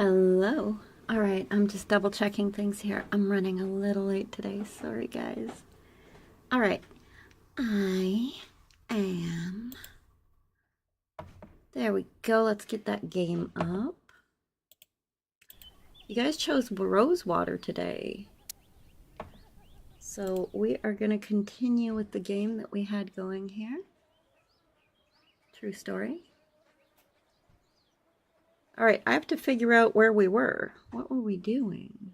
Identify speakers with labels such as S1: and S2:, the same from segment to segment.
S1: Hello. All right, I'm just double checking things here. I'm running a little late today. Sorry, guys. All right. I am... There we go. Let's get that game up. You guys chose Rosewater today. So we are going to continue with the game that we had going here. True story. All right, I have to figure out where we were. What were we doing?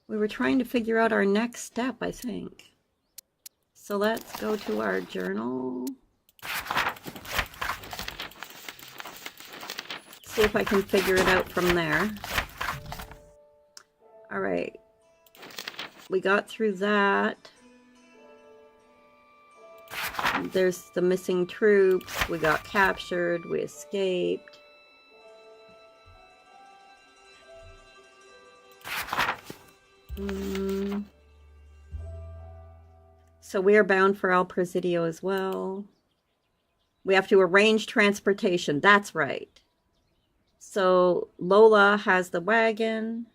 S1: We were trying to figure out our next step, I think. So let's go to our journal. See if I can figure it out from there. All right. We got through that. There's the missing troops. We got captured. We escaped. So we are bound for El Presidio as well. We have to arrange transportation. That's right. So Lola has the wagon.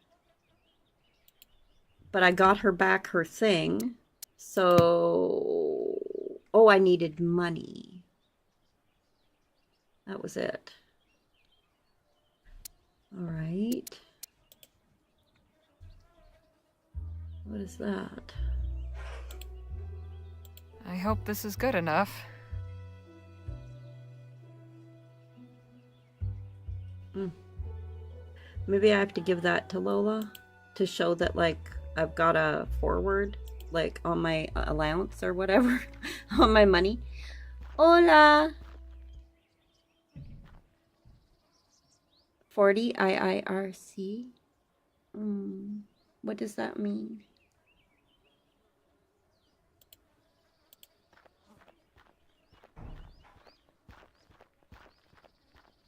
S1: But I got her back her thing. So... Oh, I needed money. That was it. All right. What is that?
S2: I hope this is good enough.
S1: Maybe I have to give that to Lola to show that, like, I've got a forward, like, on my allowance or whatever, on my money. Hola! 40 IIRC? What does that mean?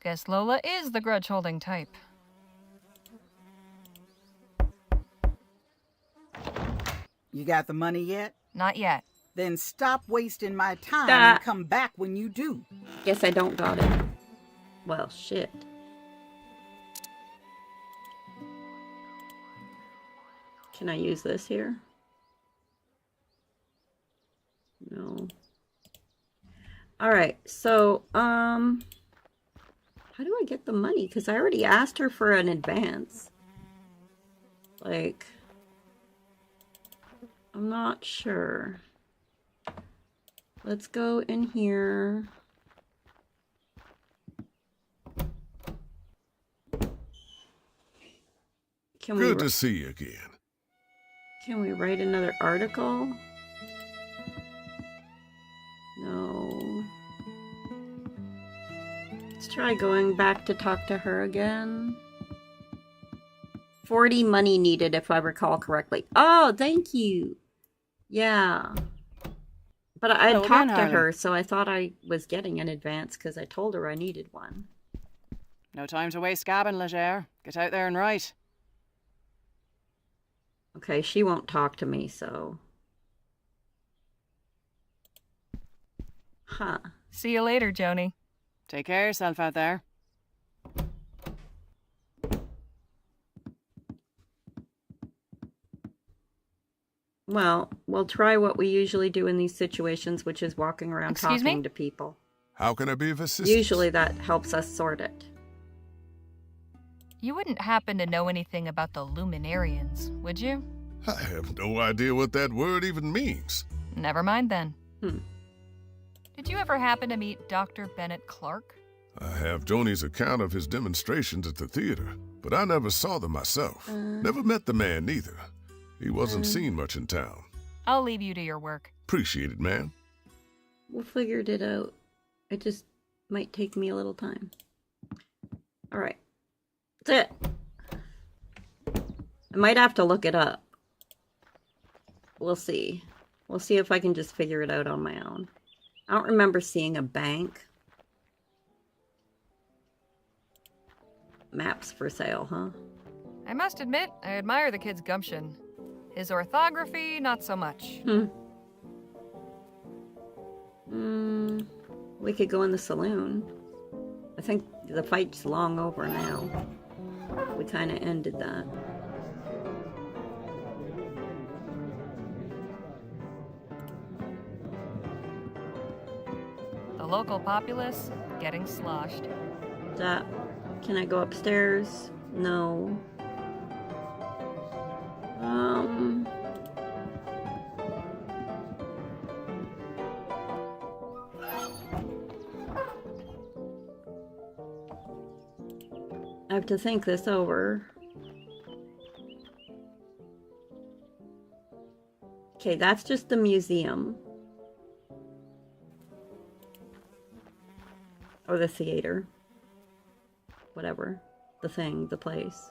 S2: Guess Lola is the grudge-holding type.
S3: You got the money yet?
S2: Not yet.
S3: Then stop wasting my time
S1: Ah.
S3: and come back when you do.
S1: Guess I don't got it. Well, shit. Can I use this here? No. Alright, so, how do I get the money? Because I already asked her for an advance. Like, I'm not sure. Let's go in here.
S4: Good to see you again.
S1: Can we write another article? No. Let's try going back to talk to her again. 40 money needed, if I recall correctly. Oh, thank you. Yeah. But I had talked to her, so I thought I was getting an advance because I told her I needed one.
S5: No time to waste gabbing, Leger. Get out there and write.
S1: Okay, she won't talk to me, so... Huh.
S2: See you later, Joni.
S5: Take care of yourself out there.
S1: Well, we'll try what we usually do in these situations, which is walking around
S2: Excuse
S1: talking
S2: me?
S1: to people.
S4: How can I be of assistance?
S1: Usually that helps us sort it.
S2: You wouldn't happen to know anything about the Luminarians, would you?
S4: I have no idea what that word even means.
S2: Never mind then.
S1: Hmm.
S2: Did you ever happen to meet Dr. Bennett Clark?
S4: I have Joni's account of his demonstrations at the theater, but I never saw them myself. Never met the man neither. He wasn't seen much in town.
S2: I'll leave you to your work.
S4: Appreciate it, man.
S1: We'll figure it out. It just might take me a little time. All right. That's it. I might have to look it up. We'll see. We'll see if I can just figure it out on my own. I don't remember seeing a bank. Maps for sale, huh?
S2: I must admit, I admire the kid's gumption. His orthography, not so much.
S1: We could go in the saloon. I think The fight's long over now. We kind of ended that.
S2: The local populace getting sloshed.
S1: That. Can I go upstairs? No. I have to think this over. Okay, that's just the museum. Or the theater. Whatever. The thing, the place.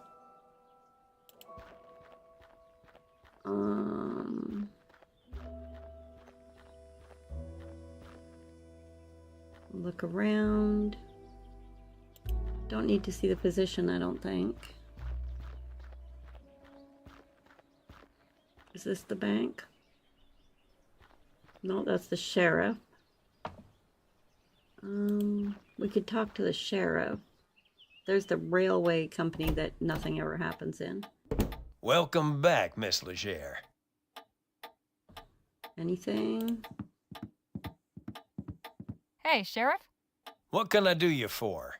S1: Look around. Don't need to see the physician, I don't think. Is this the bank? No, that's the sheriff. We could talk to the sheriff. There's the railway company that nothing ever happens in.
S6: Welcome back, Miss Leger.
S1: Anything?
S2: Hey, Sheriff?
S6: What can I do you for?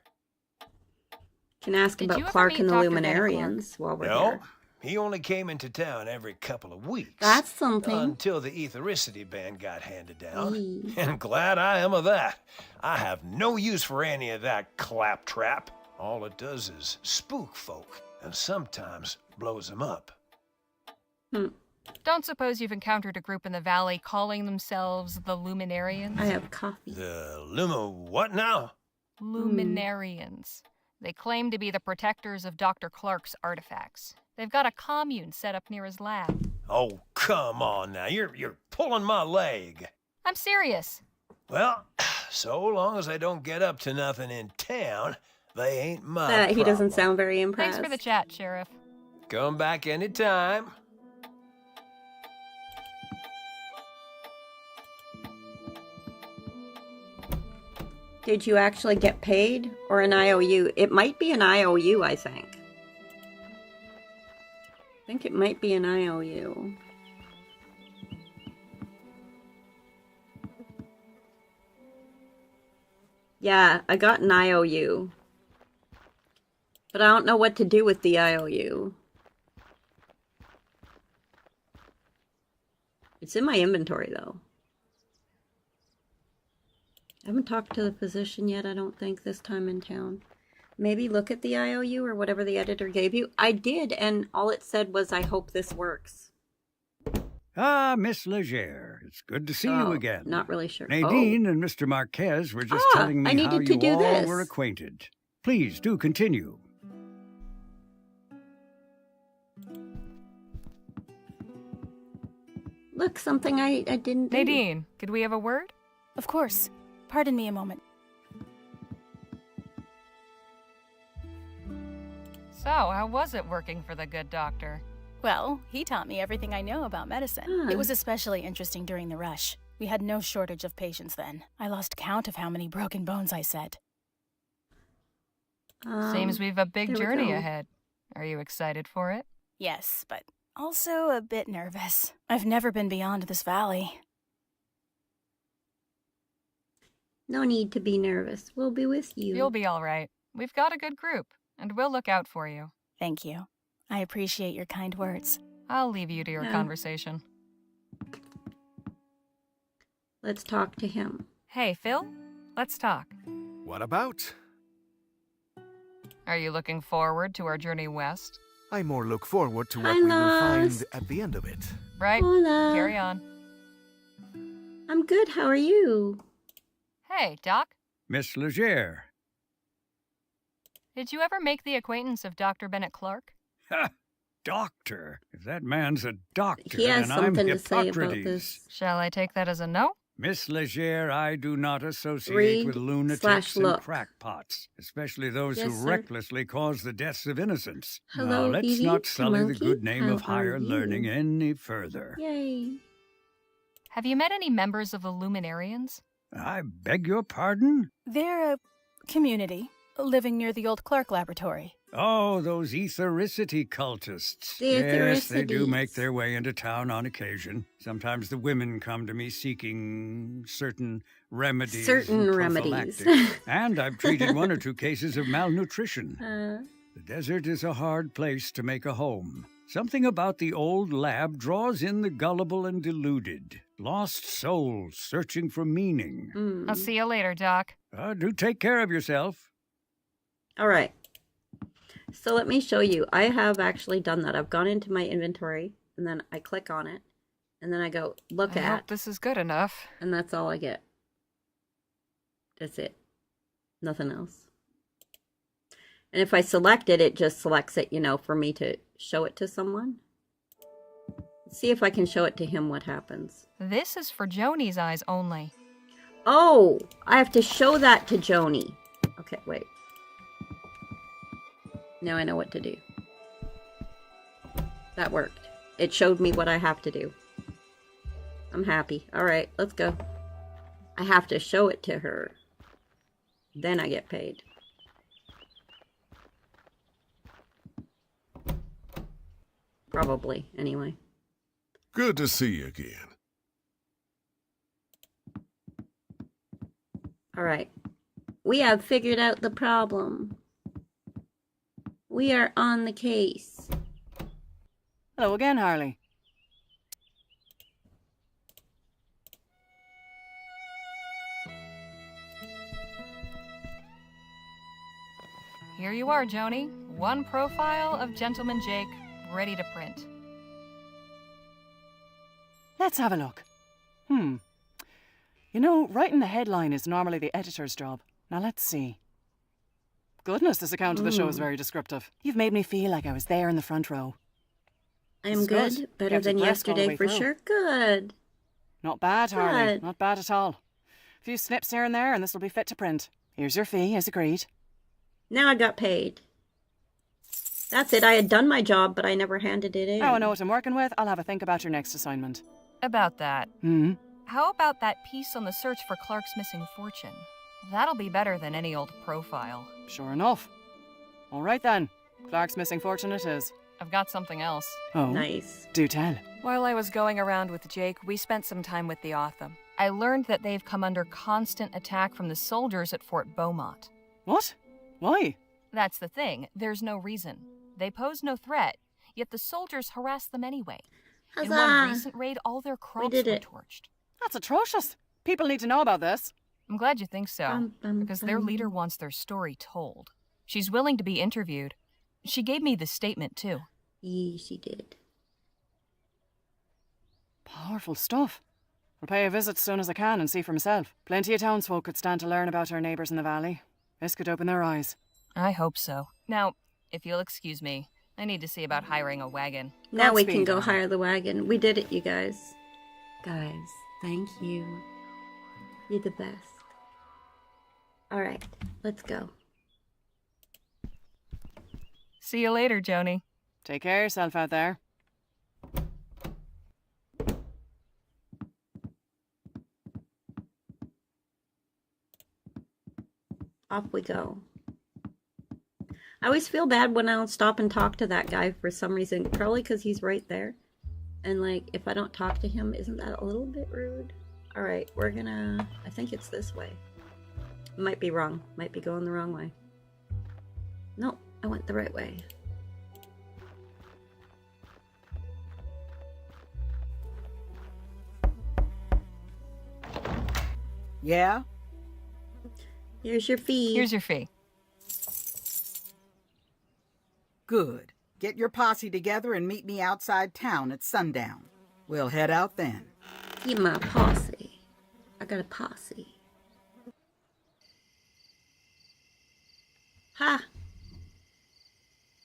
S1: Can ask
S2: Did
S1: about
S2: you ever
S1: Clark
S2: meet
S1: and the
S2: Dr. Bennett
S1: Luminarians while we're
S6: No,
S1: here.
S6: he only came into town every couple of weeks.
S1: That's something.
S6: Until the ethericity ban got handed down.
S1: Eee.
S6: And glad I am of that. I have no use for any of that claptrap. All it does is spook folk, and sometimes blows them up.
S2: Don't suppose you've encountered a group in the valley calling themselves the Luminarians?
S1: I have coffee.
S6: The what now?
S2: Luminarians. They claim to be the protectors of Dr. Clark's artifacts. They've got a commune set up near his lab.
S6: Oh, come on now. You're pulling my leg.
S2: I'm serious.
S6: Well, so long as I don't get up to nothing in town, they ain't my
S1: He doesn't
S6: problem.
S1: sound very impressed.
S2: Thanks for the chat, Sheriff.
S6: Come back anytime.
S1: Did you actually get paid or an IOU? It might be an IOU, I think. I think it might be an IOU. Yeah, I got an IOU. But I don't know what to do with the IOU. It's in my inventory, though. I haven't talked to the physician yet, I don't think, this time in town. Maybe look at the IOU or whatever the editor gave you. I did, and all it said was, I hope this works.
S7: Ah, Miss Leger, it's good to see you again.
S1: Not really sure.
S7: Nadine and Mr. Marquez were just telling me
S1: I needed
S7: how
S1: to
S7: you
S1: do
S7: all
S1: this.
S7: were acquainted. Please do continue.
S1: Look, something I didn't do.
S2: Nadine, could we have a word?
S8: Of course. Pardon me a moment.
S2: So, how was it working for the good doctor?
S8: Well, he taught me everything I know about medicine.
S1: Huh.
S8: It was especially interesting during the rush. We had no shortage of patients then. I lost count of how many broken bones I set.
S2: Seems we've a big
S1: there we
S2: journey
S1: go.
S2: ahead. Are you excited for it?
S8: Yes, but also a bit nervous. I've never been beyond this valley.
S1: No need to be nervous. We'll be with you.
S2: You'll be all right. We've got a good group, and we'll look out for you.
S8: Thank you. I appreciate your kind words.
S2: I'll leave you to your
S1: Yeah.
S2: conversation.
S1: Let's talk to him.
S2: Hey, Phil, let's talk.
S9: What about?
S2: Are you looking forward to our journey west?
S9: I more look forward to what
S1: Hi,
S9: we will
S1: Lost.
S9: find at the end of it.
S2: Right?
S1: Hola.
S2: Carry on.
S1: I'm good. How are you?
S2: Hey, Doc,
S7: Miss Leger.
S2: did you ever make the acquaintance of Dr. Bennett Clark?
S7: Ha! Doctor. If that man's a doctor,
S1: He has
S7: then I'm
S1: something to say about
S7: Hippocrates.
S1: this.
S2: Shall I take that as a no?
S7: Miss Leger, I do not associate
S1: Read
S7: with lunatics
S1: slash
S7: and
S1: look.
S7: crackpots, especially those
S1: Yes,
S7: who
S1: sir.
S7: recklessly cause the deaths of innocents.
S1: Hello,
S7: now, let's
S1: Evie,
S7: not sully the
S1: Monkey.
S7: good name of
S1: How are
S7: higher
S1: you?
S7: learning any further.
S1: Yay.
S2: Have you met any members of the Luminarians?
S7: I beg your pardon?
S8: They're a community. living near the old Clark laboratory.
S7: Oh, those ethericity cultists.
S1: The
S7: Yes, they do
S1: ethericities.
S7: make their way into town on occasion. Sometimes the women come to me seeking certain remedies.
S1: Certain
S7: and
S1: remedies.
S7: prophylactics. And I've treated 1 or 2 cases of malnutrition.
S1: Uh,
S7: The desert is a hard place to make a home. Something about the old lab draws in the gullible and deluded. Lost souls searching for meaning.
S2: I'll see you later, Doc.
S7: Do take care of yourself.
S1: All right. So let me show you. I have actually done that. I've gone into my inventory, and then I click on it, and then I go, look
S2: I hope
S1: at,
S2: this is good enough.
S1: and that's all I get. That's it. Nothing else. And if I select it, it just selects it, you know, for me to show it to someone. Let's see if I can show it to him what happens.
S2: This is for Joni's eyes only.
S1: Oh, I have to show that to Joni. Okay, wait. Now I know what to do. That worked. It showed me what I have to do. I'm happy. All right, let's go. I have to show it to her. Then I get paid. Probably, anyway.
S4: Good to see you again.
S1: All right. We have figured out the problem. We are on the case.
S5: Hello again, Harley.
S2: Here you are, Joni. 1 profile of Gentleman Jake, ready to print.
S5: Let's have a look. You know, writing the headline is normally the editor's job. Now let's see. Goodness, this account of the show is very descriptive. You've made me feel like I was there in the front row.
S1: I'm
S5: It's
S1: good.
S5: good.
S1: Better
S5: Kept it
S1: than
S5: brisk all the
S1: yesterday
S5: way
S1: for
S5: through.
S1: sure. Good.
S5: Not bad, Harley.
S1: Good.
S5: Not bad at all. A few snips here and there, and this will be fit to print. Here's your fee, as agreed.
S1: Now I got paid. That's it. I had done my job, but I never handed it in.
S5: Now I know what I'm working with. I'll have a think about your next assignment.
S2: About that,
S5: Hmm.
S2: how about that piece on the search for Clark's missing fortune? That'll be better than any old profile.
S5: Sure enough. All right then. Clark's missing fortune it is.
S2: I've got something else.
S5: Oh.
S1: Nice.
S5: Do tell.
S2: While I was going around with Jake, we spent some time with the Otham. I learned that they've come under constant attack from the soldiers at Fort Beaumont.
S5: What? Why?
S2: That's the thing. There's no reason. They pose no threat, yet the soldiers harass them anyway. In one
S1: Huzzah!
S2: recent raid, all their crops
S1: did
S2: were
S1: it.
S2: torched.
S5: That's atrocious. People need to know about this.
S2: I'm glad you think so,
S1: Bum, bum,
S2: because their
S1: bum.
S2: leader wants their story told. She's willing to be interviewed. She gave me the statement, too.
S1: Yeah, she did.
S5: Powerful stuff. I'll pay a visit as soon as I can and see for myself. Plenty of townsfolk could stand to learn about our neighbours in the valley. This could open their eyes.
S2: I hope so. Now, if you'll excuse me, I need to see about hiring a wagon.
S1: Now we
S5: Godspeed,
S1: can go
S5: Mom.
S1: hire the wagon. We did it, you guys. Guys, thank you. You're the best. All right, let's go.
S2: See you later, Joni.
S5: Take care of yourself out there.
S1: Off we go. I always feel bad when I don't stop and talk to that guy for some reason. Probably because he's right there. And like, if I don't talk to him, isn't that a little bit rude? All right, we're gonna, I think it's this way. Might be wrong. Might be going the wrong way. Nope, I went the right way.
S3: Yeah?
S1: Here's your fee.
S2: Here's your fee.
S3: Good. Get your posse together and meet me outside town at sundown. We'll head out then.
S1: Get my posse. I got a posse. Ha!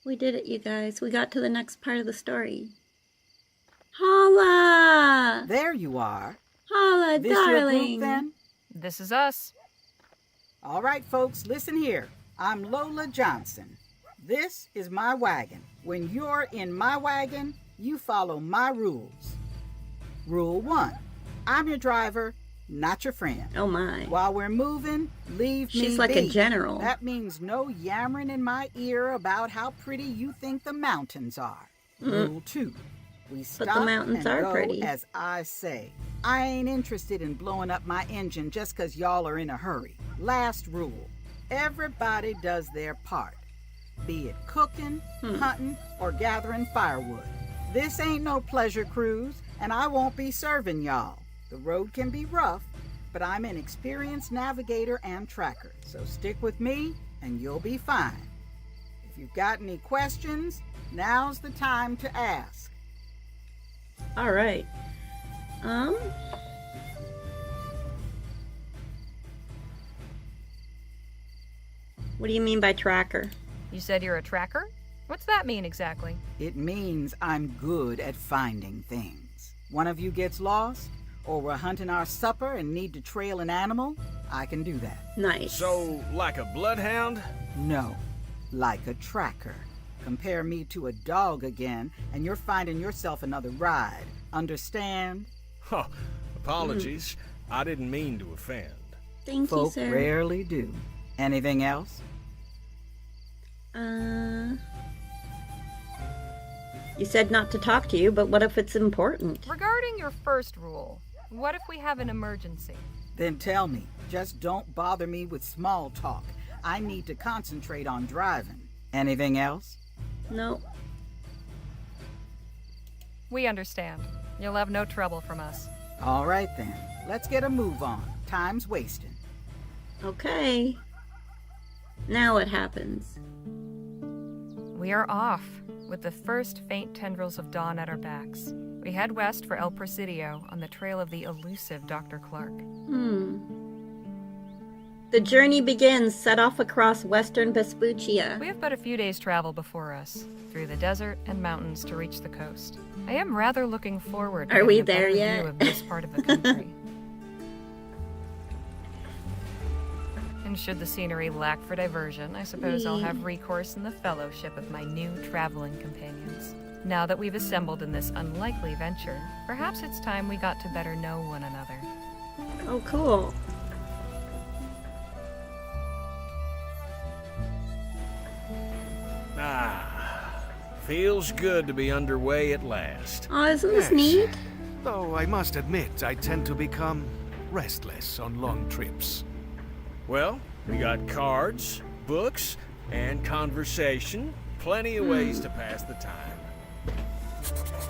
S1: We did it, you guys. We got to the next part of the story. Holla!
S3: There you are.
S1: Holla,
S3: This your
S1: darling!
S3: group then?
S2: This is us.
S3: All right, folks, listen here. I'm Lola Johnson. This is my wagon. When you're in my wagon, you follow my rules. Rule 1. I'm your driver. not your friend.
S1: Oh my.
S3: While we're moving, leave me
S1: She's like
S3: be.
S1: a general.
S3: That means no yammering in my ear about how pretty you think the mountains are. Rule 2. We stop
S1: the mountains
S3: and
S1: are
S3: go
S1: pretty.
S3: as I say. I ain't interested in blowing up my engine just 'cause y'all are in a hurry. Last rule. Everybody does their part. Be it cooking, hunting, or gathering firewood. This ain't no pleasure cruise, and I won't be serving y'all. The road can be rough, but I'm an experienced navigator and tracker, so stick with me and you'll be fine. If you've got any questions, now's the time to ask.
S1: All right. What do you mean by tracker?
S2: You said you're a tracker? What's that mean exactly?
S3: It means I'm good at finding things. One of you gets lost, or we're hunting our supper and need to trail an animal, I can do that.
S1: Nice.
S9: So, like a bloodhound?
S3: No, like a tracker. Compare me to a dog again, and you're finding yourself another ride. Understand?
S9: Huh. Apologies. I didn't mean to offend.
S1: Thank you,
S3: Folk
S1: sir.
S3: rarely do. Anything else?
S1: You said not to talk to you, but what if it's important?
S2: Regarding your first rule, what if we have an emergency?
S3: Then tell me. Just don't bother me with small talk. I need to concentrate on driving. Anything else?
S1: No.
S2: We understand. You'll have no trouble from us.
S3: All right then. Let's get a move on. Time's wasting.
S1: Okay. Now what happens?
S2: We are off, with the first faint tendrils of dawn at our backs. We head west for El Presidio on the trail of the elusive Dr. Clark.
S1: The journey begins, set off across western Vespuccia.
S2: We have but a few days' travel before us, through the desert and mountains to reach the coast. I am rather looking forward to
S1: Are we
S2: getting a
S1: there
S2: better
S1: yet?
S2: view of this part of the country. And should the scenery lack for diversion, I suppose I'll have recourse in the fellowship of my new traveling companions. Now that we've assembled in this unlikely venture, perhaps it's time we got to better know one another.
S1: Oh, cool.
S9: Feels good to be underway at last.
S1: Oh, isn't this
S9: Yes.
S1: neat?
S9: Though I must admit, I tend to become restless on long trips. Well, we got cards, books, and conversation. Plenty of ways to pass the time.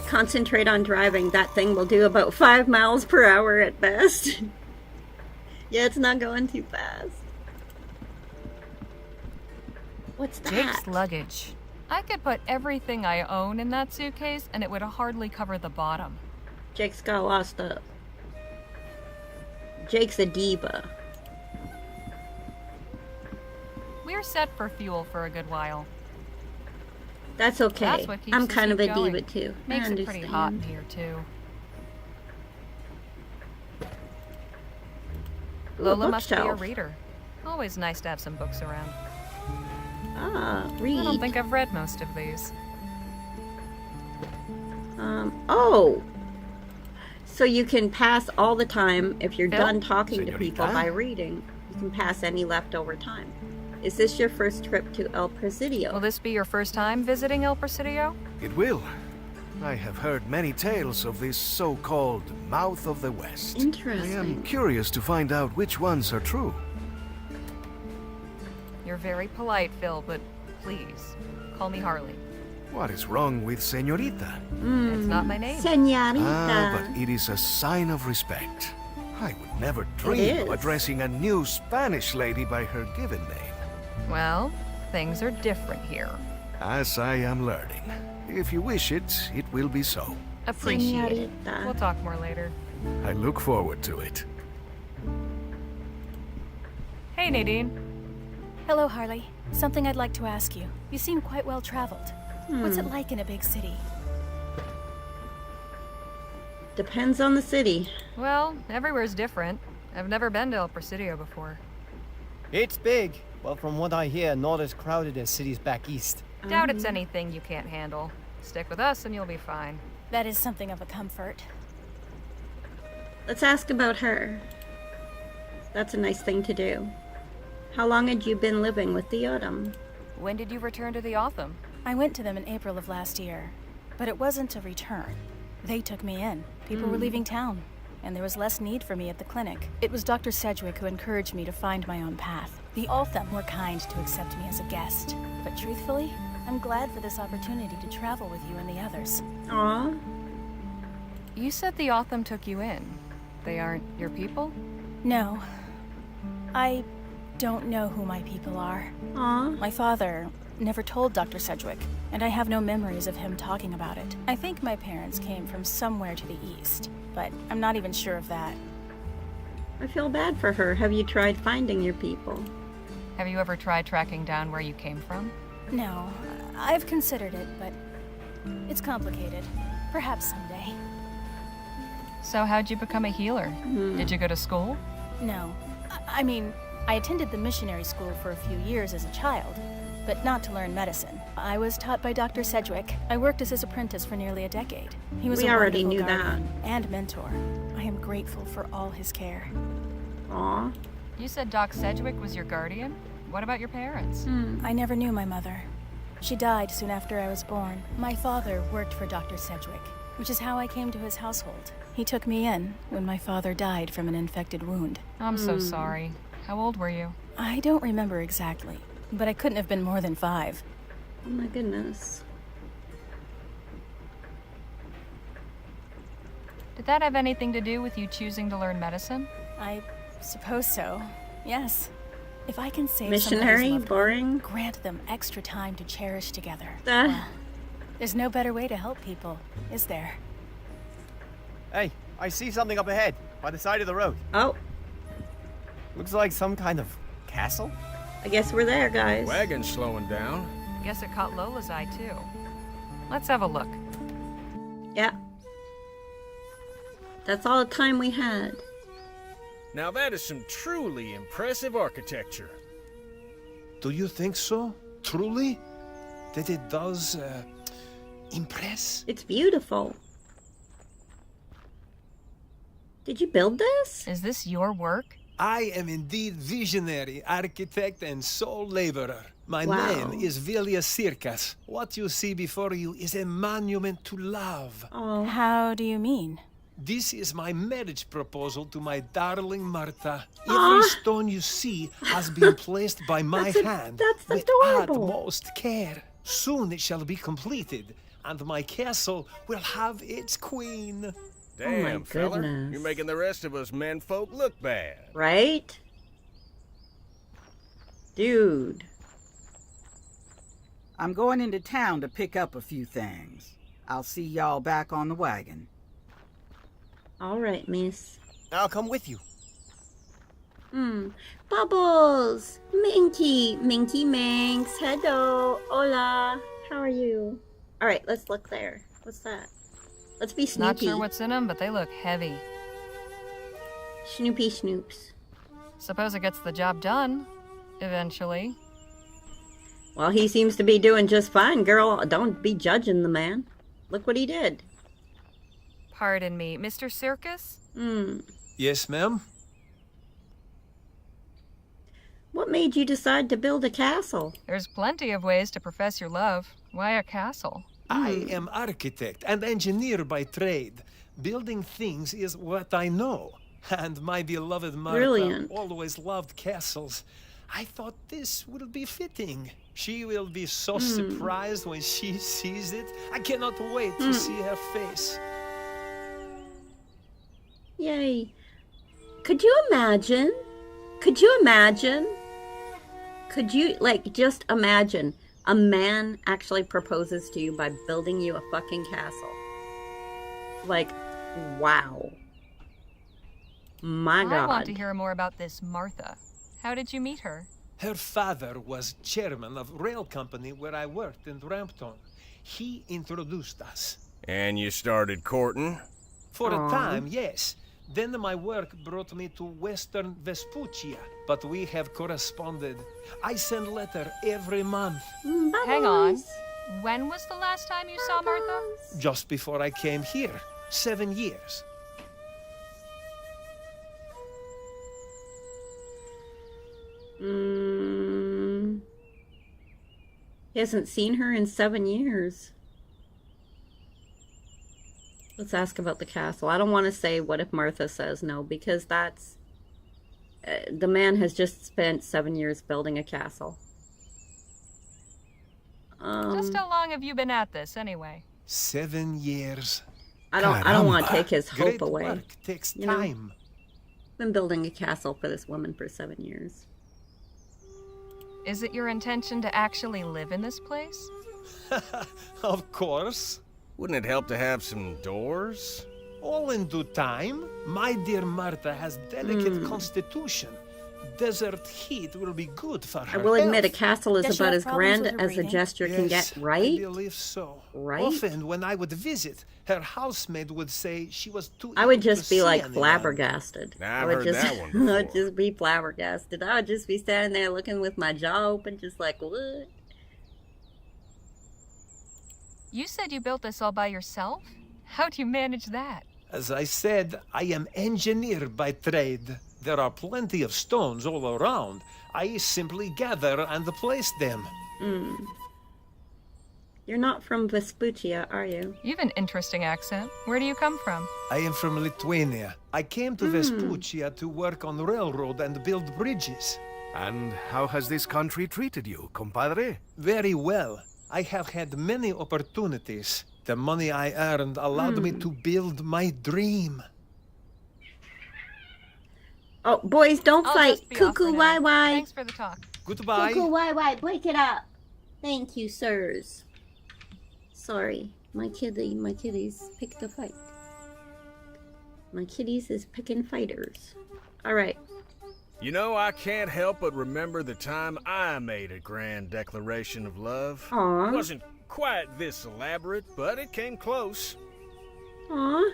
S1: Concentrate on driving. That thing will do about 5 miles per hour at best. Yeah, it's not going too fast. What's that?
S2: Jake's luggage. I could put everything I own in that suitcase and it would hardly cover the bottom.
S1: Jake's got a lot of stuff. Jake's a diva.
S2: We're set for fuel for a good while.
S1: That's okay.
S2: That's what keeps
S1: I'm
S2: the
S1: kind of a
S2: suit going.
S1: diva too.
S2: Makes
S1: I
S2: it pretty hot in
S1: understand.
S2: here too.
S1: Ooh,
S2: Lola must be a
S1: bookshelf.
S2: reader. Always nice to have some books around.
S1: Ah,
S2: I
S1: read.
S2: don't think I've read most of these.
S1: Oh! So you can pass all the time if you're
S2: Phil?
S1: done talking to people
S9: Señorita?
S1: by reading. You can pass any leftover time. Is this your first trip to El Presidio?
S2: Will this be your first time visiting El Presidio?
S9: It will. I have heard many tales of this so-called Mouth of the West. I am
S1: Interesting.
S9: curious to find out which ones are true.
S2: You're very polite, Phil, but please, call me Harley.
S9: What is wrong with Señorita?
S2: It's not my name.
S1: Señorita.
S9: But it is a sign of respect. I would never dream
S1: is.
S9: of addressing a new Spanish lady by her given name.
S2: Well, things are different here.
S9: As I am learning. If you wish it, it will be so.
S2: Appreciate it.
S1: Señorita.
S2: We'll talk more later.
S9: I look forward to it.
S2: Hey, Nadine.
S8: Hello, Harley. Something I'd like to ask you. You seem quite well traveled. What's
S1: Hmm.
S8: it like in a big city?
S1: Depends on the city.
S2: Well, everywhere's different. I've never been to El Presidio before.
S10: It's big, but from what I hear, not as crowded as cities back east.
S2: Doubt it's anything you can't handle. Stick with us and you'll be fine.
S8: That is something of a comfort.
S1: Let's ask about her. That's a nice thing to do. How long had you been living with the Autumn?
S2: When did you return to the Autumn?
S8: I went to them in April of last year, but it wasn't a return. They took me in. People were leaving town, and there was less need for me at the clinic. It was Dr. Sedgwick who encouraged me to find my own path. The Autumn were kind to accept me as a guest, but truthfully, I'm glad for this opportunity to travel with you and the others.
S1: Aw.
S2: You said the Autumn took you in. They aren't your people?
S8: No. I don't know who my people are.
S1: Aw.
S8: My father never told Dr. Sedgwick, and I have no memories of him talking about it. I think my parents came from somewhere to the east, but I'm not even sure of that.
S1: I feel bad for her. Have you tried finding your people?
S2: Have you ever tried tracking down where you came from?
S8: No, I've considered it, but it's complicated. Perhaps someday.
S2: So how'd you become a healer? Did you go to school?
S8: No. I mean, I attended the missionary school for a few years as a child, but not to learn medicine. I was taught by Dr. Sedgwick. I worked as his apprentice for nearly a decade. He was
S1: We
S8: a
S1: already
S8: wonderful
S1: knew that.
S8: guardian and mentor. I am grateful for all his care.
S1: Aw.
S2: You said Doc Sedgwick was your guardian? What about your parents?
S8: I never knew my mother. She died soon after I was born. My father worked for Dr. Sedgwick, which is how I came to his household. He took me in when my father died from an infected wound.
S2: I'm so sorry. How old were you?
S8: I don't remember exactly, but I couldn't have been more than 5.
S1: Oh my goodness.
S2: Did that have anything to do with you choosing to learn medicine?
S8: I suppose so. Yes. If I can save
S1: Missionary?
S8: somebody's loved
S1: Boring?
S8: one, grant them extra time to cherish together.
S1: Ah.
S8: Well, there's no better way to help people, is there?
S10: Hey, I see something up ahead, by the side of the road.
S1: Oh,
S10: Looks like some kind of castle?
S1: I guess we're there, guys.
S9: Wagon's slowing down.
S2: Guess it caught Lola's eye too. Let's have a look.
S1: Yeah. That's all the time we had.
S9: Now that is some truly impressive architecture.
S6: Do you think so? Truly? That it does, impress?
S1: It's beautiful. Did you build this?
S2: Is this your work?
S6: I am indeed visionary, architect, and soul laborer. My
S1: Wow.
S6: name is Vilja Circas. What you see before you is a monument to love.
S1: Oh,
S8: How do you mean?
S6: This is my marriage proposal to my darling Martha.
S1: Aw.
S6: Every stone you see has been placed by my hand
S1: that's
S6: with
S1: adorable.
S6: utmost care. Soon it shall be completed, and my castle will have its queen.
S9: Damn,
S1: my
S9: feller.
S1: goodness.
S9: You're making the rest of us menfolk look bad.
S1: right? Dude.
S3: I'm going into town to pick up a few things. I'll see y'all back on the wagon.
S1: All right, miss.
S10: I'll come with you.
S1: Bubbles! Minky! Minky Minx! Hello! Hola! How are you? Alright, let's look there. What's that? Let's be Snoopy.
S2: Not sure what's in them, but they look heavy.
S1: Snoopy Snoops.
S2: Suppose it gets the job done. Eventually.
S1: Well, he seems to be doing just fine, girl. Don't be judging the man. Look what he did.
S2: Pardon me, Mr. Circus?
S6: Yes, ma'am?
S1: What made you decide to build a castle?
S2: There's plenty of ways to profess your love. Why a castle?
S6: I am architect and engineer by trade. Building things is what I know. And my beloved Martha
S1: Brilliant.
S6: always loved castles. I thought this would be fitting. She will be so surprised when she sees it. I cannot wait to see her face.
S1: Yay. Could you imagine? Could you imagine? Could you, like, just imagine a man actually proposes to you by building you a fucking castle? Like, wow. My God.
S2: I want to hear more about this Martha. How did you meet her?
S6: Her father was chairman of rail company where I worked in Rampton. He introduced us.
S9: And you started courting?
S6: For a time, yes. Then my work brought me to Western Vespuccia, but we have corresponded. I send letter every month.
S2: Hang on. When was the last time you saw Martha?
S6: Just before I came here, 7 years.
S1: He hasn't seen her in 7 years. Let's ask about the castle. I don't want to say what if Martha says no, because that's... the man has just spent 7 years building a castle.
S2: Just how long have you been at this, anyway?
S6: 7 years.
S1: I don't want to take his hope
S6: Great
S1: away.
S6: work takes
S1: You know?
S6: time.
S1: Been building a castle for this woman for 7 years.
S2: Is it your intention to actually live in this place?
S6: Of course.
S9: Wouldn't it help to have some doors?
S6: All in due time. My dear Martha has delicate constitution. Desert heat will be good for her
S1: I will admit, a
S6: health.
S1: castle is
S8: Does she
S1: about
S8: have
S1: as
S8: problems
S1: grand
S8: with her
S1: as a
S8: breathing?
S1: gesture can
S6: Yes,
S1: get, right?
S6: I believe so.
S1: Right?
S6: Often when I would visit, her housemaid would say she was too
S1: I would
S6: ill
S1: just
S6: to
S1: be
S6: see
S1: like
S6: anyone.
S1: flabbergasted.
S9: I've
S1: I would
S9: heard
S1: just,
S9: that one
S1: I would
S9: before.
S1: just be flabbergasted. I would just be standing there looking with my jaw open, just like, what?
S2: You said you built this all by yourself? How'd you manage that?
S6: As I said, I am engineer by trade. There are plenty of stones all around. I simply gather and place them.
S1: You're not from Vespuccia, are you?
S2: You've an interesting accent. Where do you come from?
S6: I am from Lithuania. I came to Vespuccia to work on railroad and build bridges.
S11: And how has this country treated you, compadre?
S6: Very well. I have had many opportunities. The money I earned allowed me to build my dream.
S1: Oh, boys, don't
S2: I'll
S1: fight.
S2: just be off for
S1: Cuckoo,
S2: now.
S1: why, why?
S2: Thanks for the talk.
S6: Goodbye.
S1: Cuckoo, why, break it up. Thank you, sirs. Sorry, my kitties picked a fight. My kitties is picking fighters. All right.
S9: You know, I can't help but remember the time I made a grand declaration of love.
S1: Aw.
S9: It wasn't quite this elaborate, but it came close.
S1: Aw.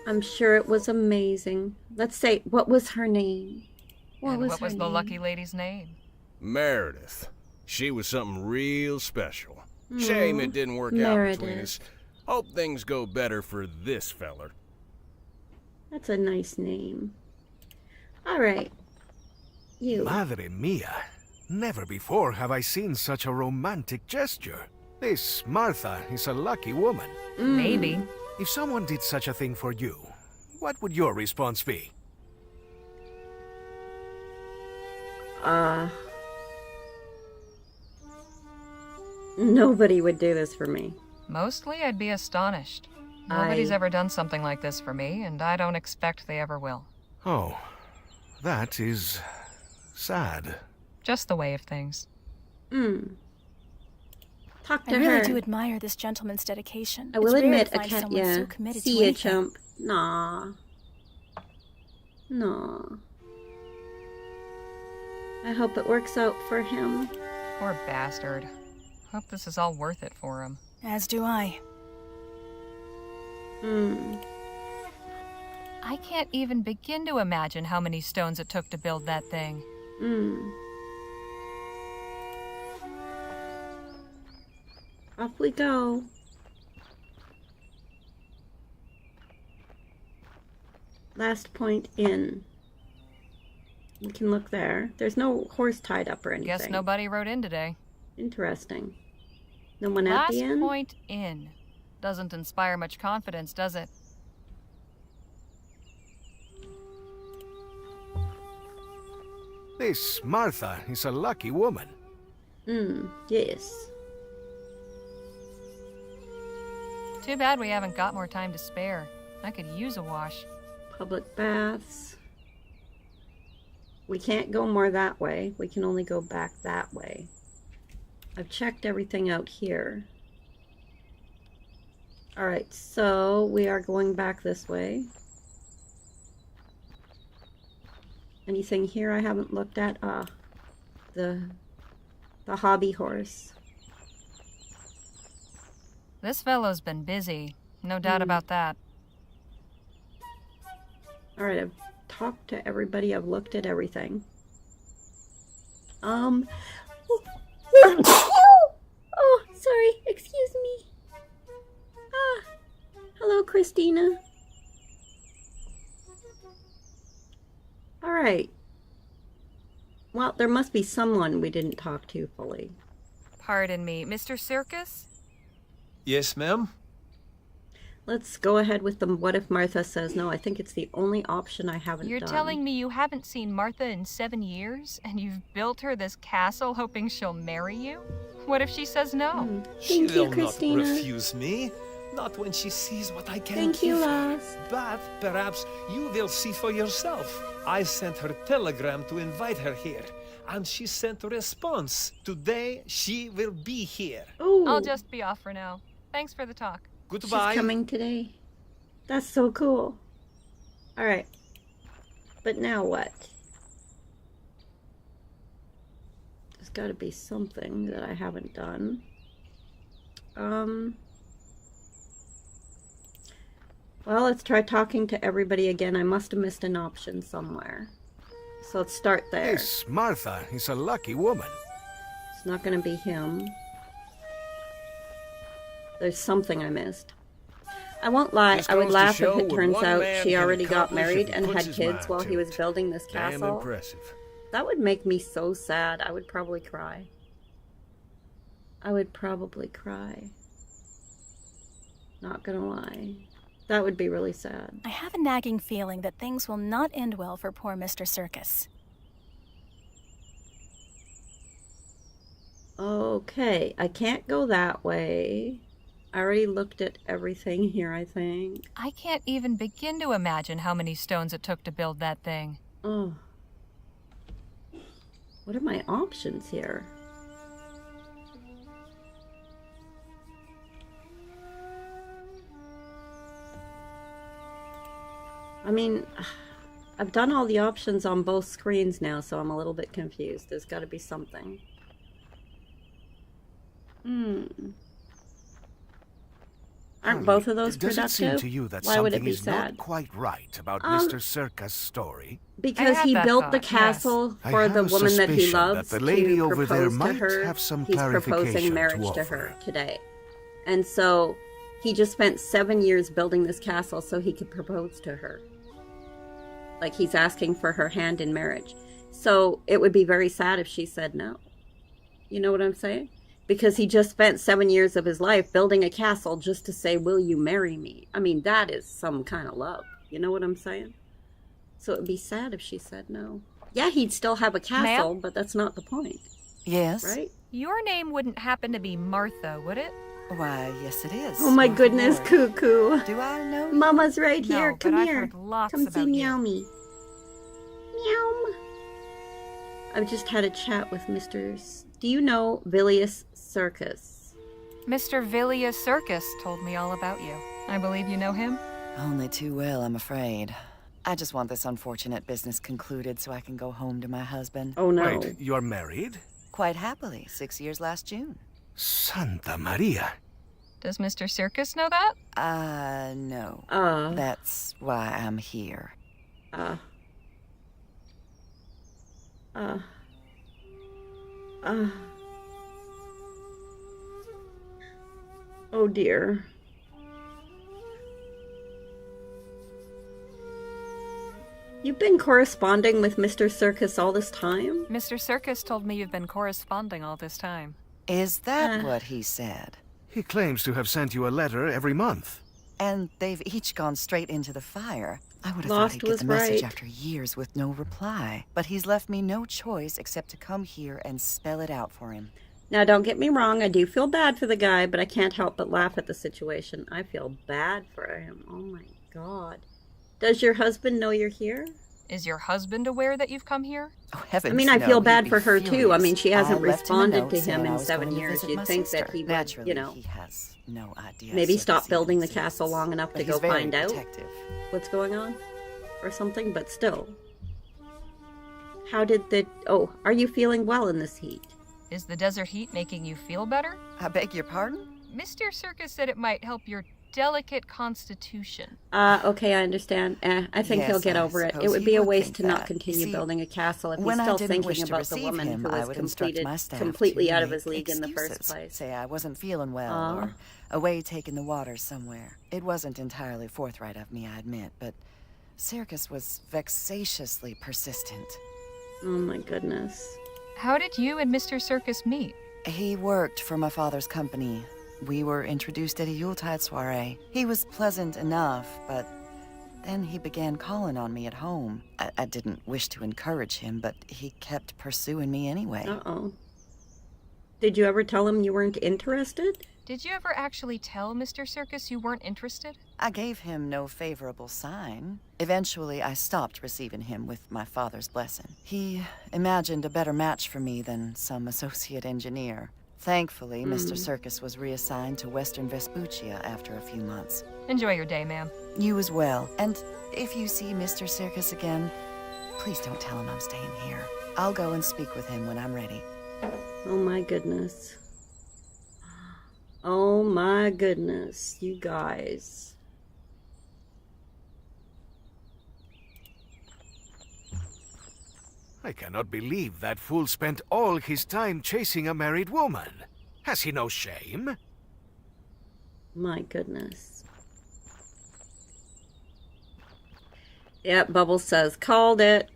S1: I'm sure it was amazing. Let's say, what was her name?
S2: And what
S1: her
S2: was the
S1: name?
S2: lucky lady's name?
S9: Meredith. She was something real special. Shame it didn't work out between
S1: Meredith.
S9: us. Hope things go better for this feller.
S1: That's a nice name. All right. You.
S11: Madre mia. Never before have I seen such a romantic gesture. This Martha is a lucky woman.
S2: Maybe.
S11: If someone did such a thing for you, what would your response be?
S1: Nobody would do this for me.
S2: Mostly I'd be astonished. Nobody's ever done something like this for me, and I don't expect they ever will.
S11: Oh, that is sad.
S2: Just the way of things.
S1: Talk to
S8: I
S1: her.
S8: really do admire this gentleman's dedication.
S1: I will
S8: It's rare
S1: admit,
S8: to find someone so committed
S1: see
S8: to
S1: ya,
S8: anything.
S1: chump. Nah. I hope it works out for him.
S2: Poor bastard. Hope this is all worth it for him.
S8: As do I.
S2: I can't even begin to imagine how many stones it took to build that thing.
S1: Off we go. Last point in. We can look there. There's no horse tied up or anything.
S2: Guess nobody rode in today.
S1: Interesting. No one at
S2: Last
S1: the end?
S2: point in. Doesn't inspire much confidence, does it?
S11: This Martha is a lucky woman.
S1: Yes.
S2: Too bad we haven't got more time to spare. I could use a wash.
S1: Public baths. We can't go more that way. We can only go back that way. I've checked everything out here. Alright, so we are going back this way. Anything here I haven't looked at? The hobby horse.
S2: This fellow's been busy. No doubt about that.
S1: Alright, I've talked to everybody. I've looked at everything. Oh, sorry. Excuse me. Hello, Christina. Alright. Well, there must be someone we didn't talk to fully.
S2: Pardon me, Mr. Circus?
S6: Yes, ma'am?
S1: Let's go ahead with the what if Martha says no. I think it's the only option I haven't
S2: You're
S1: done.
S2: telling me you haven't seen Martha in 7 years, and you've built her this castle hoping she'll marry you? What if she says no?
S6: She
S1: Thank you,
S6: will
S1: Christina.
S6: not refuse me. Not when she sees what I can
S1: Thank
S6: give
S1: you,
S6: her.
S1: Lass.
S6: But perhaps you will see for yourself. I sent her telegram to invite her here, and she sent a response. Today, she will be here.
S1: Oh,
S2: I'll just be off for now. Thanks for the talk.
S6: Goodbye.
S1: she's coming today. That's so cool. All right. But now what? There's got to be something that I haven't done. Well, let's try talking to everybody again. I must have missed an option somewhere. So let's start there.
S11: This Martha is a lucky woman.
S1: It's not going to be him. There's something I missed. I won't lie,
S9: Just
S1: I would
S9: goes to
S1: laugh if
S9: show
S1: it
S9: what
S1: turns
S9: one
S1: out
S9: man
S1: she
S9: can
S1: already got
S9: accomplish
S1: married
S9: if he
S1: and
S9: puts
S1: had
S9: his
S1: kids
S9: mind
S1: while
S9: to
S1: he was
S9: it.
S1: building this
S9: Damn
S1: castle.
S9: impressive.
S1: That would make me so sad. I would probably cry. I would probably cry. Not gonna lie. That would be really sad.
S8: I have a nagging feeling that things will not end well for poor Mr. Circus.
S1: Okay, I can't go that way. I already looked at everything here, I think.
S2: I can't even begin to imagine how many stones it took to build that thing.
S1: Oh. What are my options here? I mean, I've done all the options on both screens now, so I'm a little bit confused. There's got to be something. Aren't both of those
S11: Does
S1: productive?
S11: it seem to you that
S1: Why would it
S11: something
S1: be
S11: is
S1: sad?
S11: not quite right about Mr. Circus' story?
S1: Because
S2: had
S1: he
S2: that
S1: built
S2: thought,
S1: the
S2: yes.
S1: castle
S11: I
S1: for
S11: have
S1: the
S11: a
S1: woman that he
S11: suspicion that
S1: loves
S11: the lady
S1: to
S11: over there
S1: propose to
S11: might
S1: her.
S11: have some
S1: He's proposing
S11: clarification
S1: marriage
S11: to
S1: to her
S11: offer.
S1: today. And so he just spent 7 years building this castle so he could propose to her. Like he's asking for her hand in marriage. So it would be very sad if she said no. You know what I'm saying? Because he just spent 7 years of his life building a castle just to say, will you marry me? I mean, that is some kind of love. You know what I'm saying? So it would be sad if she said no. Yeah, he'd still have a castle, but that's not the point,
S12: Yes?
S1: right?
S2: Your name wouldn't happen to be Martha, would it?
S12: Why, yes it is.
S1: Oh my
S12: Martha
S1: goodness,
S12: Ward.
S1: Cuckoo.
S12: Do I know you?
S1: Mama's right
S2: No,
S1: here.
S2: but
S1: Come
S2: I've
S1: here.
S2: heard lots
S1: Come see
S2: about you.
S1: Meow Me. Meow. I've just had a chat with Mr. Do you know Vilius Circus?
S2: Mr. Vilius Circus told me all about you. I believe you know him?
S12: Only too well, I'm afraid. I just want this unfortunate business concluded so I can go home to my husband.
S1: Oh no.
S11: Wait, you're married?
S12: Quite happily, 6 years last June.
S11: Santa Maria.
S2: Does Mr. Circus know that?
S12: No.
S1: Uh.
S12: That's why I'm here.
S1: Oh dear. You've been corresponding with Mr. Circus all this time?
S2: Mr. Circus told me you've been corresponding all this time.
S12: Is that what he said?
S11: He claims to have sent you a letter every month.
S12: And they've each gone straight into the fire. I would have
S1: Lost
S12: thought he'd get
S1: was
S12: the message
S1: right.
S12: after years with no reply. But he's left me no choice except to come here and spell it out for him.
S1: Now, don't get me wrong, I do feel bad for the guy, but I can't help but laugh at the situation. I feel bad for him. Oh my god. Does your husband know you're here?
S2: Is your husband aware that you've come here?
S12: Oh, heavens,
S1: I mean, I
S12: no,
S1: feel
S12: he'd
S1: bad
S12: be
S1: for her too. I mean, she
S12: furious.
S1: hasn't
S12: I left him a
S1: responded
S12: note
S1: to him
S12: saying I
S1: in
S12: was
S1: 7
S12: going to
S1: years.
S12: visit
S1: You'd
S12: my
S1: think
S12: sister.
S1: that he would,
S12: Naturally,
S1: you know,
S12: he has no idea.
S1: maybe
S12: Circus
S1: stop
S12: even
S1: building the
S12: exists.
S1: castle long enough
S12: But
S1: to
S12: he's
S1: go
S12: very
S1: find out
S12: protective.
S1: what's going on or something, but still. How did the... Oh, are you feeling well in this heat?
S2: Is the desert heat making you feel better?
S12: I beg your pardon?
S2: Mr. Circus said it might help your delicate constitution.
S1: Okay, I understand. I think he'll
S12: Yes,
S1: get
S12: I
S1: over it. It
S12: suppose
S1: would
S12: he
S1: be a
S12: would
S1: waste
S12: think
S1: to not
S12: that.
S1: continue
S12: You see,
S1: building a castle if he's
S12: when I
S1: still
S12: didn't
S1: thinking
S12: wish to
S1: about the
S12: receive
S1: woman
S12: him,
S1: who
S12: I
S1: was
S12: would instruct my staff
S1: completely
S12: to
S1: out of
S12: make
S1: his league in the
S12: excuses.
S1: first place.
S12: Say I wasn't feeling well, or away taking the water somewhere. It wasn't entirely forthright of me, I admit, but Circus was vexatiously persistent.
S1: Oh my goodness.
S2: How did you and Mr. Circus meet?
S12: He worked for my father's company. We were introduced at a Yuletide soiree. He was pleasant enough, but then he began calling on me at home. I didn't wish to encourage him, but he kept pursuing me anyway.
S1: Uh-oh. Did you ever tell him you weren't interested?
S2: Did you ever actually tell Mr. Circus you weren't interested?
S12: I gave him no favorable sign. Eventually, I stopped receiving him with my father's blessing. He imagined a better match for me than some associate engineer. Thankfully, Mr. Circus was reassigned to Western Vespuccia after a few months.
S2: Enjoy your day, ma'am.
S12: You as well. And if you see Mr. Circus again, please don't tell him I'm staying here. I'll go and speak with him when I'm ready.
S1: Oh my goodness. Oh my goodness, you guys.
S11: I cannot believe that fool spent all his time chasing a married woman. Has he no shame?
S1: My goodness. Yep, Bubbles says, called it.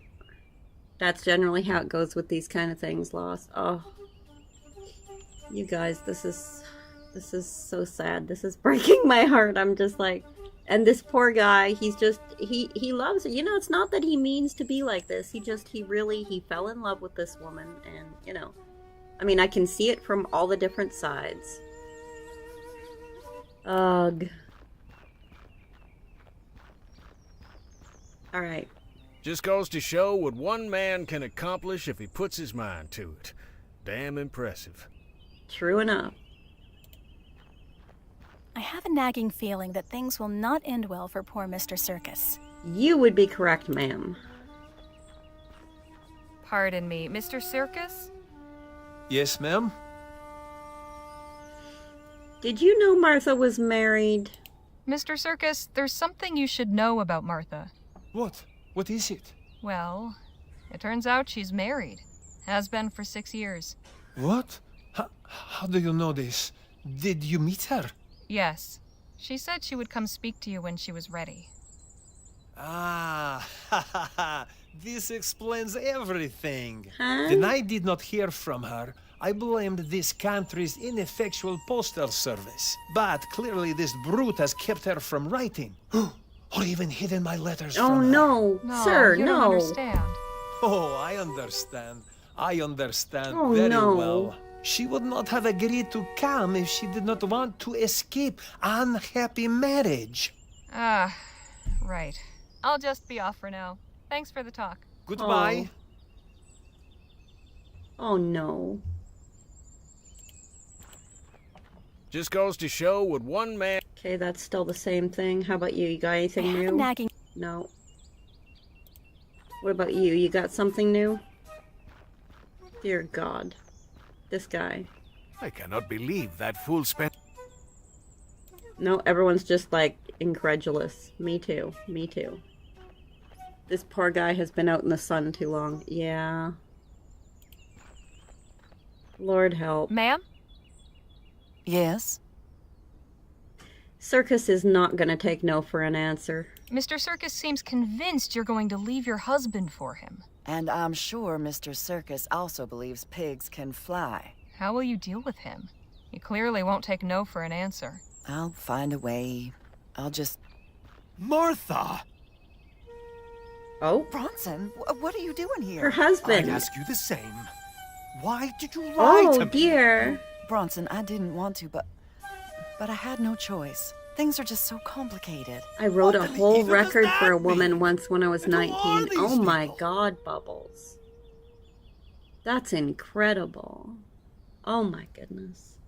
S1: That's generally how it goes with these kind of things, Lost. Oh. You guys, this is so sad. This is breaking my heart. I'm just like, and this poor guy, he's just, he loves it. You know, it's not that he means to be like this. He fell in love with this woman, and, you know, I mean, I can see it from all the different sides. Ugh. Alright.
S9: Just goes to show what one man can accomplish if he puts his mind to it. Damn impressive.
S1: True enough.
S8: I have a nagging feeling that things will not end well for poor Mr. Circus.
S1: You would be correct, ma'am.
S2: Pardon me, Mr. Circus?
S6: Yes, ma'am?
S1: Did you know Martha was married?
S2: Mr. Circus, there's something you should know about Martha.
S6: What? What is it?
S2: Well, it turns out she's married. Has been for 6 years.
S6: What? How do you know this? Did you meet her?
S2: Yes. She said she would come speak to you when she was ready.
S6: Ah, this explains everything.
S1: Huh?
S6: When I did not hear from her, I blamed this country's ineffectual postal service. But clearly this brute has kept her from writing. Or even hidden my letters
S1: Oh
S6: from her.
S1: no, sir,
S2: you
S1: no.
S2: don't understand.
S6: Oh, I understand. I understand
S1: Oh,
S6: very
S1: no.
S6: well. She would not have agreed to come if she did not want to escape unhappy marriage.
S2: Ah, right. I'll just be off for now. Thanks for the talk.
S6: Goodbye.
S1: Oh no.
S9: Just goes to show what one man...
S1: Okay, that's still the same thing. How about you? You got anything
S8: I have a
S1: new?
S8: nagging...
S1: No. What about you? You got something new? Dear God. This guy.
S11: I cannot believe that fool spent...
S1: No, everyone's just like incredulous. Me too. Me too. This poor guy has been out in the sun too long. Yeah. Lord help.
S2: Ma'am?
S12: Yes?
S1: Circus is not gonna take no for an answer.
S2: Mr. Circus seems convinced you're going to leave your husband for him.
S12: And I'm sure Mr. Circus also believes pigs can fly.
S2: How will you deal with him? He clearly won't take no for an answer.
S12: I'll find a way. I'll just...
S11: Martha!
S1: Oh?
S12: Bronson, what are you doing here?
S1: Her husband.
S11: I'd ask you the same. Why did you lie to
S1: Oh
S11: me?
S1: dear.
S12: Bronson, I didn't want to, but I had no choice. Things are just so complicated.
S1: I wrote a
S11: What the
S1: whole
S11: evil does
S1: record for
S11: that
S1: a woman
S11: mean?
S1: once when I was
S11: And who are
S1: 19.
S11: these
S1: Oh my
S11: people?
S1: God, Bubbles. That's incredible. Oh my goodness.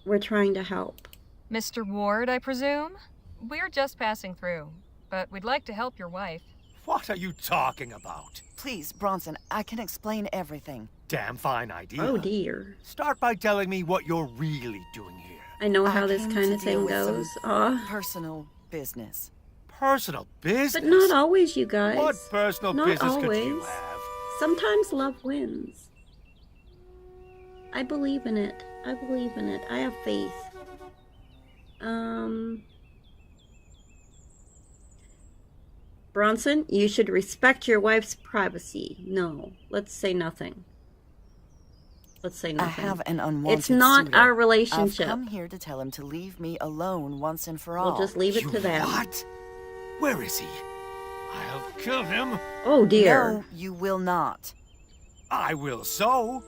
S1: We're trying to help.
S2: Mr. Ward, I presume? We're just passing through, but we'd like to help your wife.
S11: What are you talking about?
S12: Please, Bronson, I can explain everything.
S11: Damn fine idea.
S1: Oh dear.
S11: Start by telling me what you're really doing here.
S1: I know how
S12: I
S1: this
S12: came
S1: kind
S12: to
S1: of
S12: deal
S1: thing
S12: with some
S1: goes. Oh.
S12: Personal business.
S11: Personal business?
S1: But not always, you guys.
S11: What personal
S1: Not
S11: business could you
S1: always.
S11: have?
S1: Sometimes love wins. I believe in it. I believe in it. I have faith. Bronson, you should respect your wife's privacy. No, let's say nothing. Let's say
S12: I
S1: nothing.
S12: have an unwanted
S1: It's not
S12: suitor.
S1: our relationship.
S12: I've come here to tell him to leave me alone once and for all.
S1: We'll just leave it to them.
S11: What? Where is he? I'll kill him.
S1: Oh dear.
S12: No, you will not.
S11: I will so.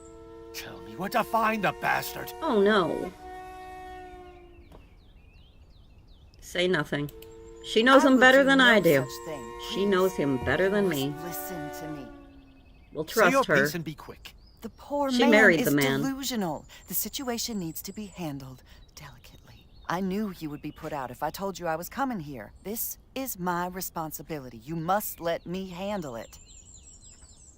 S11: Tell me where to find the bastard.
S1: Oh no. Say nothing. She knows him better than I do. She knows him better than me.
S12: Listen to me.
S1: We'll
S11: Say your
S1: trust her.
S11: piece and be quick.
S12: The poor
S1: She
S12: man
S1: married
S12: is
S1: the man.
S12: delusional. The situation needs to be handled delicately. I knew you would be put out if I told you I was coming here. This is my responsibility. You must let me handle it.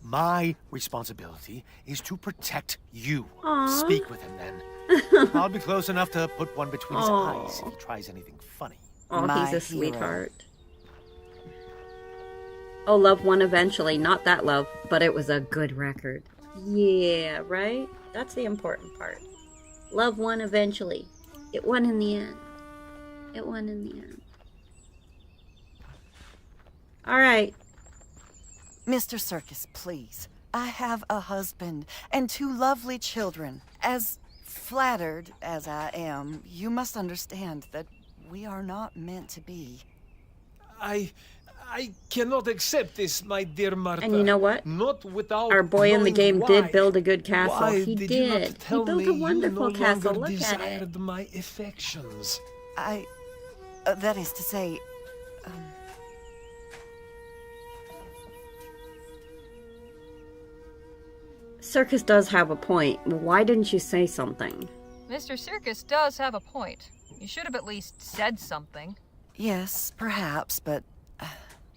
S11: My responsibility is to protect you.
S1: Aw.
S11: Speak with him then. I'll be close enough to put one between his
S1: Aw.
S11: eyes if he tries anything funny.
S1: Oh,
S12: My
S1: he's a
S12: hero.
S1: sweetheart. Oh, love won eventually. Not that love, but it was a good record. Yeah, right? That's the important part. Love won eventually. It won in the end. It won in the end. Alright.
S12: Mr. Circus, please. I have a husband and 2 lovely children. As flattered as I am, you must understand that we are not meant to be.
S6: I cannot accept this, my dear Martha.
S1: And you know what?
S6: Not without
S1: Our boy in the
S6: knowing
S1: game
S6: why.
S1: did build a good castle.
S6: Why
S1: He
S6: did. You not
S1: did. He
S6: tell
S1: built
S6: me
S1: a wonderful
S6: you no
S1: castle.
S6: longer
S1: Look at it.
S6: desired my affections.
S12: That is to say,
S1: Circus does have a point. Why didn't you say something?
S2: Mr. Circus does have a point. You should have at least said something.
S12: yes, perhaps, but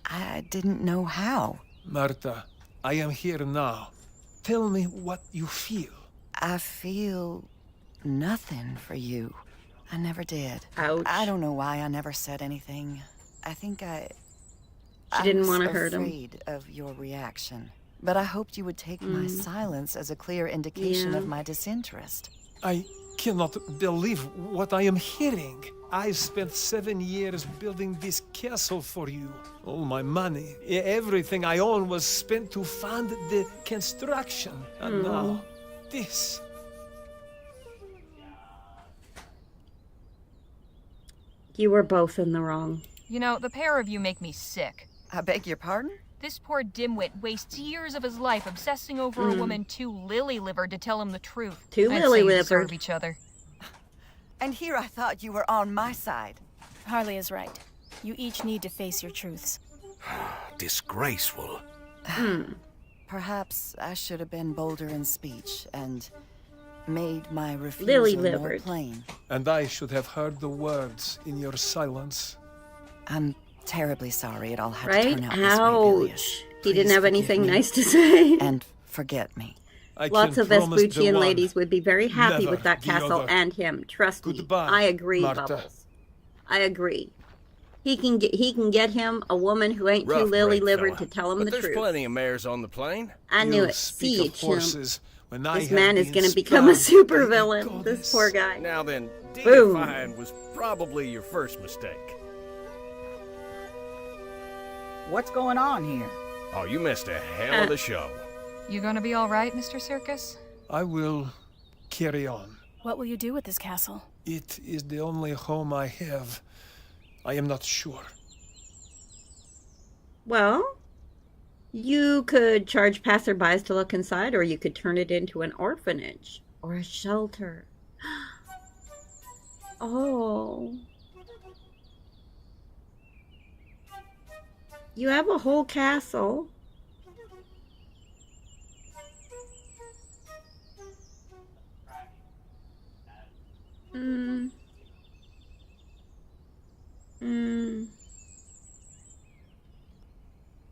S12: I didn't know how.
S6: Martha, I am here now. Tell me what you feel.
S12: I feel nothing for you. I never did.
S1: Ouch.
S12: I don't know why I never said anything. I think
S1: She didn't
S12: was
S1: want to hurt him.
S12: afraid of your reaction. But I hoped you would take my silence as a clear indication of
S1: Yeah.
S12: my disinterest.
S6: I cannot believe what I am hearing. I spent 7 years building this castle for you. All my money, everything I own was spent to fund the construction. And now, this.
S1: You were both in the wrong.
S2: You know, the pair of you make me sick.
S12: I beg your pardon?
S2: This poor dimwit wastes years of his life obsessing over a woman too lily-livered to tell him the truth.
S1: Too
S2: I'd say you
S1: lily-livered.
S2: deserve each other.
S12: And here I thought you were on my side.
S8: Harley is right. You each need to face your truths.
S11: Disgraceful.
S12: Perhaps I should have been bolder in speech and made my refusal more
S1: Lily-livered.
S12: plain.
S6: And I should have heard the words in your silence.
S12: I'm terribly sorry it all had
S1: Right?
S12: to turn out this way, Bilius.
S1: Ouch. He didn't
S12: Please
S1: have
S12: forgive
S1: anything
S12: me
S1: nice to say.
S12: And forget me.
S6: I
S1: Lots
S6: can
S1: of
S6: promise the
S1: Vespuccian
S6: one.
S1: ladies would be very happy
S6: never
S1: with that
S6: the
S1: castle
S6: other.
S1: and him. Trust me.
S6: Goodbye,
S1: I agree,
S6: Martha.
S1: Bubbles. I agree. He can get him a woman who ain't too
S9: Rough
S1: lily-livered
S9: break,
S1: to
S9: fella.
S1: tell him
S9: But
S1: the
S9: there's
S1: truth.
S9: plenty of mares on the plane.
S1: I knew
S6: You
S1: it.
S6: speak
S1: See
S6: of
S1: it, chimp.
S6: horses when I
S1: This
S6: have
S1: man is
S6: been
S1: gonna become a
S6: spurned by
S1: supervillain.
S6: goddess.
S1: This poor guy.
S9: Now then,
S1: Boom.
S9: deifying was probably your first mistake.
S3: What's going on here?
S9: Oh, you missed a hell of a show.
S2: You gonna be all right, Mr. Circus?
S6: I will carry on.
S8: What will you do with this castle?
S6: It is the only home I have. I am not sure.
S1: Well, you could charge passerbys to look inside, or you could turn it into an orphanage or a shelter. Oh. You have a whole castle.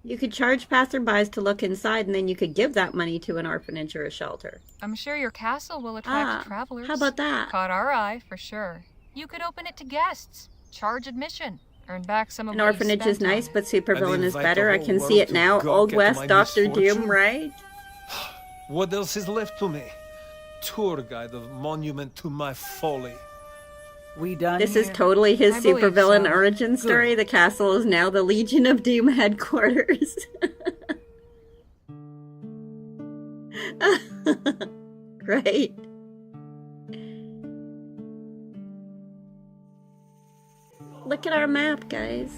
S1: You could charge passerbys to look inside, and then you could give that money to an orphanage or a shelter.
S2: I'm sure your castle will attract
S1: Ah,
S2: travelers.
S1: how about that?
S2: Caught our eye, for sure. You could open it to guests, charge admission, earn back some of
S1: An
S2: what you've
S1: orphanage is
S2: spent on
S1: nice,
S2: it.
S1: but supervillain
S6: And
S1: is
S6: invite
S1: better.
S6: the
S1: I
S6: whole
S1: can see
S6: world
S1: it
S6: to
S1: now.
S6: gawk
S1: Old
S6: at
S1: West,
S6: my
S1: Dr. Doom,
S6: misfortune?
S1: right?
S6: What else is left to me? Tour guide of monument to my folly.
S3: We done
S1: This
S3: here?
S1: is totally his
S2: I believe
S1: supervillain
S2: so.
S1: origin story. The castle is now the Legion of Doom headquarters. Right? Look at our map, guys.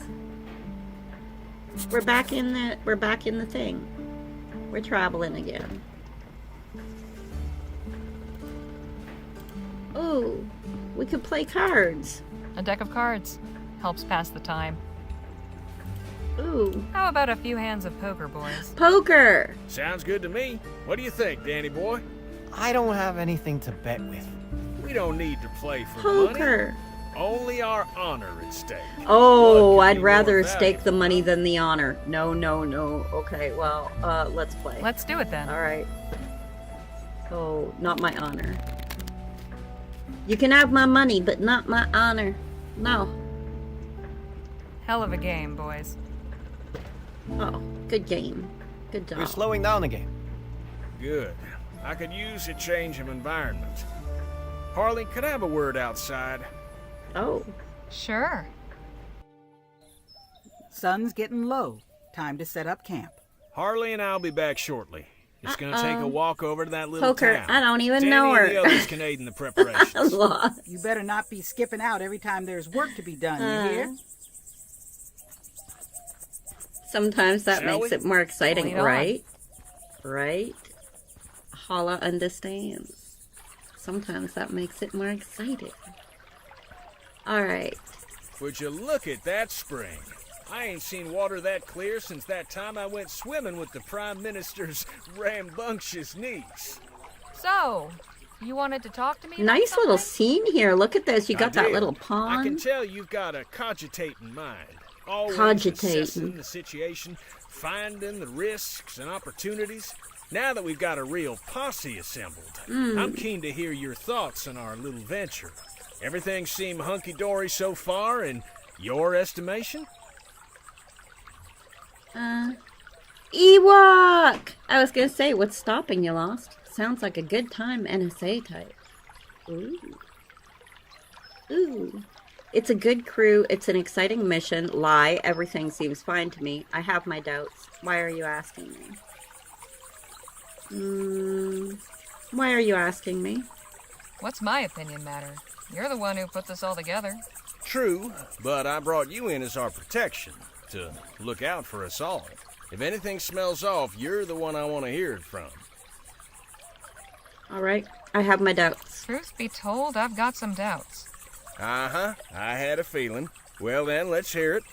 S1: We're back in the thing. We're traveling again. Oh, we could play cards.
S2: A deck of cards. Helps pass the time.
S1: Ooh.
S2: How about a few hands of poker, boys?
S1: Poker!
S9: Sounds good to me. What do you think, Danny boy?
S10: I don't have anything to bet with.
S9: We don't need to play for
S1: Poker!
S9: money. Only our honor at stake.
S1: Oh, I'd rather stake the money than the honor. No, no, no. Okay, well, let's play.
S2: Let's do it then.
S1: Alright. Oh, not my honor. You can have my money, but not my honor. No.
S2: Hell of a game, boys.
S1: Oh, good game. Good job.
S10: You're slowing down again.
S9: Good. I could use a change of environment. Harley, could I have a word outside?
S1: Oh.
S2: Sure.
S3: Sun's getting low. Time to set up camp.
S9: Harley and I'll be back shortly. Just gonna take a walk over to that little
S1: Poker,
S9: town.
S1: I don't even
S9: Danny
S1: know her.
S9: and the others can aid in the preparations.
S1: I'm lost.
S3: You better not be skipping out every time there's work to be done, you hear?
S1: Sometimes that
S9: Shall
S1: makes
S9: we?
S1: it more exciting,
S2: Lead on.
S1: right? Right? Holla understands. Sometimes that makes it more exciting. Alright.
S9: Would you look at that spring? I ain't seen water that clear since that time I went swimming with the Prime Minister's rambunctious niece.
S2: So, you wanted to talk to me about
S1: Nice little
S2: something?
S1: scene here. Look at this. You
S9: I
S1: got that
S9: did.
S1: little
S9: I can
S1: pond.
S9: tell you've got a cogitating mind. Always
S1: Cogitating.
S9: assessing the situation, finding the risks and opportunities. Now that we've got a real posse assembled, I'm keen to hear your thoughts on our little venture. Everything seem hunky-dory so far in your estimation?
S1: Ewok! I was gonna say, what's stopping you, Lost? Sounds like a good time NSA type. Ooh. Ooh. It's a good crew. It's an exciting mission. Lie. Everything seems fine to me. I have my doubts. Why are you asking me? Why are you asking me?
S2: What's my opinion matter? You're the one who put this all together.
S9: True, but I brought you in as our protection, to look out for us all. If anything smells off, you're the one I want to hear it from.
S1: Alright. I have my doubts.
S2: Truth be told, I've got some doubts.
S9: Uh-huh, I had a feeling. Well then, let's hear it.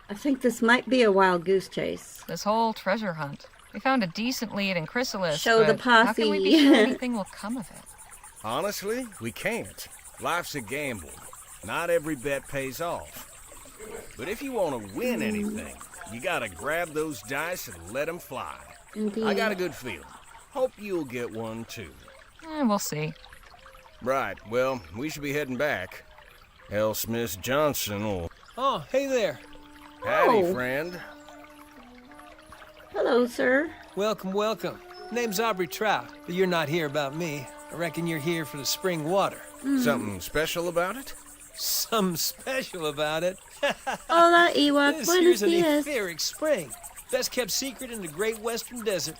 S1: I think this might be a wild goose chase.
S2: This whole treasure hunt. We found a decent lead in Chrysalis,
S1: Show the
S2: but how can we be
S1: posse.
S2: sure anything will come of it?
S9: Honestly, we can't. Life's a gamble. Not every bet pays off. But if you want to win anything, you gotta grab those dice and let them fly.
S1: Indeed.
S9: I got a good feeling. Hope you'll get one too.
S2: We'll see.
S9: Right, well, we should be heading back. Else Miss Johnson will...
S6: Oh, hey there.
S9: Howdy,
S1: Oh.
S9: friend.
S1: Hello, sir.
S6: Welcome, welcome. Name's Aubrey Trout, but you're not here about me. I reckon you're here for the spring water.
S9: Something special about it?
S6: Something special about it.
S1: Hola, Ewok.
S6: This
S1: Buenos
S6: here's an
S1: dias.
S6: etheric spring. Best kept secret in the great western desert.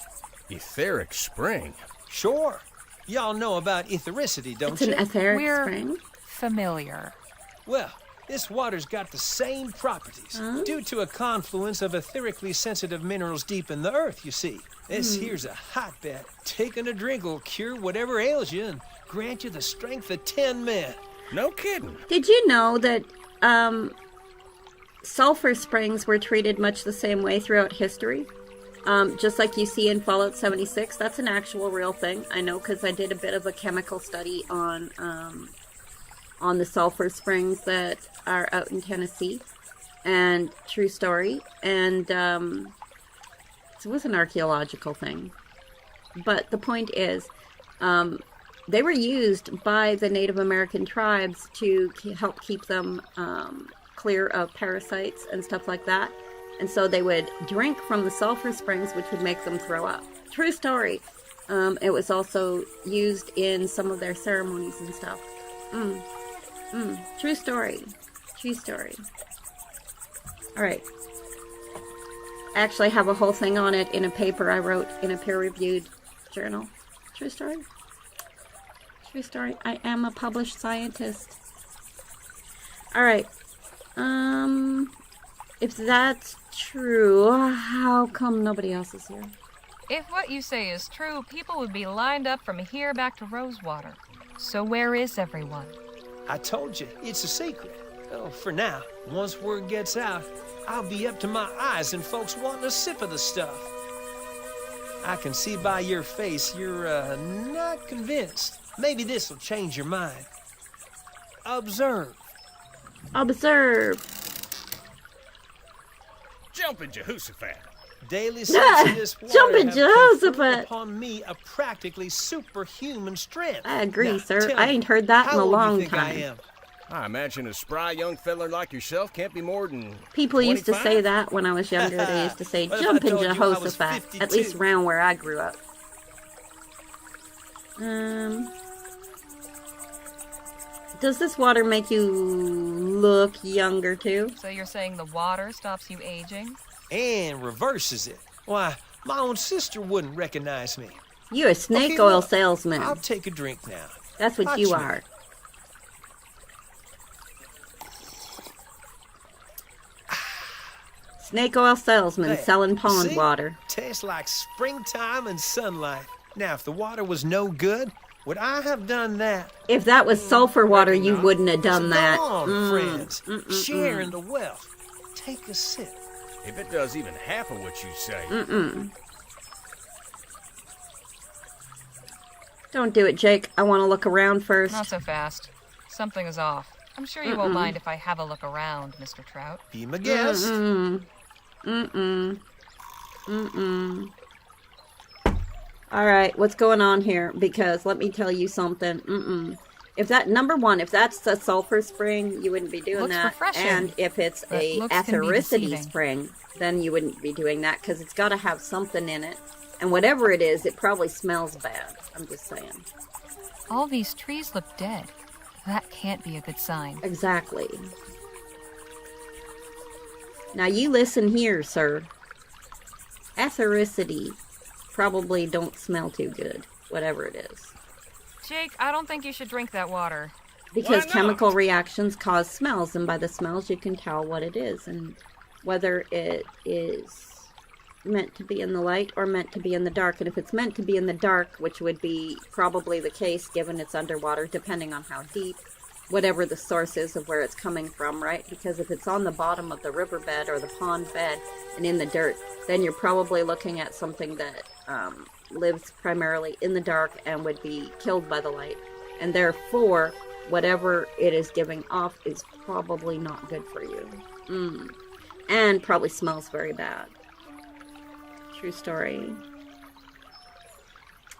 S9: Etheric spring.
S6: Sure. Y'all know about ethericity, don't
S1: It's an
S6: you?
S1: etheric
S2: We're
S1: spring.
S2: familiar.
S6: Well, this water's got the same properties due to a confluence of etherically sensitive minerals deep in the earth, you see. This here's a hotbed. Taking a drink will cure whatever ails you and grant you the strength of 10 men.
S9: No kidding.
S1: Did you know that sulfur springs were treated much the same way throughout history? Just like you see in Fallout 76. That's an actual real thing. I know because I did a bit of a chemical study on the sulfur springs that are out in Tennessee. And true story. And it was an archaeological thing. But the point is, they were used by the Native American tribes to help keep them clear of parasites and stuff like that. And so they would drink from the sulfur springs, which would make them throw up. True story. It was also used in some of their ceremonies and stuff. True story. True story. All right. I actually have a whole thing on it in a paper I wrote in a peer-reviewed journal. True story. True story. I am a published scientist. Alright. If that's true, how come nobody else is here?
S2: If what you say is true, people would be lined up from here back to Rosewater. So where is everyone?
S6: I told you, it's a secret. Oh, for now. Once word gets out, I'll be up to my eyes in folks wanting a sip of the stuff. I can see by your face you're, not convinced. Maybe this'll change your mind. Observe.
S1: Observe.
S9: Jumping Jehoshaphat.
S6: Daily sips of this water
S1: Jumping
S6: have
S1: Jehoshaphat.
S6: conferred upon me a practically superhuman strength.
S1: I agree,
S6: Now,
S1: sir.
S6: tell
S1: I
S6: me,
S1: ain't heard that in
S6: how
S1: a
S6: old do you
S1: long
S6: think I
S1: time.
S6: am?
S9: I imagine a spry young feller like yourself can't be more than
S1: People used to
S9: 25?
S1: say that when I was younger. They used to say,
S6: What if I
S1: jumping
S6: told you I was
S1: Jehoshaphat.
S6: 52?
S1: At least around where I grew up. Does this water make you look younger too?
S2: So you're saying the water stops you aging?
S6: And reverses it. Why, my own sister wouldn't recognize me.
S1: You're a snake
S6: Okay,
S1: oil
S6: look,
S1: salesman.
S6: I'll take a drink now.
S1: That's what
S6: Watch
S1: you
S6: me.
S1: are. Snake oil salesman
S6: There,
S1: selling pond
S6: see?
S1: water.
S6: Tastes like springtime and sunlight. Now, if the water was no good, would I have done that?
S1: If that was sulfur water, you
S6: not.
S1: wouldn't have done
S6: So
S1: that.
S6: Go on, friends. Share in
S1: mm.
S6: the wealth. Take a sip.
S9: If it does even half of what you say.
S1: Don't do it, Jake. I want to look around first.
S2: Not so fast. Something is off. I'm sure you won't mind if I have a look around, Mr. Trout.
S6: Be my guest.
S1: Alright, what's going on here? Because let me tell you something. If that, number one, if that's a sulfur spring, you wouldn't be doing
S2: Looks
S1: that.
S2: refreshing,
S1: And if it's
S2: but
S1: a
S2: looks can be
S1: athericity
S2: deceiving.
S1: spring, then you wouldn't be doing that because it's got to have something in it. And whatever it is, it probably smells bad. I'm just saying.
S2: All these trees look dead. That can't be a good sign.
S1: Exactly. Now you listen here, sir. Athericity probably don't smell too good, whatever it is.
S2: Jake, I don't think you should drink that water.
S1: Because
S9: Why not?
S1: chemical reactions cause smells, and by the smells you can tell what it is, and whether it is meant to be in the light or meant to be in the dark. And if it's meant to be in the dark, which would be probably the case given it's underwater, depending on how deep, whatever the source is of where it's coming from, right? Because if it's on the bottom of the riverbed or the pond bed and in the dirt, then you're probably looking at something that lives primarily in the dark and would be killed by the light. And therefore, whatever it is giving off is probably not good for you. And probably smells very bad. True story.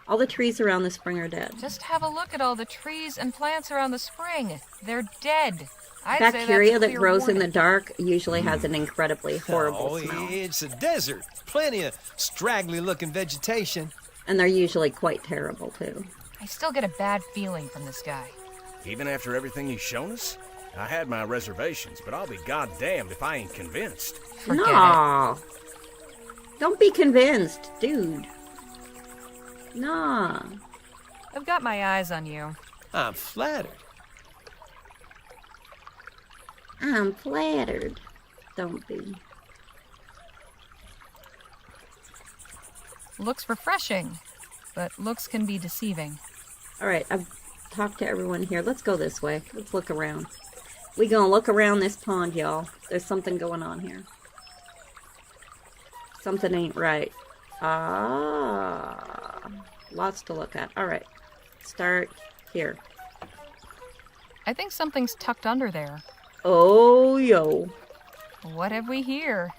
S1: All the trees around the spring are dead.
S2: Just have a look at all the trees and plants around the spring. They're dead. I'd say that's
S1: Bacteria
S2: a
S1: that
S2: clear
S1: grows in the
S2: warning.
S1: dark usually has an incredibly horrible
S6: Oh,
S1: smell.
S6: it's a desert. Plenty of straggly-looking vegetation.
S1: And they're usually quite terrible, too.
S2: I still get a bad feeling from this guy.
S9: Even after everything he's shown us? I had my reservations, but I'll be goddamned if I ain't convinced.
S2: Forget
S1: No. Don't be convinced, dude. Nah.
S2: I've got my eyes on you.
S6: I'm flattered.
S1: I'm flattered. Don't be.
S2: Looks refreshing, but looks can be deceiving.
S1: Alright, I've talked to everyone here. Let's go this way. Let's look around. We gonna look around this pond, y'all. There's something going on here. Something ain't right. Lots to look at. Alright. Start here.
S2: I think something's tucked under there.
S1: Oh, yo.
S2: What have we here?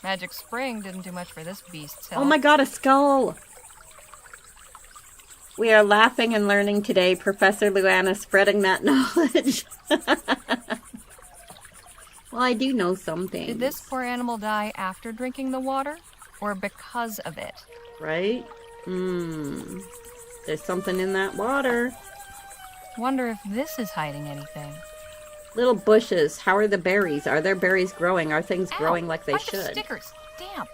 S2: Magic Spring didn't do much for this beast's health.
S1: Oh my god, a skull! We are laughing and learning today, Professor Luana spreading that knowledge. Well, I do know some things.
S2: Did this poor animal die after drinking the water? Or because of it?
S1: Right? There's something in that water.
S2: Wonder if this is hiding anything.
S1: Little bushes. How are the berries? Are there berries growing? Are things growing like they
S2: bunch
S1: should?
S2: Of stickers. Damn.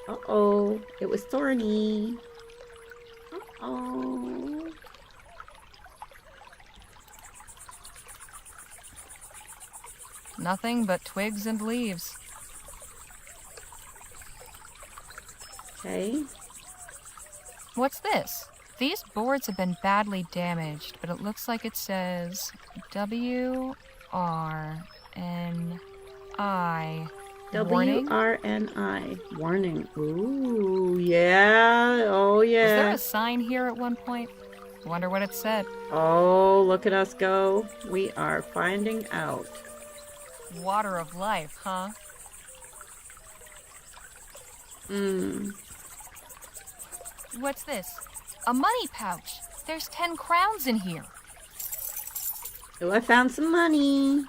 S1: Uh-oh. It was thorny. Uh-oh.
S2: Nothing but twigs and leaves.
S1: Okay.
S2: What's this? These boards have been badly damaged, but it looks like it says W-R-N-I. Warning?
S1: W-R-N-I. Warning. Ooh, yeah. Oh,
S2: Was
S1: yeah.
S2: there a sign here at one point? Wonder what it said.
S1: Oh, look at us go. We are finding out.
S2: Water of life, huh? What's this? A money pouch. There's 10 crowns in here.
S1: Oh, I found some money.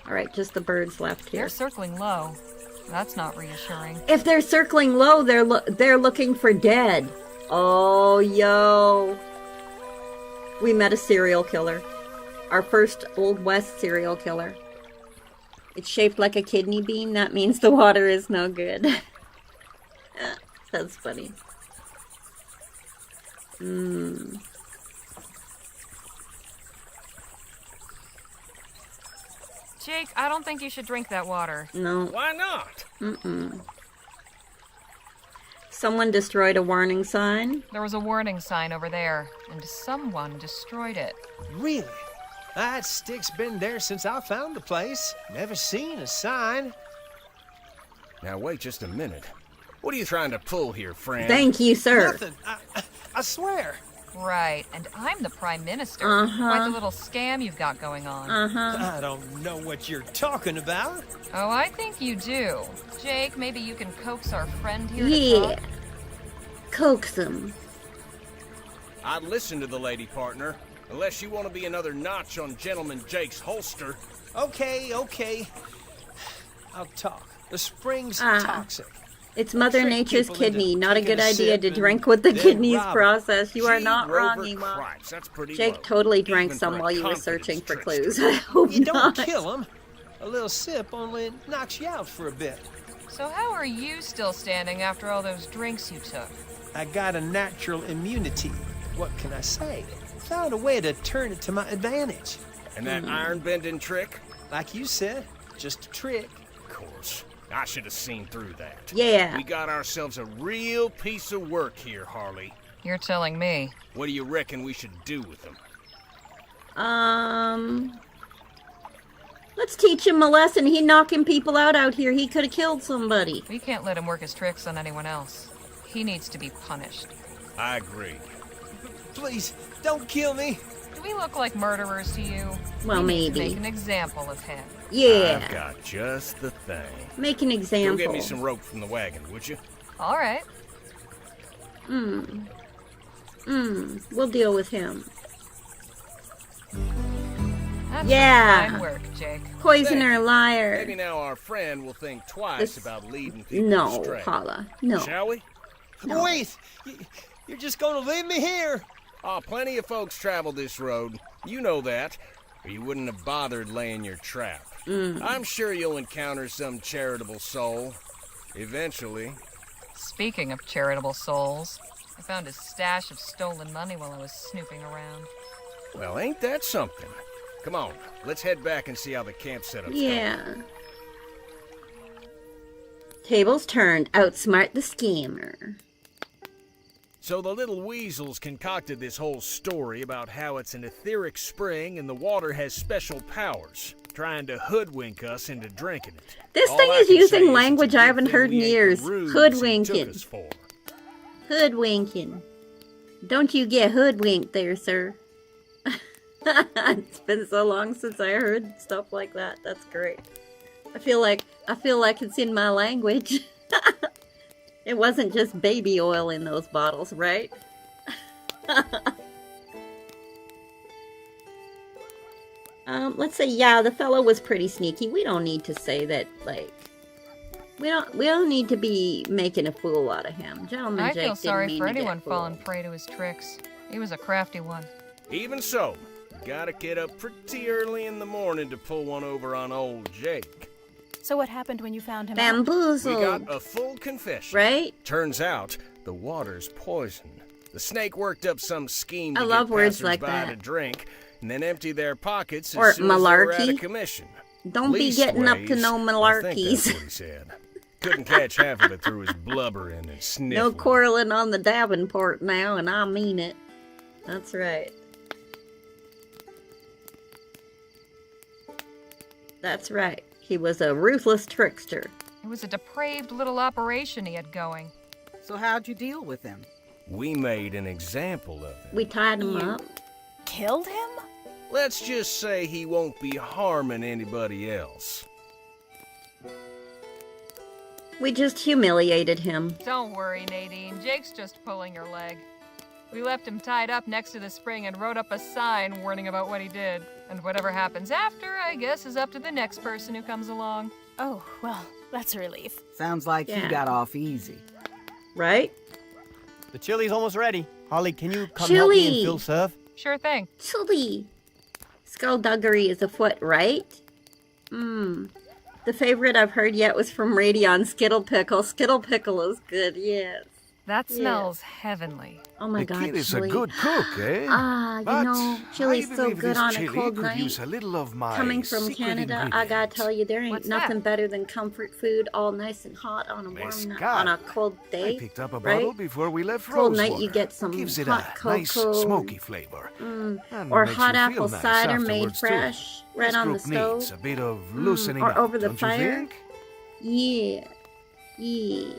S1: Alright, just the birds left here.
S2: They're circling low. That's not reassuring.
S1: If they're circling low, they're looking for dead. Oh, yo. We met a serial killer. Our first Old West serial killer. It's shaped like a kidney bean. That means the water is no good. That's funny.
S2: Jake, I don't think you should drink that water.
S1: No.
S9: Why not?
S1: Someone destroyed a warning sign.
S2: There was a warning sign over there, and someone destroyed it.
S6: Really? That stick's been there since I found the place. Never seen a sign.
S9: Now wait just a minute. What are you trying to pull here, friend?
S1: Thank you, sir.
S6: Nothing. I swear.
S2: Right, and I'm the Prime Minister.
S1: Uh-huh.
S2: Quite the little scam you've got going on.
S6: I don't know what you're talking about.
S2: Oh, I think you do. Jake, maybe you can coax our friend here to
S1: Yeah.
S2: talk?
S1: Coax them.
S9: I'd listen to the lady partner, unless you want to be another notch on Gentleman Jake's holster.
S6: Okay. I'll talk. The spring's toxic.
S1: It's Mother
S6: Trick
S1: Nature's
S6: people
S1: kidney.
S6: into
S1: Not a
S6: taking
S1: good
S6: a
S1: idea
S6: sip
S1: to
S6: and
S1: drink what the
S6: then
S1: kidneys
S6: rob it.
S1: process. You are
S9: Gee,
S1: not wrong,
S9: Rover
S1: Ewok.
S9: Cripes, that's pretty
S1: Jake
S9: low,
S1: totally drank
S9: even
S1: some
S9: for a
S1: while you were
S9: confidence
S1: searching for
S9: trickster.
S1: clues. I hope
S6: You
S1: not.
S6: don't kill him. A little sip only knocks you out for a bit.
S2: So how are you still standing after all those drinks you took?
S6: I got a natural immunity. What can I say? Found a way to turn it to my advantage.
S9: And that iron-bending trick?
S6: Like you said, just a trick.
S9: Of course. I should have seen through that.
S1: Yeah.
S9: We got ourselves a real piece of work here, Harley.
S2: You're telling me.
S9: What do you reckon we should do with them?
S1: Let's teach him a lesson. He knocking people out here. He could have killed somebody.
S2: We can't let him work his tricks on anyone else. He needs to be punished.
S9: I agree.
S6: Please, don't kill me.
S2: Do we look like murderers to you?
S1: Well,
S2: we need to
S1: maybe.
S2: make an example of him.
S1: Yeah.
S9: I've got just the thing.
S1: Make an
S9: Go
S1: example.
S9: get me some rope from the wagon, would you?
S2: All right.
S1: We'll deal with him.
S2: That's
S1: Yeah.
S2: fine work, Jake.
S1: Poisoner, liar.
S9: Maybe now our friend will think twice
S1: This-
S9: about leading people
S1: No,
S9: astray.
S1: Paula. No.
S9: Shall we?
S1: No.
S6: Wait! You're just gonna leave me here?
S9: Oh, plenty of folks travel this road. You know that, or you wouldn't have bothered laying your trap. I'm sure you'll encounter some charitable soul. Eventually.
S2: Speaking of charitable souls, I found a stash of stolen money while I was snooping around.
S9: Well, ain't that something? Come on, let's head back and see how the camp setup's going.
S1: Yeah. Tables turned. Outsmart the scammer.
S9: So the little weasels concocted this whole story about how it's an etheric spring and the water has special powers, trying to hoodwink us into drinking it.
S1: This
S9: All
S1: thing
S9: I
S1: is
S9: can say
S1: using
S9: it's a
S1: language
S9: good
S1: I haven't
S9: thing
S1: heard in
S9: we ain't the
S1: years.
S9: rubes he took
S1: Hoodwinking.
S9: us for.
S1: Hoodwinking. Don't you get hoodwinked there, sir. It's been so long since I heard stuff like that. That's great. I feel like it's in my language. It wasn't just baby oil in those bottles, right? Let's say, yeah, the fellow was pretty sneaky. We don't need to say that, like, we don't need to be making a fool out of him. Gentleman
S2: I
S1: Jake
S2: feel
S1: didn't
S2: sorry
S1: mean
S2: for
S1: to get
S2: anyone
S1: fooled.
S2: falling prey to his tricks. He was a crafty one.
S9: Even so, gotta get up pretty early in the morning to pull one over on old Jake.
S8: So what happened when you found him?
S1: Bamboozled.
S9: We got a full confession.
S1: Right?
S9: Turns out the water's poison. The snake worked up some scheme to
S1: I love
S9: get
S1: words like
S9: passersby
S1: that.
S9: to drink, and then empty their pockets
S1: Or
S9: as soon as they were out
S1: malarkey.
S9: of commission.
S1: Don't be getting up to
S9: Leastways,
S1: no
S9: I think
S1: malarkeys.
S9: that's what he said. Couldn't catch half of it through his blubbering and sniffling.
S1: No quarreling on the Davenport now, and I mean it. That's right. That's right. He was a ruthless trickster.
S2: It was a depraved little operation he had going.
S3: So how'd you deal with him?
S9: We made an example of him.
S1: We tied him up.
S8: Killed him?
S9: Let's just say he won't be harming anybody else.
S1: We just humiliated him.
S2: Don't worry, Nadine. Jake's just pulling your leg. We left him tied up next to the spring and wrote up a sign warning about what he did. And whatever happens after, I guess, is up to the next person who comes along.
S8: Oh, well, that's a relief.
S3: Sounds like
S1: Yeah.
S3: you got off easy.
S1: Right?
S10: The chili's almost ready. Harley, can you come help me and
S1: Chili.
S10: Phil serve?
S2: Sure thing.
S1: Chili. Skullduggery is afoot, right? The favorite I've heard yet was from Radion, Skittle Pickle. Skittle Pickle is good, yes.
S2: That
S1: Yeah.
S2: smells heavenly.
S1: Oh my
S11: The
S1: god,
S11: kid is
S1: chili.
S11: a good cook, eh?
S1: Ah, you
S11: But
S1: know, chili's
S11: I
S1: so
S11: believe
S1: good
S11: this
S1: on a
S11: chili
S1: cold
S11: could
S1: night.
S11: use a little of my
S1: Coming from
S11: secret
S1: Canada, I
S11: ingredient.
S1: gotta tell you, there ain't
S2: What's
S1: nothing
S2: that?
S1: better than comfort food, all nice and hot on a warm night,
S11: Mescal.
S1: on a cold day.
S11: I picked up a
S1: right?
S11: bottle before we left
S1: Cold
S11: Rosewater.
S1: night, you get some
S11: Gives it
S1: hot
S11: a nice
S1: cocoa,
S11: smoky flavor. And
S1: or
S11: makes
S1: hot
S11: you feel
S1: apple
S11: nice
S1: cider made
S11: afterwards, too.
S1: fresh, right
S11: This
S1: on the
S11: group needs
S1: stove.
S11: a bit of loosening
S1: or
S11: up,
S1: over the
S11: don't
S1: fire.
S11: You think?
S1: Yeah, yeah.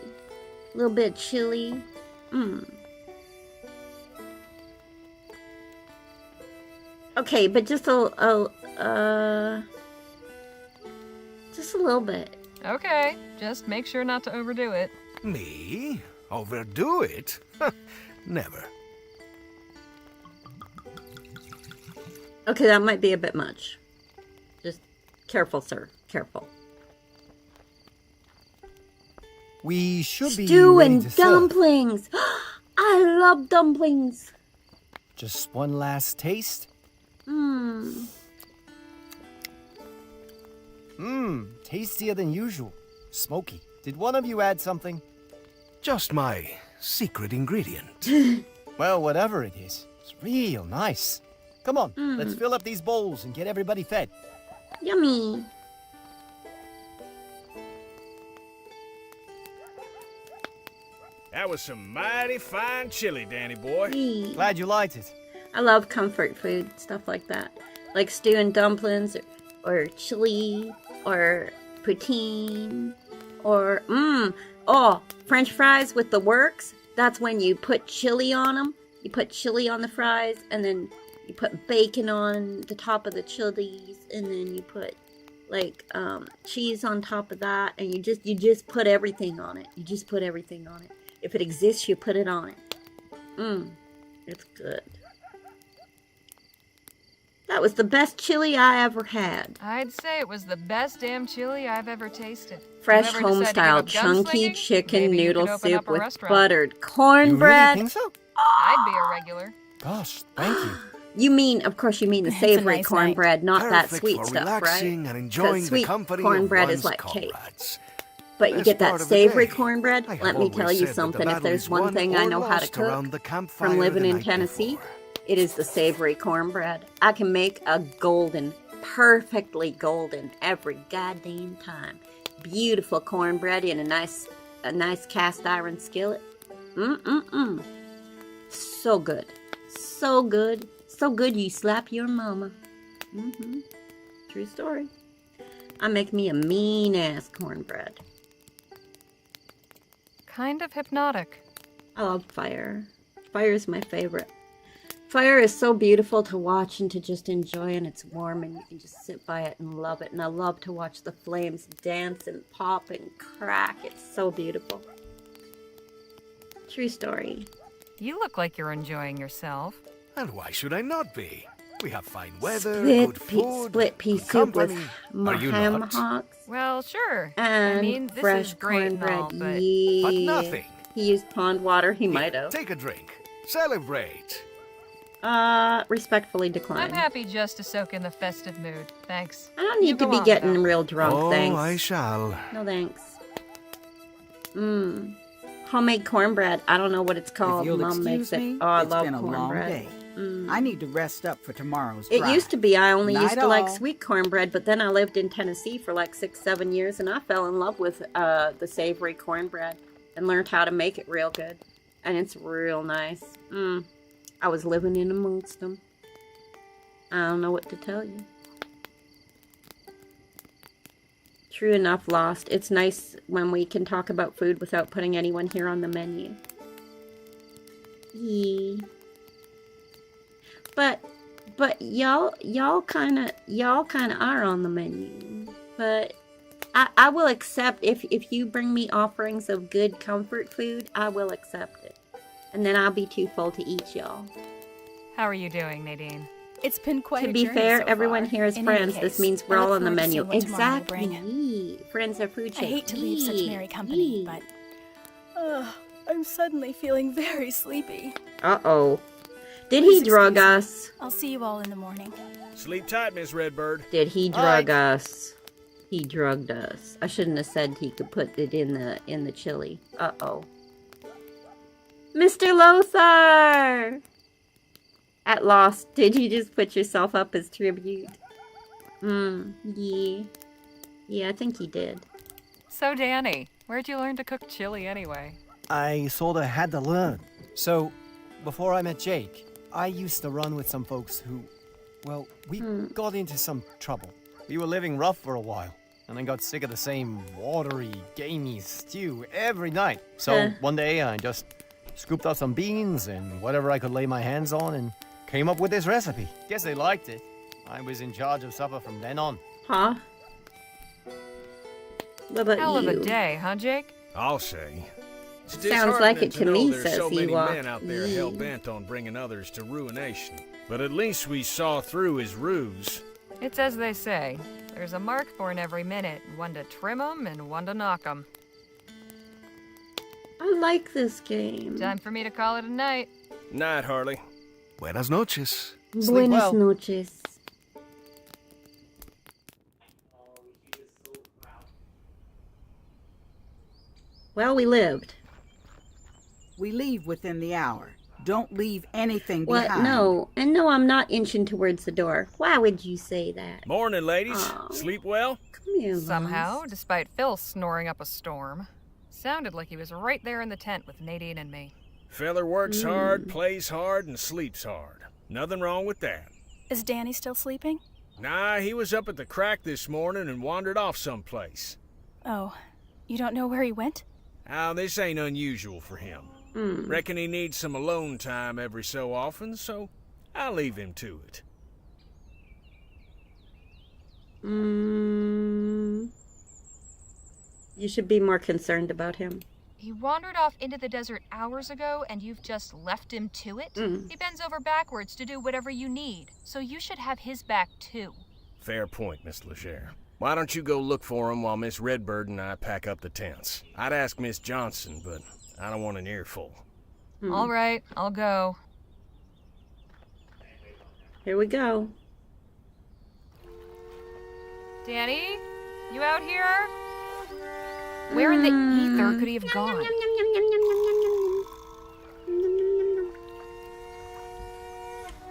S1: A little bit chili. Okay, but just a little bit.
S2: Okay, just make sure not to overdo it.
S11: Me? Overdo it? Never.
S1: Okay, that might be a bit much. Just careful, sir. Careful.
S10: We should be
S1: Stew
S10: ready
S1: and
S10: to serve.
S1: dumplings. I love dumplings.
S10: Just one last taste. Tastier than usual. Smoky. Did one of you add something?
S11: Just my secret ingredient.
S10: Well, whatever it is, it's real nice. Come on, let's fill up these bowls and get everybody fed.
S1: Yummy.
S9: That was some mighty fine chili, Danny boy.
S1: Yee.
S10: Glad you liked it.
S1: I love comfort food, stuff like that. Like stew and dumplings, or chili, or poutine, or, French fries with the works. That's when you put chili on them. You put chili on the fries, and then you put bacon on the top of the chilies, and then you put, like, cheese on top of that, and you just put everything on it. You just put everything on it. If it exists, you put it on it. It's good. That was the best chili I ever had.
S2: I'd say it was the best damn chili I've ever tasted.
S1: Fresh
S2: Whoever decided to
S1: home-style
S2: give up
S1: chunky
S2: gunslinging,
S1: chicken
S2: maybe you
S1: noodle
S2: could open
S1: soup
S2: up a
S1: with
S2: restaurant.
S1: buttered
S10: You
S1: cornbread.
S10: really think so?
S2: I'd be a regular.
S10: Gosh, thank you.
S1: You mean, of course, you mean the
S8: It's a
S1: savory
S8: nice
S1: cornbread, not that
S11: Perfect
S1: sweet
S11: for
S1: stuff, right?
S11: relaxing and enjoying
S1: 'Cause
S11: the
S1: sweet
S11: company
S1: cornbread
S11: of
S1: is
S11: one's
S1: like cake.
S11: comrades.
S1: But you
S11: Best
S1: get
S11: part
S1: that
S11: of the
S1: savory
S11: day.
S1: cornbread.
S11: I have
S1: Let me tell
S11: always
S1: you
S11: said that
S1: something.
S11: the
S1: If
S11: battle
S1: there's
S11: is
S1: one
S11: won
S1: thing I
S11: or
S1: know how to
S11: lost around
S1: cook
S11: the campfire
S1: from living
S11: the
S1: in
S11: night
S1: Tennessee,
S11: before.
S1: it is the savory cornbread. I can make a golden, perfectly golden every goddamn time. Beautiful cornbread in a nice cast iron skillet. So good. So good. So good you slap your mama. True story. I make me a mean-ass cornbread.
S2: Kind of hypnotic.
S1: I love fire. Fire is my favorite. Fire is so beautiful to watch and to just enjoy, and it's warm and you can just sit by it and love it. And I love to watch the flames dance and pop and crack. It's so beautiful. True story.
S2: You look like you're enjoying yourself.
S11: And why should I not be? We have fine weather,
S1: Split
S11: good food,
S1: pea
S11: good
S1: soup with
S11: company. Are you
S1: ham
S11: not?
S1: hocks
S2: Well, sure.
S1: and
S2: I mean, this
S1: fresh
S2: is great and
S1: cornbread.
S2: all, but
S1: Yeah.
S11: But nothing.
S1: He used pond water. He might have.
S11: Take a drink. Celebrate.
S1: Respectfully decline.
S2: I'm happy just to soak in the festive mood. Thanks.
S1: I don't need to be getting real drunk, thanks.
S11: I shall.
S1: No thanks. Homemade cornbread. I don't know what it's called.
S3: If you'll
S1: Mom makes
S3: excuse me,
S1: it. Oh, I
S3: it's
S1: love
S3: been a long
S1: cornbread.
S3: day. I need to rest up for tomorrow's
S1: It
S3: drive.
S1: used to be I only
S3: Night
S1: used to like
S3: all.
S1: sweet cornbread, but then I lived in Tennessee for like 6-7 years, and I fell in love with the savory cornbread and learned how to make it real good. And it's real nice. I was living in amongst them. I don't know what to tell you. True enough, Lost. It's nice when we can talk about food without putting anyone here on the menu. Yeah. But y'all kind of are on the menu. But I will accept if you bring me offerings of good comfort food, I will accept it. And then I'll be too full to eat, y'all.
S2: How are you doing, Nadine?
S8: It's been quite
S1: To
S8: a
S1: be
S8: journey
S1: fair,
S8: so
S1: everyone
S8: far.
S1: here is
S8: In any
S1: friends. This
S8: case,
S1: means we're
S8: I
S1: all
S8: look
S1: on the
S8: forward to
S1: menu.
S8: seeing what tomorrow will bring.
S1: Exactly. Friends are food
S8: I
S1: shake.
S8: hate to leave such merry company, but I'm suddenly feeling very sleepy.
S1: Uh-oh. Did
S8: Please
S1: he drug
S8: excuse me.
S1: us?
S8: I'll see you all in the morning.
S9: Sleep tight, Miss Redbird.
S1: Did he drug us? He drugged us. I shouldn't have said he could put it in the chili. Uh-oh. Mr. Lothar! At Lost, did you just put yourself up as tribute? Yeah. Yeah, I think he did.
S2: So, Danny, where'd you learn to cook chili anyway?
S10: I sorta had to learn. So, before I met Jake, I used to run with some folks who, well, we got into some trouble. We were living rough for a while, and then got sick of the same watery, gamey stew every night. So one day I just scooped up some beans and whatever I could lay my hands on and came up with this recipe. Guess they liked it. I was in charge of supper from then on.
S1: Huh? What about
S2: Hell
S1: you?
S2: of a day, huh, Jake?
S9: I'll say. It's
S1: Sounds like it
S9: disheartening
S1: to
S9: know
S1: me,
S9: there's
S1: says
S9: so many
S1: Ewok.
S9: men out there
S1: Yeah.
S9: hell-bent on bringing others to ruination. But at least we saw through his ruse.
S2: It's as they say. There's a mark for in every minute. One to trim 'em and one to knock 'em.
S1: I like this game.
S2: Time for me to call it a night.
S9: Night, Harley.
S11: Buenas noches.
S10: Sleep
S1: Buenas
S10: well.
S1: noches. Well, we lived.
S3: We leave within the hour. Don't leave anything
S1: What?
S3: behind.
S1: No. And no, I'm not inching towards the door. Why would you say that?
S9: Morning, ladies.
S1: Aw.
S9: Sleep well?
S1: Come here,
S2: Somehow,
S1: Lost.
S2: despite Phil snoring up a storm, sounded like he was right there in the tent with Nadine and me.
S9: Feller works hard, plays hard, and sleeps hard. Nothing wrong with that.
S8: Is Danny still sleeping?
S9: Nah, he was up at the crack this morning and wandered off someplace.
S8: Oh, you don't know where he went?
S9: Now, this ain't unusual for him. Reckon he needs some alone time every so often, so I'll leave him to it.
S1: You should be more concerned about him.
S13: He wandered off into the desert hours ago, and you've just left him to it? He bends over backwards to do whatever you need, so you should have his back too.
S9: Fair point, Miss Legere. Why don't you go look for him while Miss Redbird and I pack up the tents? I'd ask Miss Johnson, but I don't want an earful.
S2: All right, I'll go.
S1: Here we go.
S2: Danny, you out here? Where in the ether could he have gone?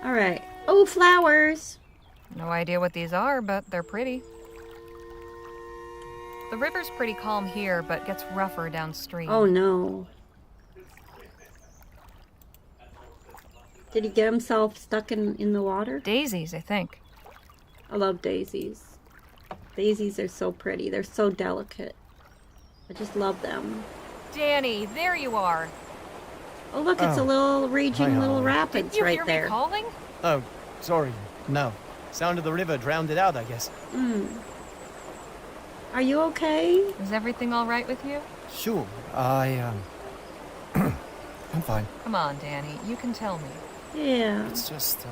S1: All right. Oh, flowers.
S2: No idea what these are, but they're pretty. The river's pretty calm here, but gets rougher downstream.
S1: Oh, no. Did he get himself stuck in the water?
S2: Daisies, I think.
S1: I love daisies. Daisies are so pretty. They're so delicate. I just love them.
S2: Danny, there you are.
S1: Oh, look, it's a little raging
S10: Hi,
S1: little
S10: Holly.
S1: rapids
S2: Didn't you
S1: right
S2: hear
S1: there.
S2: me calling?
S10: Oh, sorry. No. Sound of the river drowned it out, I guess.
S1: Are you okay?
S2: Is everything all right with you?
S10: Sure. I'm fine.
S2: Come on, Danny, you can tell me.
S1: Yeah.
S10: It's just,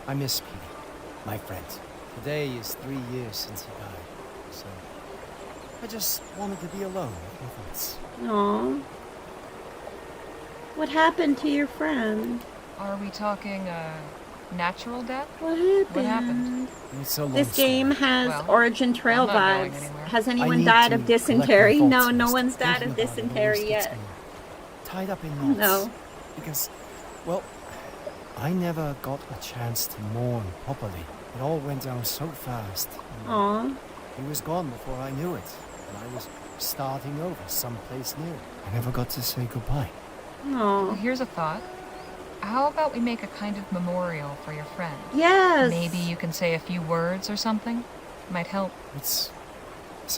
S10: I miss Peter, my friend. Today is 3 years since he died, so I just wanted to be alone with my thoughts.
S1: Aw. What happened to your friend?
S2: Are we talking natural death?
S1: What happened?
S2: What happened?
S10: It's a long
S1: This game
S10: story.
S1: has
S2: Well,
S1: Oregon Trail
S2: I'm not going
S1: vibes.
S2: anywhere.
S1: Has
S10: I
S1: anyone
S10: need
S1: died
S10: to
S1: of
S10: collect my
S1: dysentery?
S10: thoughts
S1: No, no
S10: first.
S1: one's died
S10: Thinking
S1: of
S10: about it
S1: dysentery
S10: always gets
S1: yet.
S10: me tied up in knots.
S1: No.
S10: Because, well, I never got a chance to mourn properly. It all went down so fast.
S1: Aw.
S10: He was gone before I knew it, and I was starting over someplace new. I never got to say goodbye.
S2: Well,
S1: Aw.
S2: here's a thought. How about we make a kind of memorial for your friend?
S1: Yes.
S2: Maybe you can say a few words or something? Might help.
S10: It's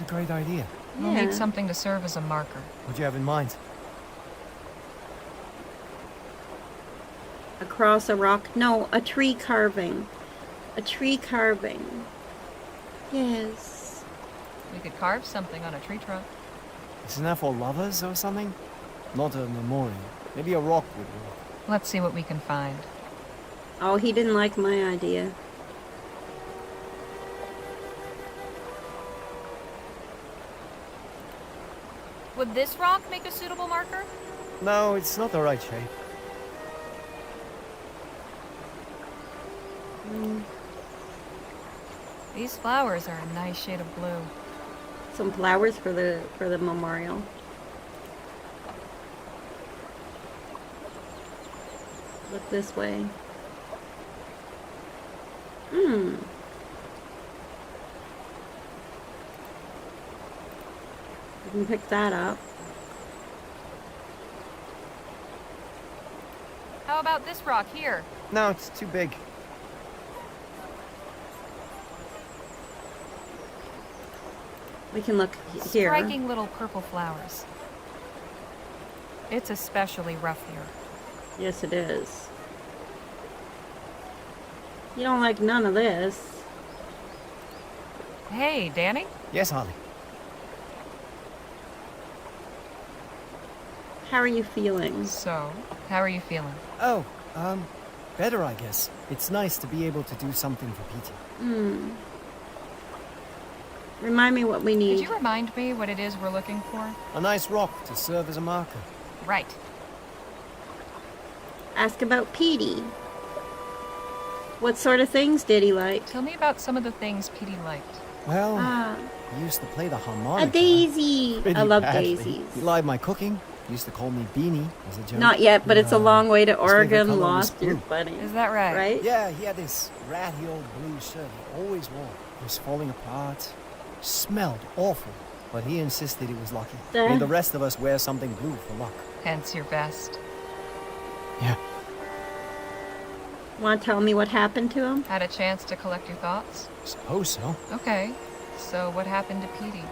S10: a great idea.
S2: We'll
S1: Yeah.
S2: need something to serve as a marker.
S10: What do you have in mind?
S1: Across a rock. No, a tree carving. A tree carving. Yes.
S2: We could carve something on a tree trunk.
S10: Isn't that for lovers or something? Not a memorial. Maybe a rock would work.
S2: Let's see what we can find.
S1: Oh, he didn't like my idea.
S13: Would this rock make a suitable marker?
S10: No, it's not the right shape.
S2: These flowers are a nice shade of blue.
S1: Some flowers for the memorial. Look this way. Hmm. You can pick that up.
S13: How about this rock here?
S10: No, it's too big.
S1: We can look here.
S2: Striking little purple flowers. It's especially rough here.
S1: Yes, it is. You don't like none of this.
S2: Hey, Danny?
S10: Yes, Holly.
S1: How are you feeling?
S2: So, how are you feeling?
S10: Oh, better, I guess. It's nice to be able to do something for Petey.
S1: Hmm. Remind me what we need.
S2: Could you remind me what it is we're looking for?
S10: A nice rock to serve as a marker.
S2: Right.
S1: Ask about Petey. What sort of things did he like?
S2: Tell me about some of the things Petey liked.
S10: Well,
S1: Ah,
S10: he used to play the harmonica.
S1: a daisy.
S10: pretty
S1: I love
S10: badly.
S1: daisies.
S10: He liked my cooking. He used to call me Beanie as a joke.
S1: Not yet, but it's a long way to
S10: his favorite
S1: Oregon.
S10: color was
S1: Lost your
S10: blue.
S1: buddy.
S2: Is that right?
S1: Right?
S10: Yeah, he had this ratty old blue shirt he always wore. It was falling apart. Smelled awful. But he insisted he was lucky. Made the rest of us wear something blue for luck.
S2: Hence your vest.
S10: Yeah.
S1: Want to tell me what happened to him?
S2: Had a chance to collect your thoughts?
S10: Suppose so.
S2: Okay. So what happened to Petey?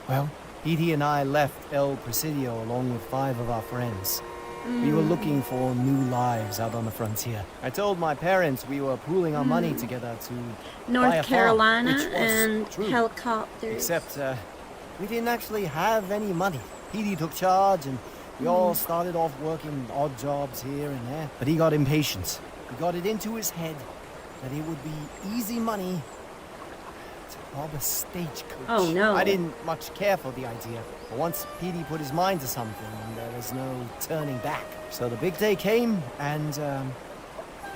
S10: Well, Petey and I left El Presidio along with 5 of our friends. We were looking for new lives out on the frontier. I told my parents we were pooling our money together to buy a
S1: North
S10: farm,
S1: Carolina
S10: which was
S1: and
S10: true.
S1: helicopters.
S10: Except, we didn't actually have any money. Petey took charge and we all started off working odd jobs here and there. But he got impatient. He got it into his head that it would be easy money to rob a stagecoach.
S1: Oh, no.
S10: I didn't much care for the idea. But once Petey put his mind to something, there was no turning back. So the big day came and,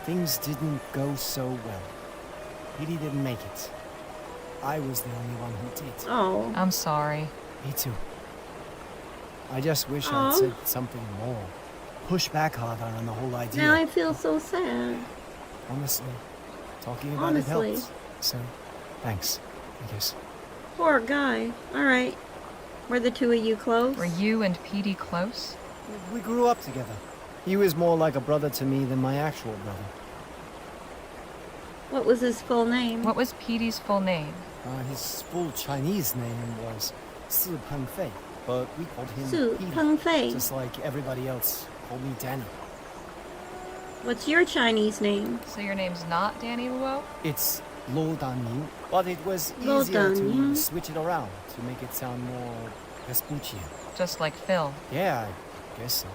S10: things didn't go so well. Petey didn't make it. I was the only one who did.
S1: Oh.
S2: I'm sorry.
S10: Me too. I just wish
S1: Aw.
S10: I'd said something more. Push back harder on the whole idea.
S1: Now I feel so sad.
S10: Honestly, talking about
S1: Honestly.
S10: it helps. So, thanks, I guess.
S1: Poor guy. Alright. Were the two of you close?
S2: Were you and Petey close?
S10: We grew up together. He was more like a brother to me than my actual brother.
S1: What was his full name?
S2: What was Petey's full name?
S10: His full Chinese name was Si Peng Fei, but we called him
S1: Su
S10: Petey,
S1: Peng Fei.
S10: just like everybody else called me Danny.
S1: What's your Chinese name?
S2: So your name's not Danny Luo?
S10: It's Lo Dan Yu, but it was
S1: Lo
S10: easier
S1: Dan Yu.
S10: to switch it around to make it sound more Vespuccian.
S2: Just like Phil.
S10: Yeah, I guess so.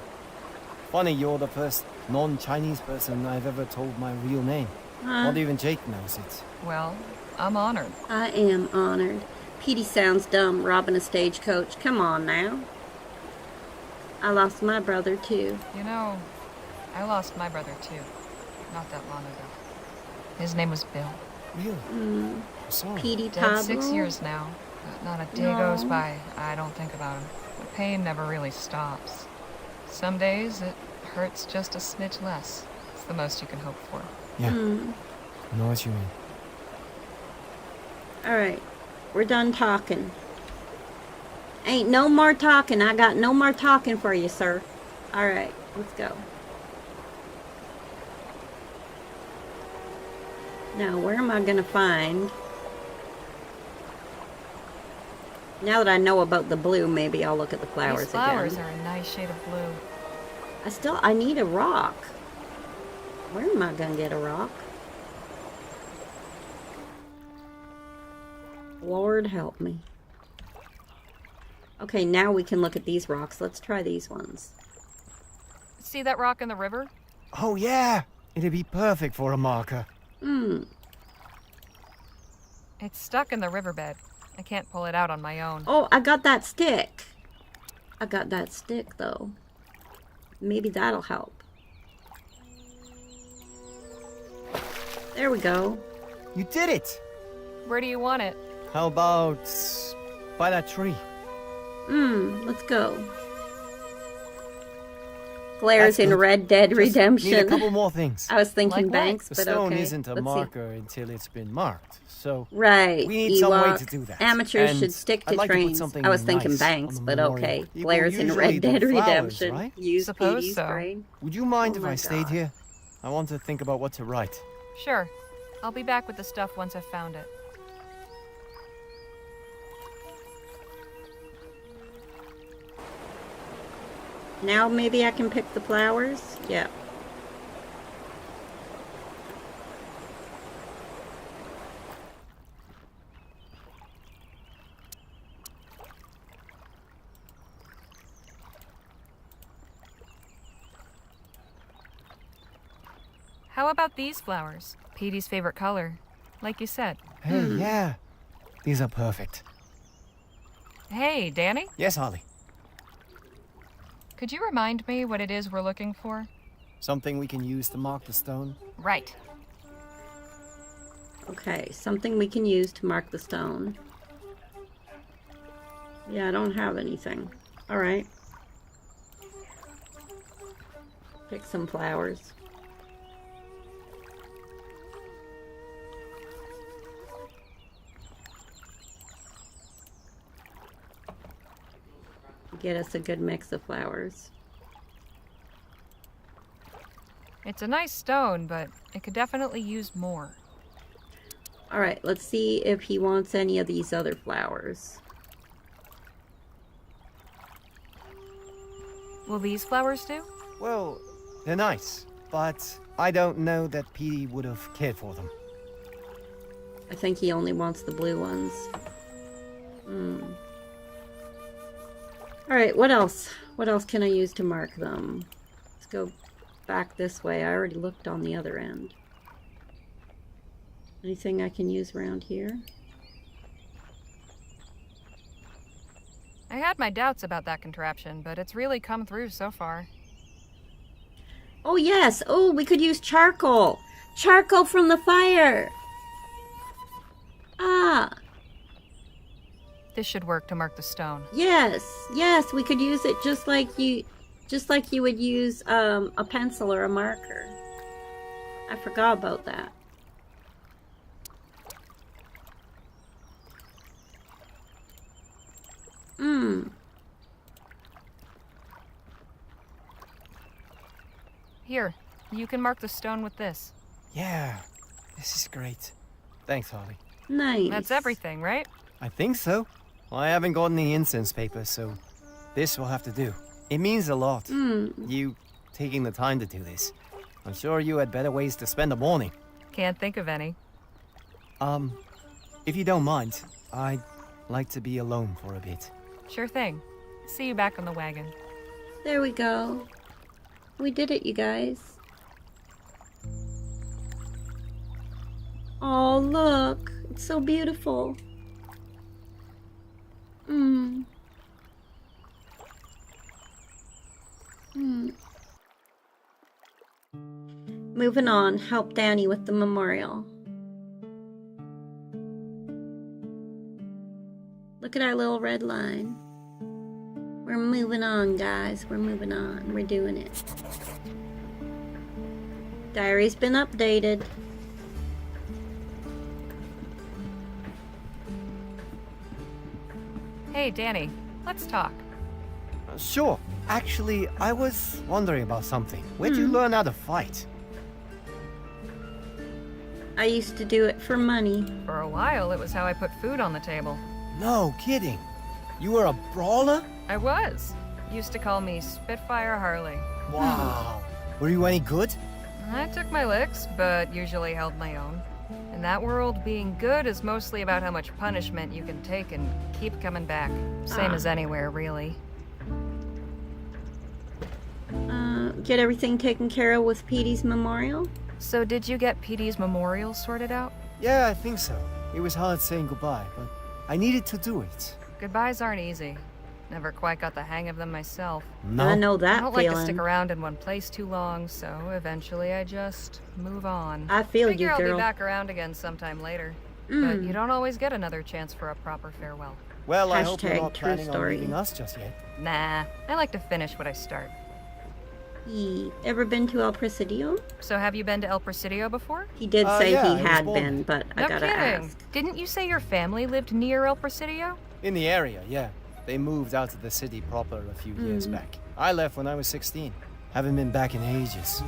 S10: Funny, you're the first non-Chinese person I've ever told my real name.
S1: Huh?
S10: Not even Jake knows it.
S2: Well, I'm honored.
S1: I am honored. Petey sounds dumb, robbing a stagecoach. Come on now. I lost my brother too.
S2: You know, I lost my brother too, not that long ago. His name was Bill.
S10: Really? Sorry.
S1: Petey
S2: Dead
S1: Pablo.
S2: 6 years now. But not a day goes by I don't think about him. The pain never really stops. Some days it hurts just a smidge less. It's the most you can hope for.
S10: Yeah. I know what you mean.
S1: Alright, we're done talking. Ain't no more talking. I got no more talking for you, sir. Alright, let's go. Now, where am I gonna find? Now that I know about the blue, maybe I'll look at the flowers
S2: These flowers
S1: again.
S2: are a nice shade of blue.
S1: I need a rock. Where am I gonna get a rock? Lord help me. Okay, now we can look at these rocks. Let's try these ones.
S2: See that rock in the river?
S10: Oh, yeah. It'd be perfect for a marker.
S2: It's stuck in the riverbed. I can't pull it out on my own.
S1: Oh, I got that stick. I got that stick, though. Maybe that'll help. There we go.
S10: You did it!
S2: Where do you want it?
S10: How about by that tree?
S1: Let's go. Flares
S10: That's
S1: in
S10: good.
S1: Red Dead
S10: Just
S1: Redemption.
S10: need a couple more things.
S1: I was thinking
S2: Like what?
S1: banks,
S10: The
S1: but
S10: stone
S1: okay.
S10: isn't a
S1: Let's see.
S10: marker until it's been marked, so
S1: Right.
S10: we need some way
S1: Ewok.
S10: to do that.
S1: Amateurs
S10: And
S1: should stick to
S10: I'd like to put
S1: trains.
S10: something
S1: I was thinking
S10: nice
S1: banks,
S10: on the
S1: but
S10: memorial.
S1: okay.
S10: People
S1: Flares in
S10: usually
S1: Red
S10: do
S1: Dead
S10: flowers,
S1: Redemption.
S10: right?
S1: Use
S2: Suppose
S1: Petey's
S2: so.
S1: brain.
S10: Would you mind
S1: Oh
S10: if
S1: my
S10: I stayed
S1: God.
S10: here? I want to think about what to write.
S2: Sure. I'll be back with the stuff once I've found it.
S1: Now maybe I can pick the flowers? Yeah.
S2: How about these flowers? Petey's favorite color. Like you said.
S10: Hey, yeah. These are perfect.
S2: Hey, Danny?
S10: Yes, Holly.
S2: Could you remind me what it is we're looking for?
S10: Something we can use to mark the stone?
S2: Right.
S1: Okay, something we can use to mark the stone. Yeah, I don't have anything. Alright. Pick some flowers. Get us a good mix of flowers.
S2: It's a nice stone, but it could definitely use more.
S1: Alright, let's see if he wants any of these other flowers.
S2: Will these flowers do?
S10: Well, they're nice, but I don't know that Petey would have cared for them.
S1: I think he only wants the blue ones. Alright, what else? What else can I use to mark them? Let's go back this way. I already looked on the other end. Anything I can use around here?
S2: I had my doubts about that contraption, but it's really come through so far.
S1: Oh yes! Oh, we could use charcoal! Charcoal from the fire! Ah!
S2: This should work to mark the stone.
S1: Yes! Yes, we could use it just like you would use a pencil or a marker. I forgot about that.
S2: Here, you can mark the stone with this.
S10: Yeah, this is great. Thanks, Holly.
S1: Nice.
S2: That's everything, right?
S10: I think so. Well, I haven't gotten the incense paper, so this will have to do. It means a lot. You taking the time to do this. I'm sure you had better ways to spend the morning.
S2: Can't think of any.
S10: If you don't mind, I'd like to be alone for a bit.
S2: Sure thing. See you back on the wagon.
S1: There we go. We did it, you guys. Oh, look. It's so beautiful. Moving on, help Danny with the memorial. Look at our little red line. We're moving on, guys. We're moving on. We're doing it. Diary's been updated.
S2: Hey, Danny, let's talk.
S10: Sure. Actually, I was wondering about something. Where'd you learn how to fight?
S1: I used to do it for money.
S2: For a while, it was how I put food on the table.
S10: No kidding. You were a brawler?
S2: I was. Used to call me Spitfire Harley.
S10: Wow. Were you any good?
S2: I took my licks, but usually held my own. In that world, being good is mostly about how much punishment you can take and keep coming back. Same as anywhere, really.
S1: Get everything taken care of with Petey's memorial?
S2: So did you get Petey's memorial sorted out?
S10: Yeah, I think so. It was hard saying goodbye, but I needed to do it.
S2: Goodbyes aren't easy. Never quite got the hang of them myself.
S10: No?
S1: I know that
S2: I don't
S1: feeling.
S2: like to stick around in one place too long, so eventually I just move on.
S1: I feel
S2: Figure
S1: you, girl.
S2: I'll be back around again sometime later. But you don't always get another chance for a proper farewell.
S10: Well, I hope you're not
S1: True
S10: planning on
S1: story.
S10: leaving us just yet.
S2: Nah, I like to finish what I start.
S1: Ever been to El Presidio?
S2: So have you been to El Presidio before?
S1: He did say
S10: yeah, I
S1: he
S10: was
S1: had
S10: born
S1: been, but I
S2: No
S1: gotta
S2: kidding.
S1: ask.
S2: Didn't you say your family lived near El Presidio?
S10: In the area, yeah. They moved out of the city proper a few years back. I left when I was 16. Haven't been back in ages.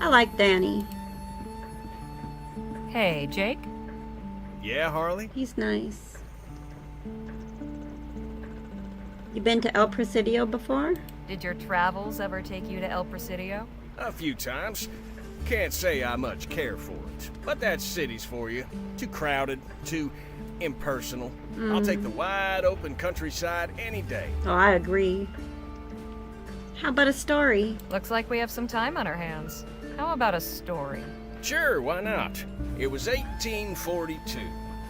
S1: I like Danny.
S2: Hey, Jake?
S9: Yeah, Harley?
S1: He's nice. You been to El Presidio before?
S2: Did your travels ever take you to El Presidio?
S9: A few times. Can't say I much care for it. But that city's for you. Too crowded, too impersonal. I'll take the wide open countryside any day.
S1: Oh, I agree. How about a story?
S2: Looks like we have some time on our hands. How about a story?
S9: Sure, why not? It was 1842,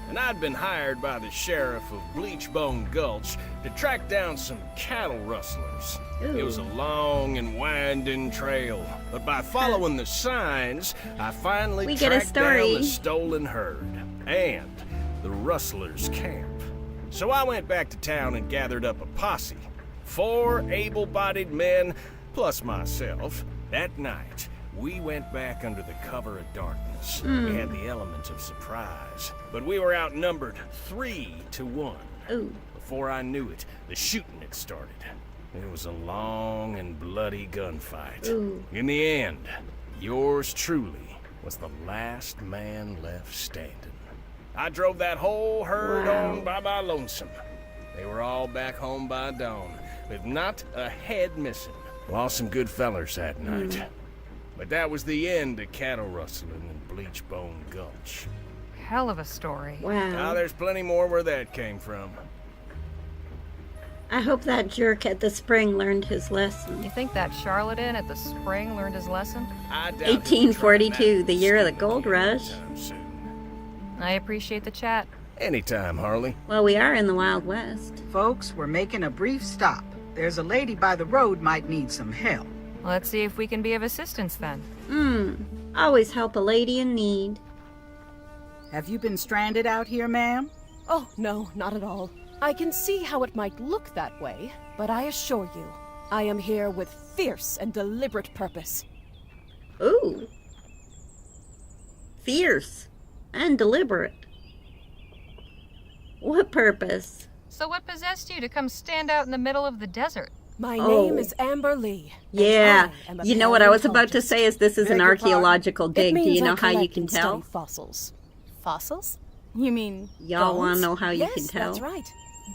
S9: and I'd been hired by the sheriff of Bleachbone Gulch to track down some cattle rustlers. It was a long and winding trail, but by following the signs, I finally tracked down the stolen herd and the rustlers' camp. So I went back to town and gathered up a posse. 4 able-bodied men, plus myself. That night, we went back under the cover of darkness. We had the element of surprise, but we were outnumbered 3-1. Before I knew it, the shooting had started. It was a long and bloody gunfight. In the end, yours truly was the last man left standing. I drove that whole herd on by my lonesome. They were all back home by dawn, with not a head missing. Lost some good fellers that night. But that was the end of cattle rustling in Bleachbone Gulch.
S2: Hell of a story.
S1: Wow.
S9: Now there's plenty more where that came from.
S1: I hope that jerk at the spring learned his lesson.
S2: You think that charlatan at the spring learned his lesson?
S9: I doubt
S1: 1842, the year of the gold rush.
S2: I appreciate the chat.
S9: Anytime, Harley.
S1: Well, we are in the Wild West.
S3: Folks, we're making a brief stop. There's a lady by the road might need some help.
S2: Let's see if we can be of assistance then.
S1: Always help a lady in need.
S3: Have you been stranded out here, ma'am?
S14: Oh, no, not at all. I can see how it might look that way, but I assure you, I am here with fierce and deliberate purpose.
S1: Ooh. Fierce and deliberate. What purpose?
S13: So what possessed you to come stand out in the middle of the desert?
S14: My name is Amber Lee.
S1: Yeah, you know what I was about to say is this is an archaeological dig. Do you know how you can tell?
S14: Fossils. Fossils? You mean
S1: Y'all want to
S14: bones?
S1: know how you
S14: Yes,
S1: can tell?
S14: That's right.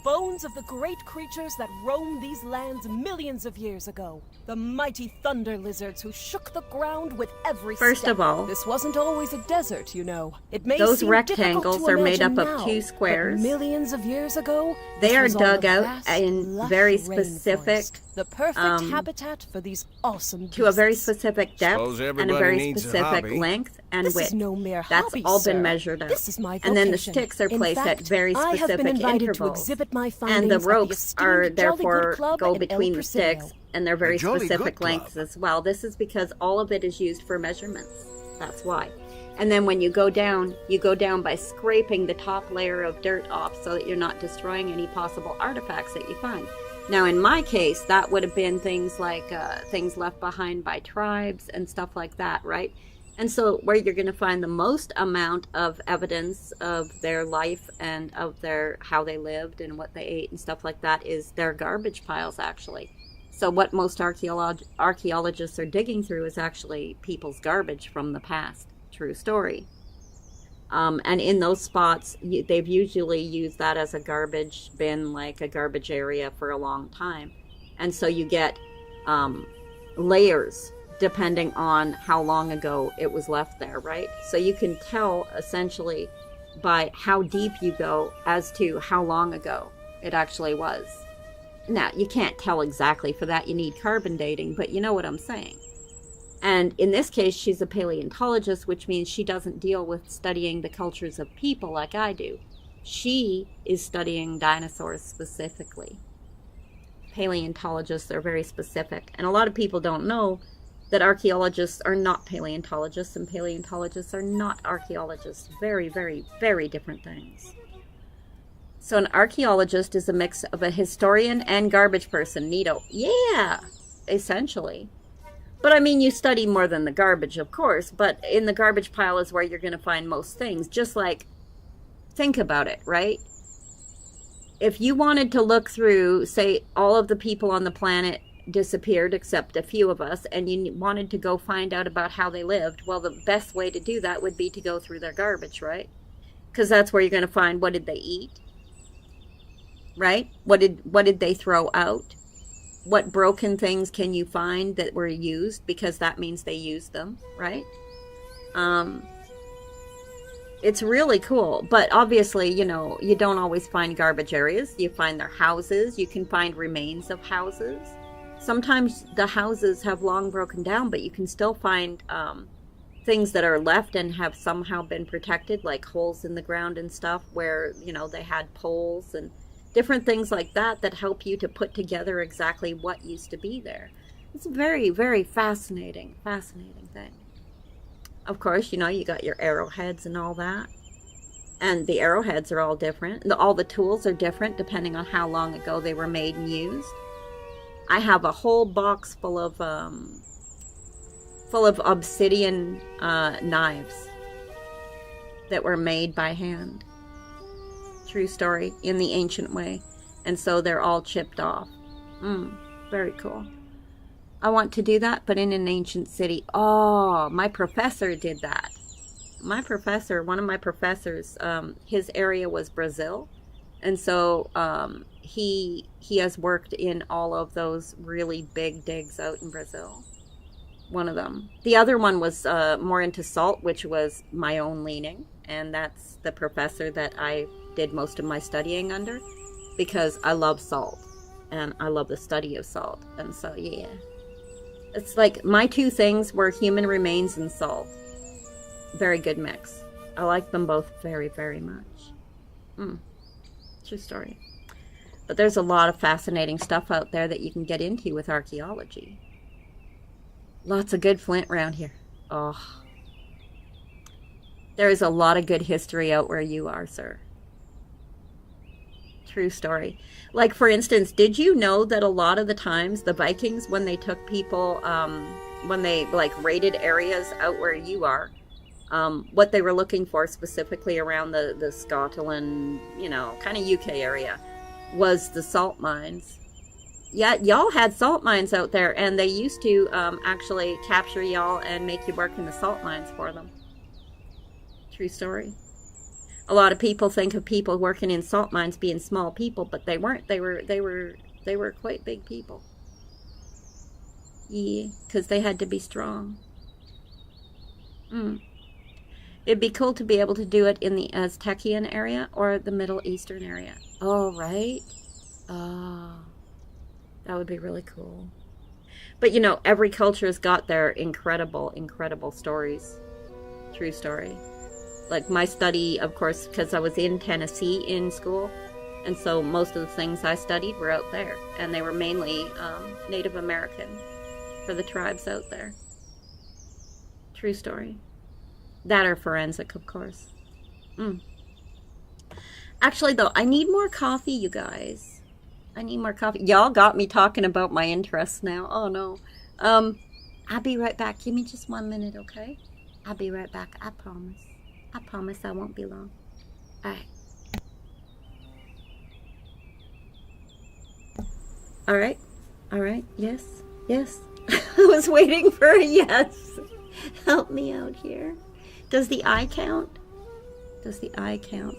S14: Bones of the great creatures that roamed these lands millions of years ago. The mighty thunder lizards who shook the ground with every
S1: First
S14: step.
S1: of all,
S14: This wasn't always a desert, you know. It may
S1: those
S14: seem
S1: rectangles
S14: difficult to
S1: are made up
S14: imagine
S1: of
S14: now,
S1: 2
S14: but
S1: squares.
S14: millions of years ago,
S1: They
S14: this
S1: are
S14: was all
S1: dug
S14: a
S1: out
S14: vast,
S1: in
S14: lush
S1: very
S14: rainforest.
S1: specific,
S14: The perfect habitat for these awesome
S1: to a very
S14: beasts.
S1: specific depth
S9: Suppose
S1: and a
S9: everybody
S1: very
S9: needs a
S1: specific
S9: hobby.
S1: length and
S14: This
S1: width.
S14: is no mere
S1: That's
S14: hobby,
S1: all
S14: sir.
S1: been measured out.
S14: This is my
S1: and then the
S14: vocation.
S1: sticks are
S14: In
S1: placed at
S14: fact,
S1: very
S14: I have been
S1: specific
S14: invited
S1: intervals.
S14: to exhibit my
S1: And
S14: findings
S1: the
S14: at the
S1: ropes
S14: esteemed
S1: are
S14: Jolly Good
S1: therefore
S14: Club
S1: go
S14: in El
S1: between the
S14: Presidio.
S1: sticks And they're very
S11: jolly
S1: specific
S11: good
S1: lengths
S11: club.
S1: as well. This is because all of it is used for measurements. That's why. And then when you go down by scraping the top layer of dirt off so that you're not destroying any possible artifacts that you find. Now, in my case, that would have been things like things left behind by tribes and stuff like that, right? And so where you're going to find the most amount of evidence of their life and of their how they lived and what they ate and stuff like that is their garbage piles, actually. So what most archaeologists are digging through is actually people's garbage from the past. True story. And in those spots, they've usually used that as a garbage bin, like a garbage area for a long time. And so you get layers depending on how long ago it was left there, right? So you can tell essentially by how deep you go as to how long ago it actually was. Now, you can't tell exactly. For that, you need carbon dating, but you know what I'm saying. And in this case, she's a paleontologist, which means she doesn't deal with studying the cultures of people like I do. She is studying dinosaurs specifically. Paleontologists are very specific. And a lot of people don't know that archaeologists are not paleontologists and paleontologists are not archaeologists. Very, very, very different things. So an archaeologist is a mix of a historian and garbage person. Neato. Yeah, essentially. But I mean, you study more than the garbage, of course, but in the garbage pile is where you're going to find most things. Just like, think about it, right? If you wanted to look through, say, all of the people on the planet disappeared except a few of us, and you wanted to go find out about how they lived, well, the best way to do that would be to go through their garbage, right? Because that's where you're going to find what did they eat, right? What did they throw out? What broken things can you find that were used? Because that means they used them, right? It's really cool. But obviously, you know, you don't always find garbage areas. You find their houses. You can find remains of houses. Sometimes the houses have long broken down, but you can still find things that are left and have somehow been protected, like holes in the ground and stuff where, you know, they had poles and different things like that that help you to put together exactly what used to be there. It's a very, very fascinating thing. Of course, you know, you got your arrowheads and all that. And the arrowheads are all different. All the tools are different depending on how long ago they were made and used. I have a whole box full of obsidian knives that were made by hand. True story, in the ancient way. And so they're all chipped off. Very cool. I want to do that, but in an ancient city. Oh, my professor did that. One of my professors, his area was Brazil. And so he has worked in all of those really big digs out in Brazil. One of them. The other one was more into salt, which was my own leaning. And that's the professor that I did most of my studying under, because I love salt and I love the study of salt. And so, yeah. It's like my two things were human remains and salt. Very good mix. I like them both very, very much. True story. But there's a lot of fascinating stuff out there that you can get into with archaeology. Lots of good flint around here. Oh. There is a lot of good history out where you are, sir. True story. Like, for instance, did you know that a lot of the times the Vikings, when they took people, when they like raided areas out where you are, what they were looking for specifically around the Scotland, you know, kind of UK area, was the salt mines. Yeah, y'all had salt mines out there, and they used to actually capture y'all and make you work in the salt mines for them. True story. A lot of people think of people working in salt mines being small people, but they weren't. They were quite big people. Yeah, because they had to be strong. It'd be cool to be able to do it in the Aztecian area or the Middle Eastern area. Oh, right? Oh, that would be really cool. But, you know, every culture has got their incredible, incredible stories. True story. Like my study, of course, because I was in Tennessee in school, And so most of the things I studied were out there, and they were mainly Native American for the tribes out there. True story. That or forensic, of course. Actually, though, I need more coffee, you guys. I need more coffee. Y'all got me talking about my interests now. Oh, no. I'll be right back. Give me just 1 minute, okay? I'll be right back. I promise. I promise I won't be long. All right. All right. All right. Yes. Yes. I was waiting for a yes. Help me out here. Does the eye count? Does the eye count?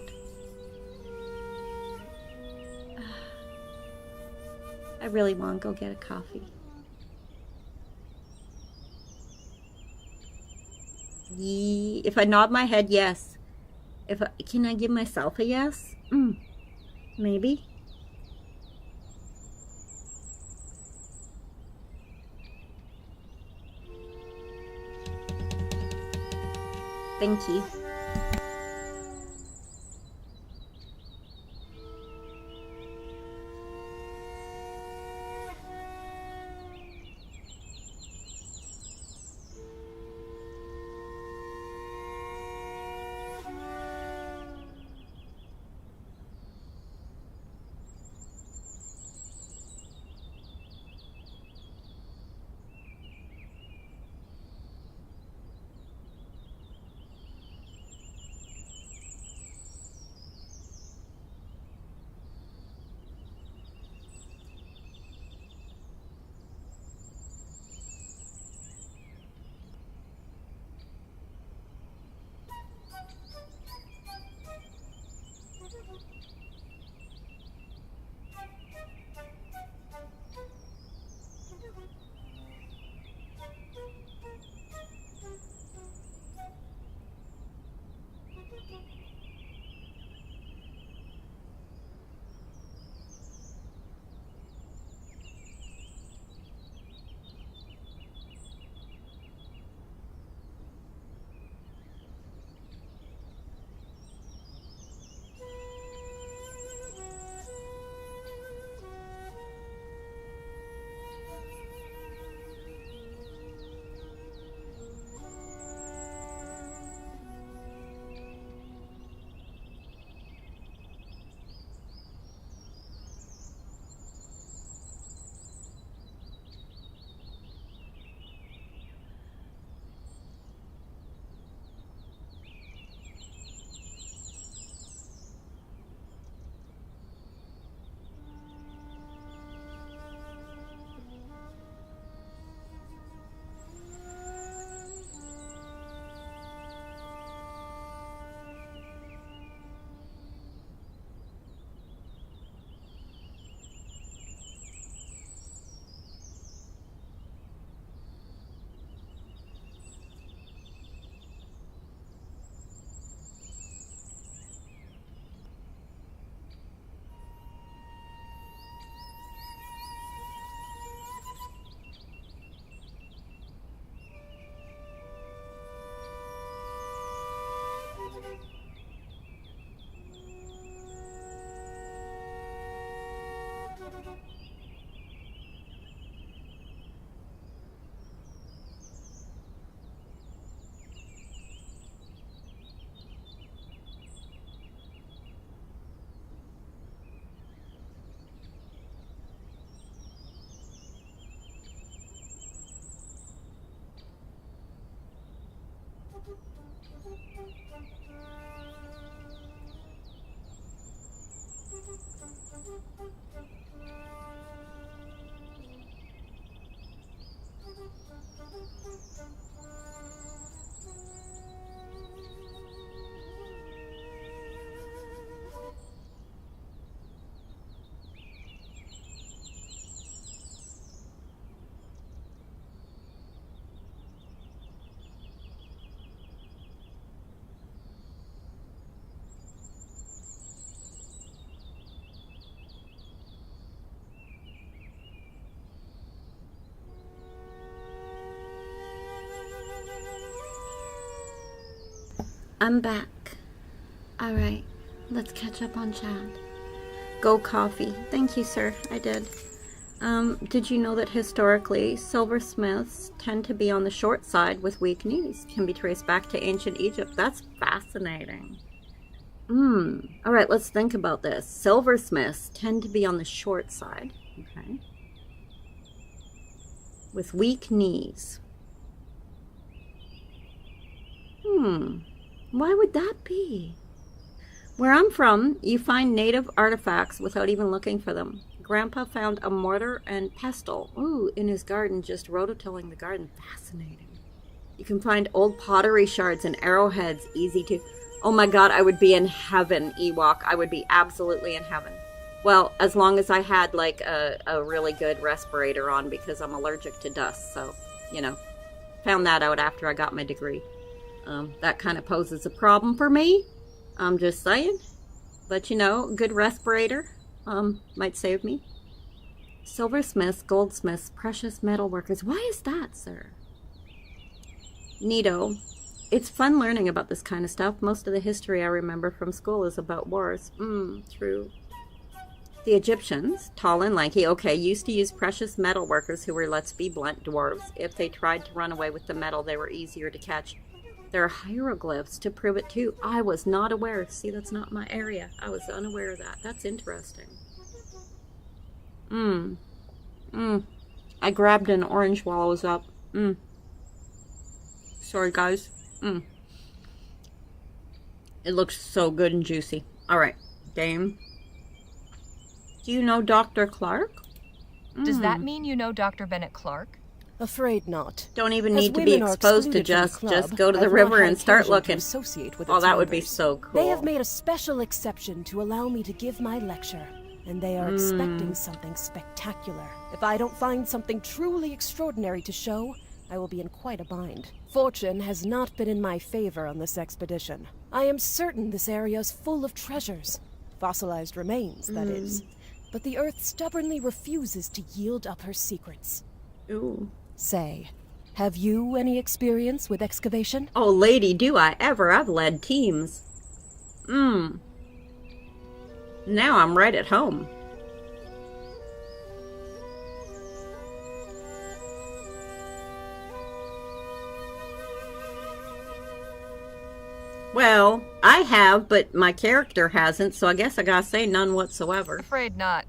S1: I really want to go get a coffee. If I nod my head, yes. Can I give myself a yes? Maybe. Thank you. I'm back. Alright, let's catch up on chat. Go coffee. Thank you, sir. I did. Did you know that historically, silversmiths tend to be on the short side with weak knees? Can be traced back to ancient Egypt. That's fascinating. Alright, let's think about this. Silversmiths tend to be on the short side. Okay. With weak knees. Why would that be? Where I'm from, you find native artifacts without even looking for them. Grandpa found a mortar and pestle, in his garden, just rototilling the garden. Fascinating. You can find old pottery shards and arrowheads, easy to... Oh my god, I would be in heaven, Ewok. I would be absolutely in heaven. Well, as long as I had, like, a really good respirator on, because I'm allergic to dust, so, you know. Found that out after I got my degree. That kind of poses a problem for me. I'm just saying. But, you know, good respirator might save me. Silversmiths, goldsmiths, precious metal workers. Why is that, sir? Neato. It's fun learning about this kind of stuff. Most of the history I remember from school is about wars. True. The Egyptians, tall and lanky, used to use precious metal workers who were, let's be blunt, dwarves. If they tried to run away with the metal, they were easier to catch. There are hieroglyphs to prove it too. I was not aware. See, that's not my area. I was unaware of that. That's interesting. I grabbed an orange while I was up. Sorry, guys. It looks so good and juicy. Alright, game. Do you know Dr. Clark?
S13: Does that mean you know Dr. Bennett Clark?
S14: Afraid not.
S1: Don't even need to be exposed to just go to the river and start looking. Oh, that would be so cool.
S14: They have made a special exception to allow me to give my lecture, and they are expecting something spectacular. If I don't find something truly extraordinary to show, I will be in quite a bind. Fortune has not been in my favor on this expedition. I am certain this area is full of treasures. Fossilized remains, that is. But the Earth stubbornly refuses to yield up her secrets.
S1: Ooh.
S14: Say, have you any experience with excavation?
S1: Oh, lady, do I ever. I've led teams. Now I'm right at home. Well, I have, but my character hasn't, so I guess I gotta say none whatsoever.
S13: Afraid not.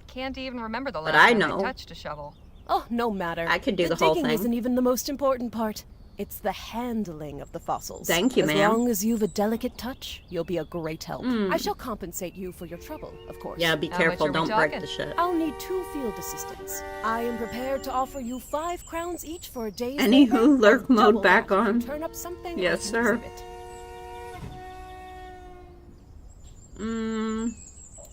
S13: Can't even remember the last
S1: I
S13: time
S1: know.
S13: I touched a shovel.
S14: Oh, no matter.
S1: I could do the whole
S14: digging
S1: thing.
S14: isn't even the most important part. It's the handling of the fossils.
S1: Thank you, ma'am.
S14: As long as you've a delicate touch, you'll be a great help. I shall compensate you for your trouble, of course.
S1: Yeah, be careful, don't break the shit.
S14: I'll need 2 field assistants. I am prepared to offer you 5 crowns each for a day's
S1: Anywho,
S14: labor,
S1: lurk
S14: or
S1: mode
S14: double
S1: back
S14: that if you
S1: on.
S14: Turn up something
S1: Yes,
S14: I can
S1: sir.
S14: exhibit.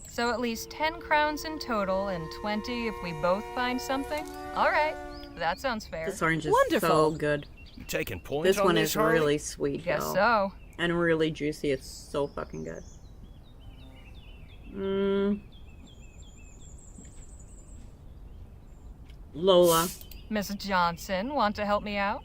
S13: So at least 10 crowns in total and 20 if we both find something? Alright, that sounds fair.
S1: This orange is
S14: Wonderful.
S1: so good.
S9: You taking points
S1: This
S9: on
S1: one
S9: this,
S1: is
S9: Harley?
S1: really sweet,
S13: Guess
S1: though.
S13: so.
S1: And really juicy. It's so fucking good. Lola.
S13: Miss Johnson, want to help me out?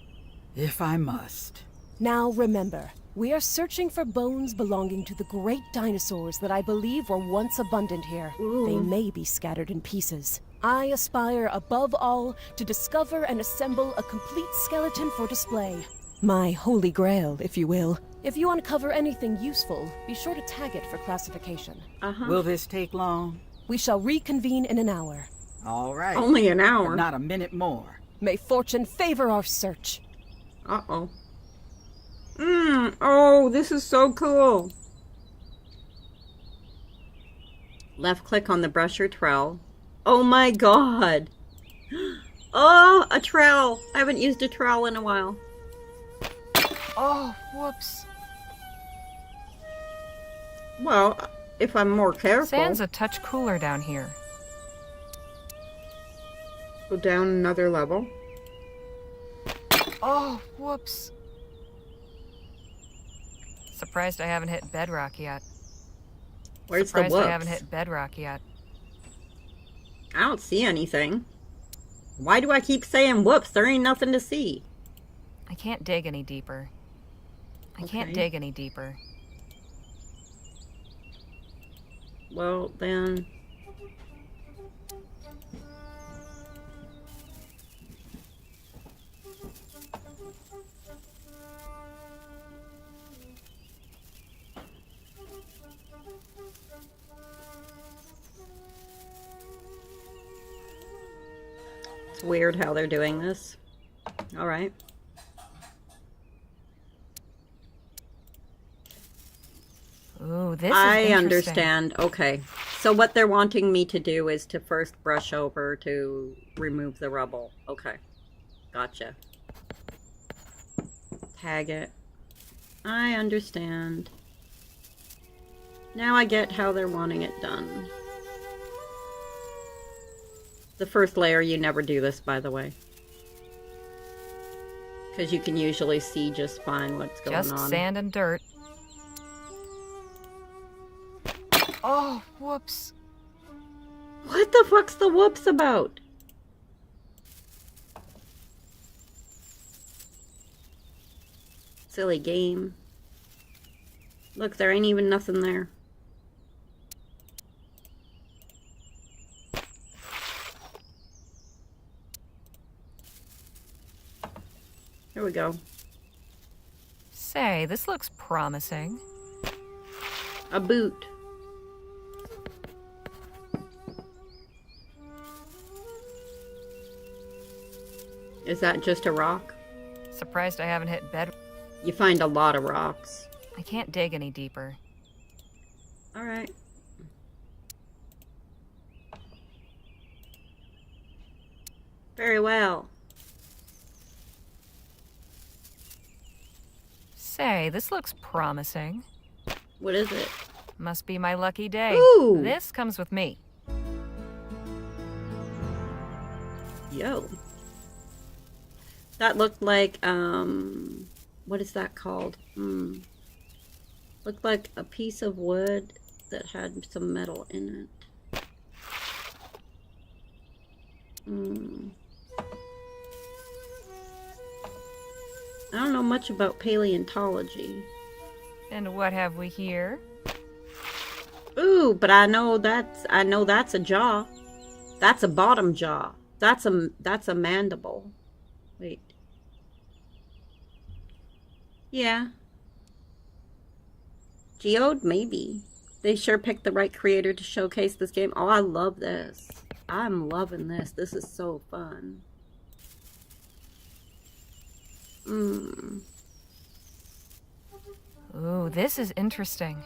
S3: If I must.
S14: Now remember, we are searching for bones belonging to the great dinosaurs that I believe were once abundant here. They may be scattered in pieces. I aspire above all to discover and assemble a complete skeleton for display. My holy grail, if you will. If you uncover anything useful, be sure to tag it for classification.
S3: Will this take long?
S14: We shall reconvene in an hour.
S3: All right.
S1: Only an hour.
S3: But not a minute more.
S14: May fortune favor our search.
S1: Uh-oh. Oh, this is so cool. Left click on the brush or trowel. Oh my god. Oh, a trowel. I haven't used a trowel in a while.
S13: Oh, whoops.
S1: Well, if I'm more careful.
S2: Sand's a touch cooler down here.
S1: Go down another level.
S2: Oh, whoops. Surprised I haven't hit bedrock yet.
S1: Where's
S2: Surprised
S1: the whoops?
S2: I haven't hit bedrock yet.
S1: I don't see anything. Why do I keep saying whoops? There ain't nothing to see.
S2: I can't dig any deeper. I can't
S1: Okay.
S2: dig any deeper.
S1: Well, then... It's weird how they're doing this. Alright.
S2: Ooh, this is
S1: I
S2: interesting.
S1: understand. Okay. So what they're wanting me to do is to first brush over to remove the rubble. Okay. Gotcha. Tag it. I understand. Now I get how they're wanting it done. The first layer, you never do this, by the way. Because you can usually see just fine what's going on.
S2: Just sand and dirt. Oh, whoops.
S1: What the fuck's the whoops about? Silly game. Look, there ain't even nothing there. Here we go.
S2: Say, this looks promising.
S1: A boot. Is that just a rock?
S2: Surprised I haven't hit bed.
S1: You find a lot of rocks.
S2: I can't dig any deeper.
S1: Alright. Very well.
S2: Say, this looks promising.
S1: What is it?
S2: Must be my lucky day.
S1: Ooh.
S2: This comes with me.
S1: Yo. That looked like, what is that called? Looked like a piece of wood that had some metal in it. I don't know much about paleontology.
S2: And what have we here?
S1: Ooh, but I know that's a jaw. That's a bottom jaw. That's a mandible. Wait. Yeah. Geode, maybe. They sure picked the right creator to showcase this game. Oh, I love this. I'm loving this. This is so fun.
S2: Ooh, this is interesting.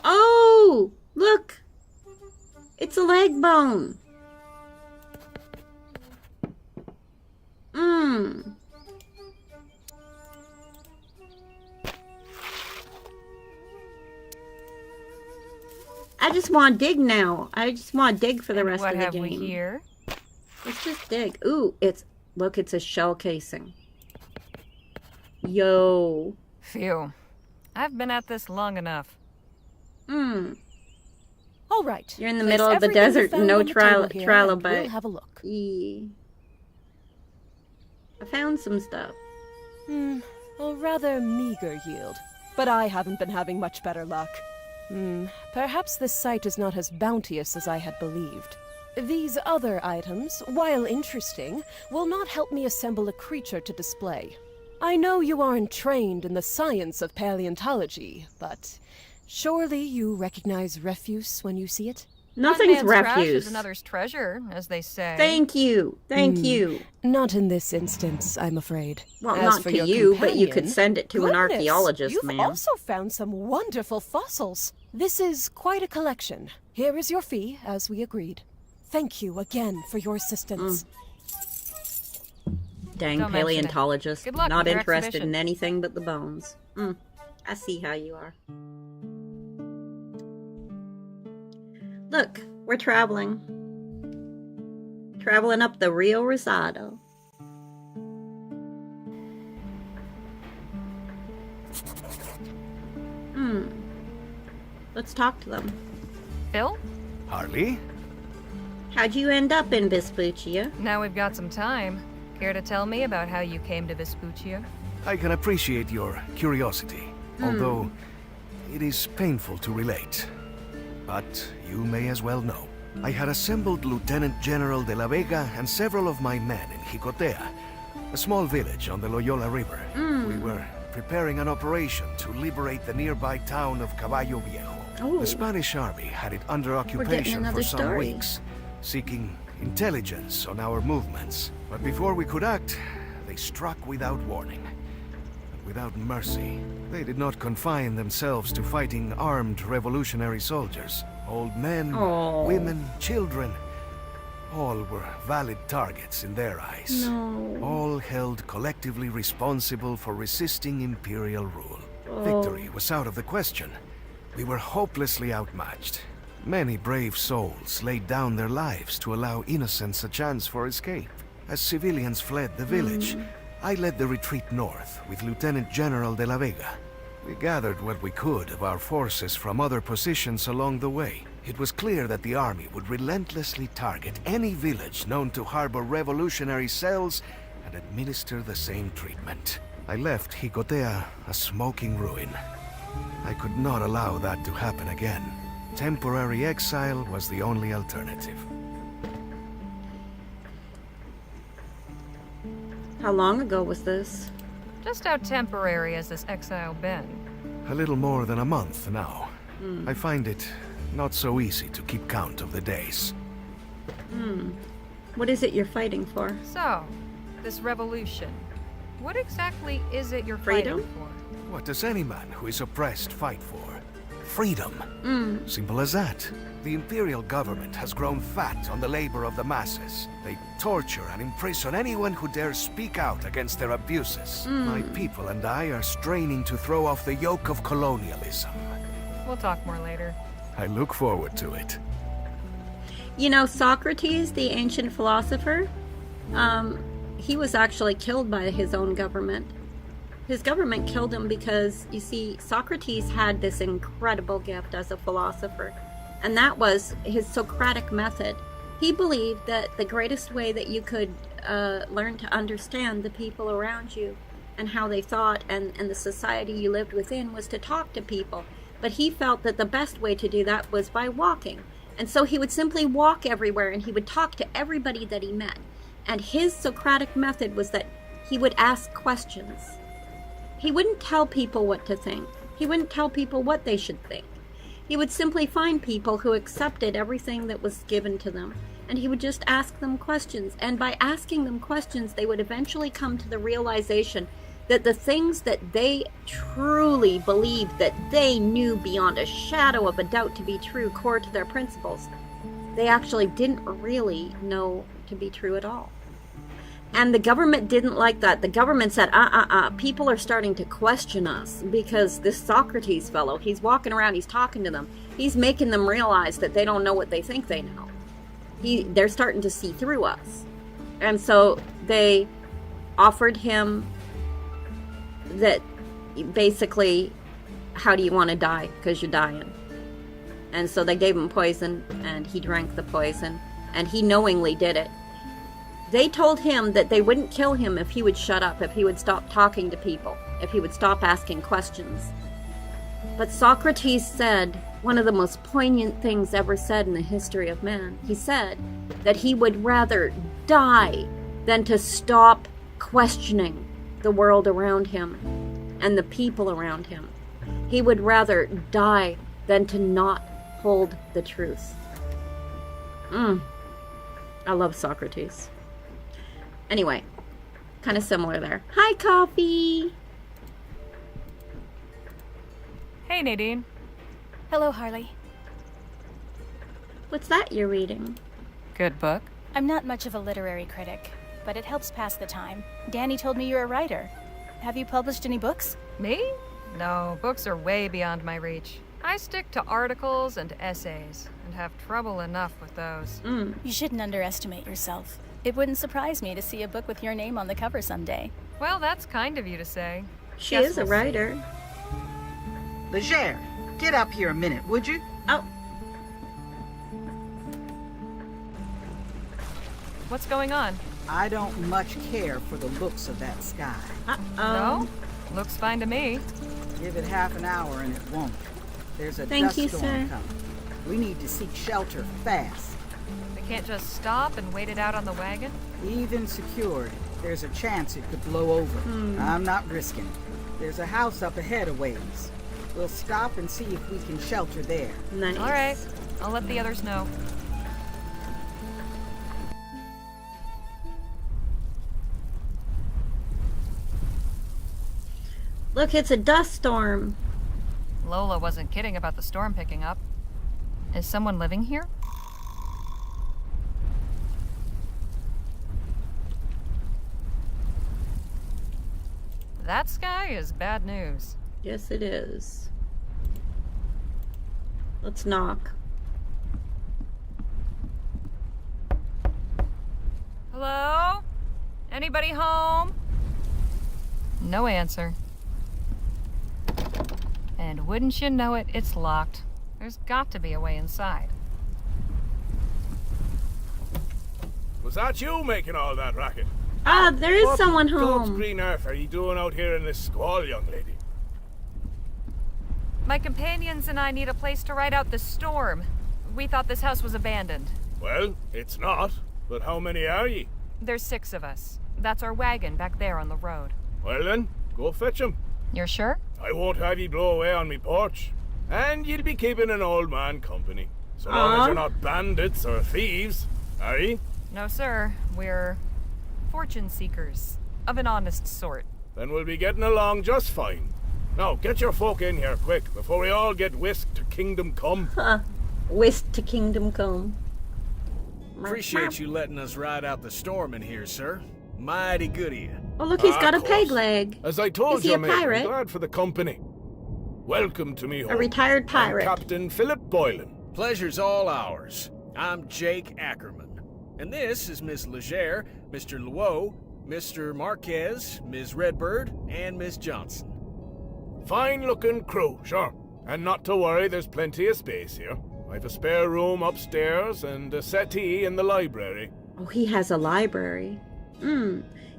S1: Oh, look. It's a leg bone. I just want to dig now. I just want to dig for the rest of the game.
S2: What have we here?
S1: Let's just dig. Ooh, look, it's a shell casing. Yo.
S2: Phew. I've been at this long enough.
S14: All right.
S1: You're in the middle of the desert, no trilobite.
S14: We'll have a look.
S1: I found some stuff.
S14: A rather meager yield. But I haven't been having much better luck. Perhaps this site is not as bounteous as I had believed. These other items, while interesting, will not help me assemble a creature to display. I know you aren't trained in the science of paleontology, but surely you recognize refuse when you see it?
S1: Nothing's
S2: One man's trash
S1: refuse.
S2: is another's treasure, as they say.
S1: Thank you. Thank you.
S14: Not in this instance, I'm afraid.
S1: Well,
S14: As
S1: not
S14: for
S1: to
S14: your
S1: you, but you could
S14: companion,
S1: send it to an
S14: goodness,
S1: archaeologist,
S14: you've
S1: ma'am.
S14: also found some wonderful fossils. This is quite a collection. Here is your fee, as we agreed. Thank you again for your assistance.
S1: Dang
S2: Don't mention it.
S1: paleontologist.
S2: Good luck
S1: Not
S2: with your
S1: interested
S2: exhibition.
S1: in anything but the bones. I see how you are. Look, we're traveling. Traveling up the Rio Rosado. Let's talk to them.
S2: Phil?
S11: Harley?
S1: How'd you end up in Vespuccia?
S2: Now we've got some time. Care to tell me about how you came to Vespuccia?
S11: I can appreciate your curiosity, although it is painful to relate. But you may as well know. I had assembled Lieutenant General de la Vega and several of my men in Jicotea, a small village on the Loyola River. We were preparing an operation to liberate the nearby town of Caballo Viejo.
S1: Ooh.
S11: The Spanish army had it under
S1: getting
S11: occupation
S1: another
S11: for some
S1: story.
S11: weeks, seeking intelligence on our movements. But before we could act, they struck without warning. And without mercy. They did not confine themselves to fighting armed revolutionary soldiers. Old men, women, children, all were valid targets in their eyes.
S1: No.
S11: All held collectively responsible for resisting imperial rule. Victory was out of the question. We were hopelessly outmatched. Many brave souls laid down their lives to allow innocents a chance for escape. As civilians fled the village, I led the retreat north with Lieutenant General de la Vega. We gathered what we could of our forces from other positions along the way. It was clear that the army would relentlessly target any village known to harbor revolutionary cells and administer the same treatment. I left Jicotea a smoking ruin. I could not allow that to happen again. Temporary exile was the only alternative.
S1: How long ago was this?
S2: Just how temporary has this exile been?
S11: A little more than a month now. I find it not so easy to keep count of the days.
S1: What is it you're fighting for?
S2: So, this revolution. What exactly is it you're
S1: Freedom?
S2: fighting for?
S11: What does any man who is oppressed fight for? Freedom. Simple as that. The imperial government has grown fat on the labor of the masses. They torture and imprison anyone who dares speak out against their abuses. My people and I are straining to throw off the yoke of colonialism.
S2: We'll talk more later.
S11: I look forward to it.
S1: You know, Socrates, the ancient philosopher, he was actually killed by his own government. His government killed him because, you see, Socrates had this incredible gift as a philosopher, and that was his Socratic method. He believed that the greatest way that you could learn to understand the people around you and how they thought and the society you lived within was to talk to people. But he felt that the best way to do that was by walking. And so he would simply walk everywhere and he would talk to everybody that he met. And his Socratic method was that he would ask questions. He wouldn't tell people what to think. He wouldn't tell people what they should think. He would simply find people who accepted everything that was given to them, and he would just ask them questions. And by asking them questions, they would eventually come to the realization that the things that they truly believed, that they knew beyond a shadow of a doubt to be true, core to their principles, they actually didn't really know to be true at all. And the government didn't like that. The government said, people are starting to question us because this Socrates fellow, he's walking around, he's talking to them. He's making them realize that they don't know what they think they know. They're starting to see through us. And so they offered him that basically, how do you want to die? Because you're dying. And so they gave him poison, and he drank the poison, and he knowingly did it. They told him that they wouldn't kill him if he would shut up, if he would stop talking to people, if he would stop asking questions. But Socrates said one of the most poignant things ever said in the history of man. He said that he would rather die than to stop questioning the world around him and the people around him. He would rather die than to not hold the truth. I love Socrates. Anyway, kind of similar there. Hi, Coffee!
S2: Hey, Nadine.
S8: Hello, Harley.
S1: What's that you're reading?
S2: Good book?
S8: I'm not much of a literary critic, but it helps pass the time. Danny told me you're a writer. Have you published any books?
S2: Me? No, books are way beyond my reach. I stick to articles and essays, and have trouble enough with those.
S8: You shouldn't underestimate yourself. It wouldn't surprise me to see a book with your name on the cover someday.
S2: Well, that's kind of you to say.
S1: She is a writer.
S3: Leger, get up here a minute, would you?
S1: Oh.
S2: What's going on?
S3: I don't much care for the looks of that sky.
S2: No? Looks fine to me.
S3: Give it half an hour and it won't. There's a
S1: Thank
S3: dust
S1: you,
S3: storm
S1: sir.
S3: coming. We need to seek shelter fast.
S2: We can't just stop and wait it out on the wagon?
S3: Even secured, there's a chance it could blow over. I'm not risking it. There's a house up ahead a ways. We'll stop and see if we can shelter there.
S1: Nice.
S2: All right. I'll let the others know.
S1: Look, it's a dust storm.
S2: Lola wasn't kidding about the storm picking up. Is someone living here? That sky is bad news.
S1: Yes, it is. Let's knock.
S2: Hello? Anybody home? No answer. And wouldn't you know it, it's locked. There's got to be a way inside.
S9: Was that you making all that racket?
S1: Ah, there is
S9: What
S1: someone
S9: God's
S1: home.
S9: green earth are you doing out here in this squall, young lady?
S2: My companions and I need a place to ride out the storm. We thought this house was abandoned.
S9: Well, it's not. But how many are ye?
S2: There's 6 of us. That's our wagon back there on the road.
S9: Well then, go fetch 'em.
S2: You're sure?
S9: I won't have ye blow away on me porch. And you'll be keeping an old man company. So long as you're not bandits or thieves, are ye?
S2: No, sir. We're fortune seekers. Of an honest sort.
S9: Then we'll be getting along just fine. Now, get your folk in here quick, before we all get whisked to Kingdom Come.
S1: Whisked to Kingdom Come.
S9: Appreciate you letting us ride out the storm in here, sir. Mighty good of you.
S1: Oh, look, he's got a peg leg.
S9: As I told
S1: Is he
S9: you,
S1: a
S9: mate, I'm
S1: pirate?
S9: glad for the company. Welcome to me home.
S1: A retired pirate.
S9: I'm Captain Philip Boylan.
S15: Pleasure's all ours. I'm Jake Ackerman. And this is Miss Legere, Mr. Luo, Mr. Marquez, Ms. Redbird, and Miss Johnson.
S9: Fine-looking crew, sure. And not to worry, there's plenty of space here. I've a spare room upstairs and a settee in the library.
S1: Oh, he has a library.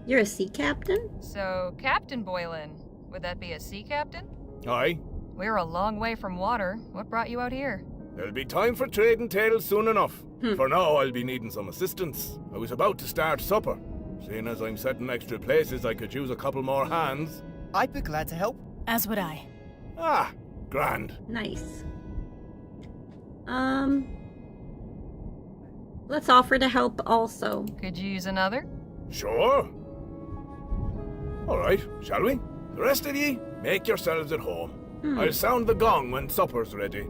S1: You're a sea captain?
S2: So, Captain Boylan, would that be a sea captain?
S9: Aye.
S2: We're a long way from water. What brought you out here?
S9: There'll be time for trading tales soon enough. For now, I'll be needing some assistance. I was about to start supper. Seeing as I'm setting extra places, I could use a couple more hands.
S10: I'd be glad to help.
S8: As would I.
S9: Ah, grand.
S1: Nice. Let's offer to help also.
S2: Could you use another?
S9: Sure. All right, shall we? The rest of ye, make yourselves at home. I'll sound the gong when supper's ready.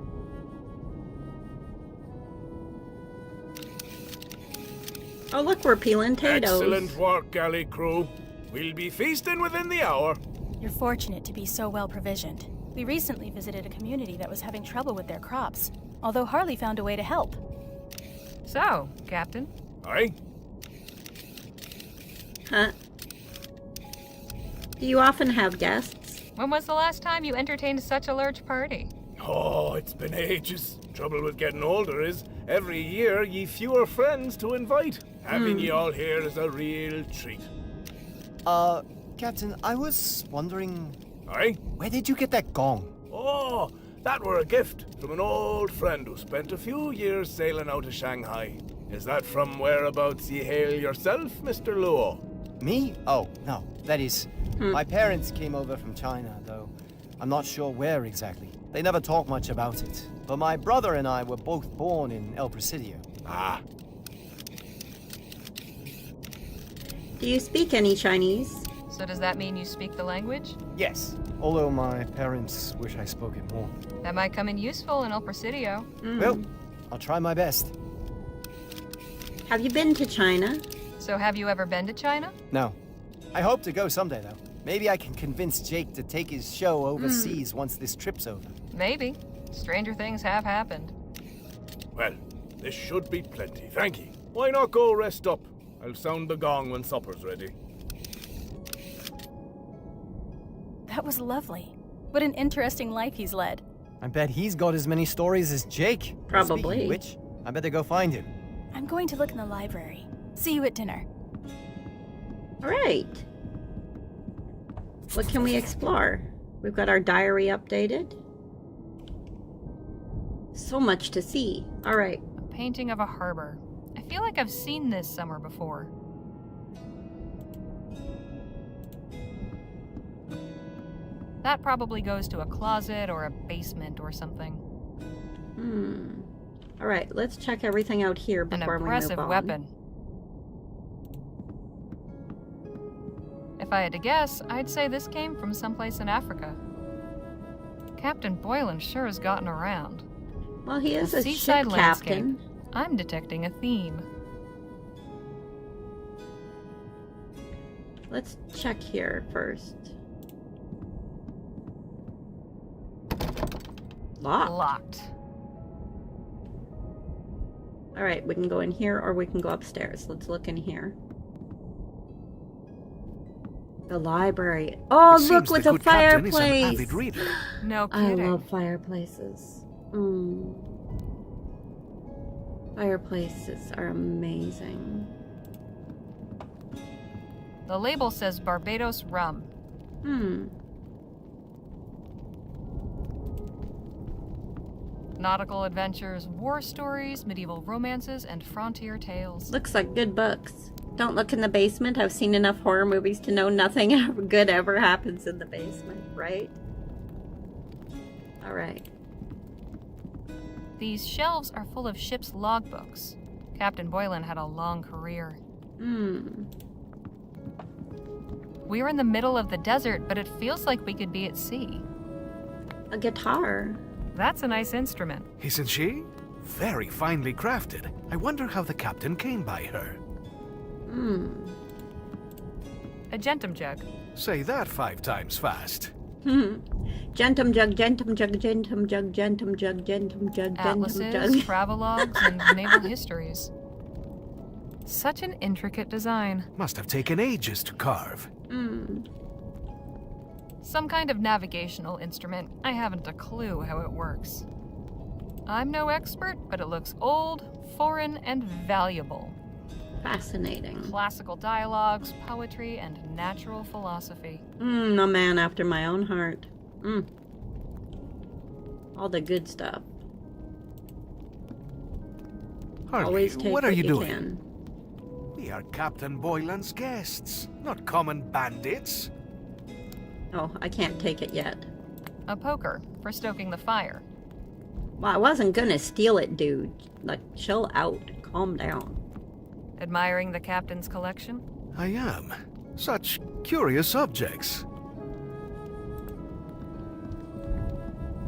S1: Oh, look, we're peeling potatoes.
S9: Excellent work, galley crew. We'll be feasting within the hour.
S8: You're fortunate to be so well provisioned. We recently visited a community that was having trouble with their crops, although Harley found a way to help.
S2: So, Captain?
S9: Aye?
S1: Huh? Do you often have guests?
S2: When was the last time you entertained such a large party?
S9: Oh, it's been ages. Trouble with getting older is, every year ye fewer friends to invite. Having ye all here is a real treat.
S10: Captain, I was wondering...
S9: Aye?
S10: Where did you get that gong?
S9: Oh, that were a gift from an old friend who spent a few years sailing out of Shanghai. Is that from whereabouts ye hail yourself, Mr. Luo?
S10: Me? Oh, no. That is, my parents came over from China, though I'm not sure where exactly. They never talk much about it. But my brother and I were both born in El Presidio.
S9: Ah.
S1: Do you speak any Chinese?
S2: So does that mean you speak the language?
S10: Yes, although my parents wish I spoke it more.
S2: That might come in useful in El Presidio.
S10: Well, I'll try my best.
S1: Have you been to China?
S2: So have you ever been to China?
S10: No. I hope to go someday, though. Maybe I can convince Jake to take his show overseas once this trip's over.
S2: Maybe. Stranger things have happened.
S9: Well, this should be plenty, thank ye. Why not go rest up? I'll sound the gong when supper's ready.
S8: That was lovely. What an interesting life he's led.
S10: I bet he's got as many stories as Jake.
S1: Probably.
S10: Speaking of which, I better go find him.
S8: I'm going to look in the library. See you at dinner.
S1: All right. What can we explore? We've got our diary updated. So much to see. All right.
S2: A painting of a harbor. I feel like I've seen this somewhere before. That probably goes to a closet or a basement or something.
S1: All right, let's check everything out here before we move on.
S2: An impressive weapon. If I had to guess, I'd say this came from someplace in Africa. Captain Boylan sure has gotten around.
S1: Well, he is a
S2: seaside
S1: ship
S2: landscape.
S1: captain.
S2: I'm detecting a theme.
S1: Let's check here first. Locked.
S2: Locked.
S1: Alright, we can go in here or we can go upstairs. Let's look in here. The library. Oh,
S11: It
S1: look,
S11: seems
S1: with
S11: the
S1: a
S11: good captain is an
S1: fireplace.
S11: avid reader.
S2: No
S1: I
S2: kidding.
S1: love fireplaces. Mm. Fireplaces are amazing.
S2: The label says Barbados rum. Nautical adventures, war stories, medieval romances, and frontier tales.
S1: Looks like good books. Don't look in the basement. I've seen enough horror movies to know nothing good ever happens in the basement, right? Alright.
S2: These shelves are full of ship's logbooks. Captain Boylan had a long career. We're in the middle of the desert, but it feels like we could be at sea.
S1: A guitar.
S2: That's a nice instrument.
S11: Isn't she? Very finely crafted. I wonder how the captain came by her.
S2: A gentum jug.
S11: Say that 5 times fast.
S1: Gentum jug, gentum jug, gentum jug, gentum jug, gentum jug, gentum
S2: Atlases,
S1: jug.
S2: travelogues, and naval histories. Such an intricate design.
S11: Must have taken ages to carve.
S2: Some kind of navigational instrument. I haven't a clue how it works. I'm no expert, but it looks old, foreign, and valuable.
S1: Fascinating.
S2: Classical dialogues, poetry, and natural philosophy.
S1: A man after my own heart. All the good stuff.
S11: Harley,
S1: Always take
S11: what are you
S1: you
S11: doing?
S1: can.
S11: We are Captain Boylan's guests, not common bandits.
S1: Oh, I can't take it yet.
S2: A poker for stoking the fire.
S1: Well, I wasn't gonna steal it, dude. Like, chill out. Calm down.
S2: Admiring the captain's collection?
S11: I am. Such curious objects.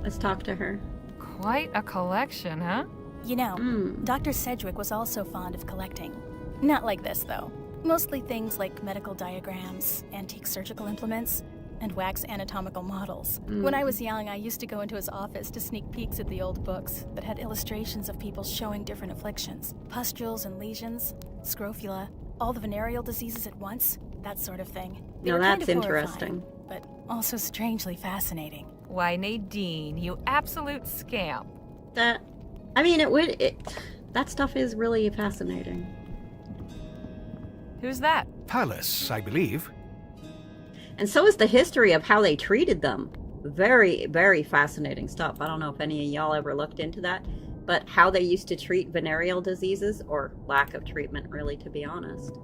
S1: Let's talk to her.
S2: Quite a collection, huh?
S8: You know, Dr. Sedgwick was also fond of collecting. Not like this, though. Mostly things like medical diagrams, antique surgical implements, and wax anatomical models. When I was young, I used to go into his office to sneak peeks at the old books that had illustrations of people showing different afflictions. Pustules and lesions, scrofula, all the venereal diseases at once, that sort of thing. They
S1: Now
S8: were kind
S1: that's
S8: of
S1: interesting.
S8: horrifying, but also strangely fascinating.
S2: Why, Nadine, you absolute scamp.
S1: That stuff is really fascinating.
S2: Who's that?
S11: Palace, I believe.
S1: And so is the history of how they treated them. Very, very fascinating stuff. I don't know if any of y'all ever looked into that, but how they used to treat venereal diseases, or lack of treatment, really, to be honest.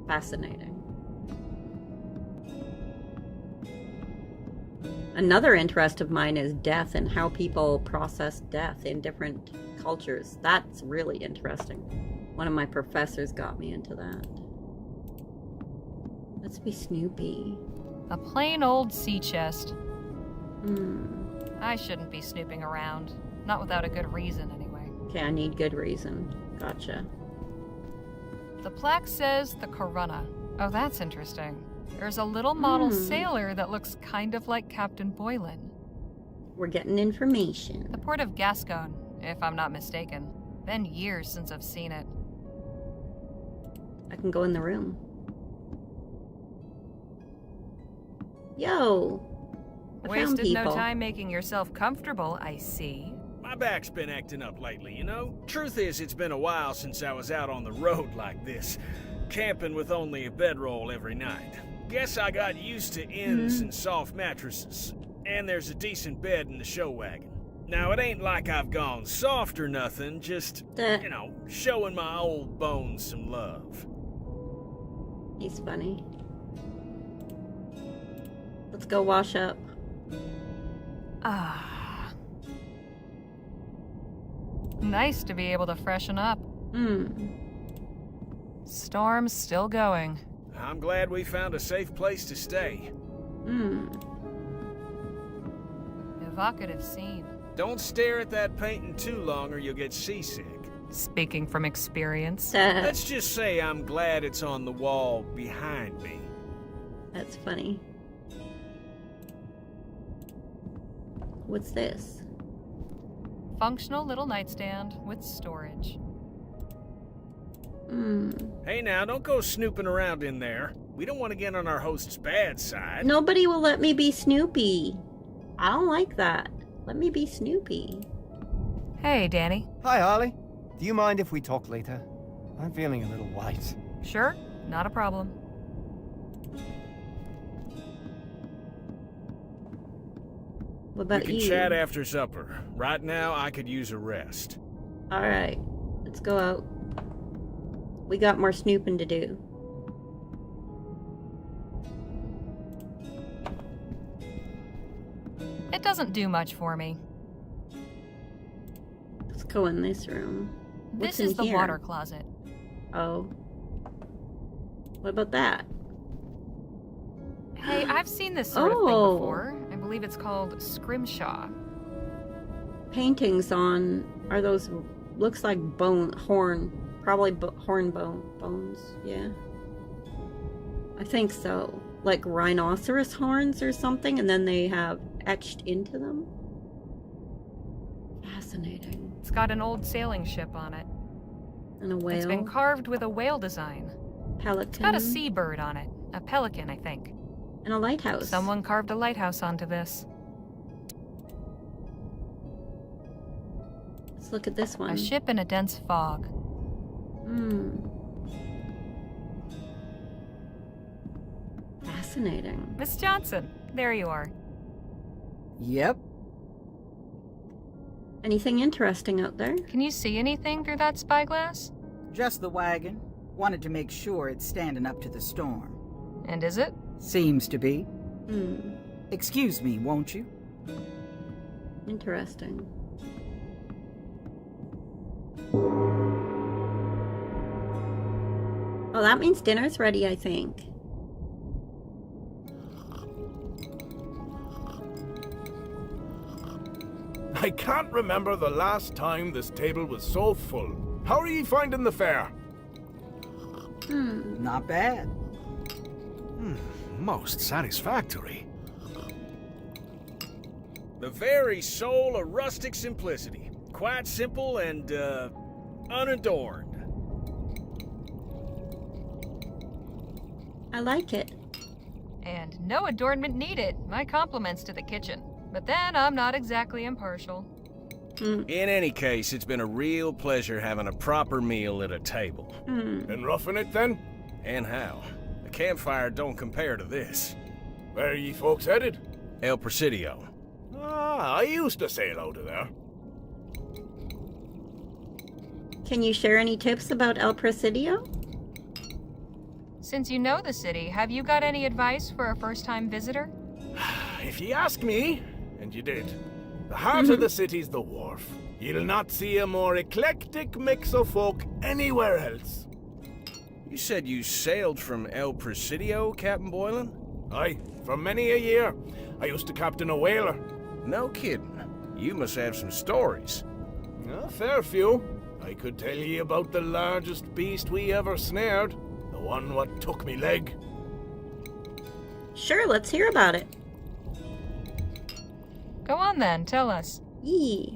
S1: Fascinating. Another interest of mine is death and how people process death in different cultures. That's really interesting. One of my professors got me into that. Let's be Snoopy.
S2: A plain old sea chest. I shouldn't be snooping around. Not without a good reason, anyway.
S1: Okay, I need good reason. Gotcha.
S2: The plaque says the Corunna. Oh, that's interesting. There's a little model sailor that looks kind of like Captain Boylan.
S1: We're getting information.
S2: The port of Gascon, if I'm not mistaken. Been years since I've seen it.
S1: I can go in the room. Yo! I found
S2: Wasted no
S1: people.
S2: time making yourself comfortable, I see.
S15: My back's been acting up lately, you know? Truth is, it's been a while since I was out on the road like this, camping with only a bedroll every night. Guess I got used to inns and soft mattresses, and there's a decent bed in the show wagon. Now, it ain't like I've gone soft or nothing, just, you know, showing my old bones some love.
S1: He's funny. Let's go wash up.
S2: Ah. Nice to be able to freshen up. Storm's still going.
S15: I'm glad we found a safe place to stay.
S2: Evocative scene.
S15: Don't stare at that painting too long or you'll get seasick.
S2: Speaking from experience.
S15: Let's just say I'm glad it's on the wall behind me.
S1: That's funny. What's this?
S2: Functional little nightstand with storage.
S15: Hey now, don't go snooping around in there. We don't want to get on our host's bad side.
S1: Nobody will let me be Snoopy. I don't like that. Let me be Snoopy.
S2: Hey, Danny.
S10: Hi, Harley. Do you mind if we talk later? I'm feeling a little white.
S2: Sure, not a problem.
S1: What about
S15: we
S1: you?
S15: can chat after supper. Right now, I could use a rest.
S1: Alright, let's go out. We got more snooping to do.
S2: It doesn't do much for me.
S1: Let's go in this room. What's
S2: This is
S1: in
S2: the
S1: here?
S2: water closet.
S1: Oh. What about that?
S2: Hey, I've seen this sort of thing
S1: Oh.
S2: before. I believe it's called scrimshaw.
S1: Paintings on are those looks like horn, probably bones. Yeah, I think so. Like rhinoceros horns or something, and then they have etched into them. Fascinating.
S2: It's got an old sailing ship on it.
S1: And a whale.
S2: It's been carved with a whale design.
S1: Pelican.
S2: It's got a seabird on it. A pelican, I think.
S1: And a lighthouse.
S2: Someone carved a lighthouse onto this.
S1: Let's look at this one.
S2: A ship in a dense fog.
S1: Fascinating.
S2: Miss Johnson, there you are.
S3: Yep.
S1: Anything interesting out there?
S2: Can you see anything through that spyglass?
S3: Just the wagon. Wanted to make sure it's standing up to the storm.
S2: And is it?
S3: Seems to be. Excuse me, won't you?
S1: Interesting. Oh, that means dinner's ready, I think.
S16: I can't remember the last time this table was so full. How are you finding the fare?
S3: Not bad.
S11: Most satisfactory.
S15: The very soul of rustic simplicity. Quite simple and, unadorned.
S1: I like it.
S2: And no adornment needed. My compliments to the kitchen. But then I'm not exactly impartial.
S15: In any case, it's been a real pleasure having a proper meal at a table.
S16: And roughing it then?
S15: And how? A campfire don't compare to this.
S16: Where are ye folks headed?
S15: El Presidio.
S16: Ah, I used to sail out of there.
S1: Can you share any tips about El Presidio?
S2: Since you know the city, have you got any advice for a first-time visitor?
S16: If ye ask me, and you did, the heart of the city's the wharf. You'll not see a more eclectic mix of folk anywhere else.
S15: You said you sailed from El Presidio, Captain Boylan?
S16: Aye, for many a year. I used to captain a whaler.
S15: No kidding. You must have some stories.
S16: A fair few. I could tell ye about the largest beast we ever snared. The one what took me leg.
S1: Sure, let's hear about it.
S2: Go on then, tell us.
S1: Yee.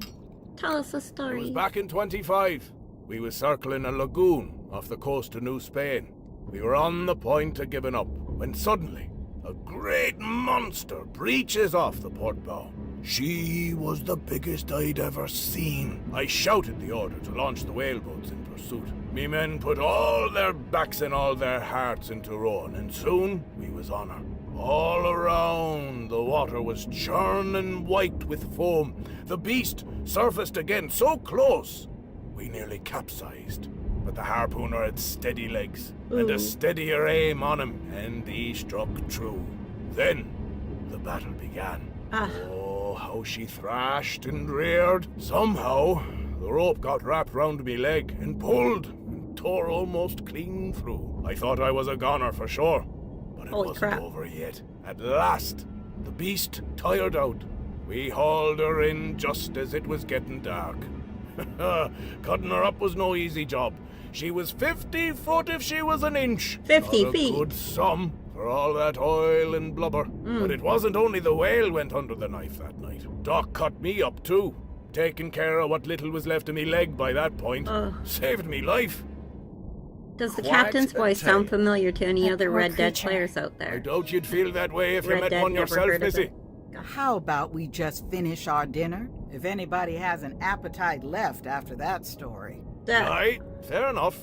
S1: Tell us a
S16: It
S1: story.
S16: was back in 25. We was circling a lagoon off the coast of New Spain. We were on the point of giving up, when suddenly, a great monster breaches off the port bow. She was the biggest I'd ever seen. I shouted the order to launch the whaleboats in pursuit. Me men put all their backs and all their hearts into rowing, and soon we was on her. All around, the water was churning white with foam. The beast surfaced again so close, we nearly capsized. But the harpooner had steady legs, and a steadier aim on him, and he struck true. Then, the battle began. Oh, how she thrashed and reared. Somehow, the rope got wrapped round me leg, and pulled, and tore almost clean through. I thought I was a goner for sure, but it
S1: Holy
S16: wasn't
S1: crap.
S16: over yet. At last, the beast tired out. We hauled her in just as it was getting dark. Cutting her up was no easy job. She was 50 foot if she was an inch.
S1: 50
S16: Not a
S1: feet.
S16: good sum for all that oil and blubber. But it wasn't only the whale went under the knife that night. Doc cut me up too. Taking care of what little was left of me leg by that point. Saved me life.
S1: Does the
S16: Quite
S1: captain's
S16: a
S1: voice sound
S16: tale.
S1: familiar to any
S8: That
S1: other
S8: poor
S1: Red Dead
S8: creature.
S1: players out
S16: I
S1: there?
S16: doubt you'd feel that way if you
S1: Red
S16: met
S1: Dead,
S16: one
S1: never
S16: yourself,
S1: heard of
S16: Missy.
S1: it.
S3: How about we just finish our dinner? If anybody has an appetite left after that story.
S16: Aye, fair enough.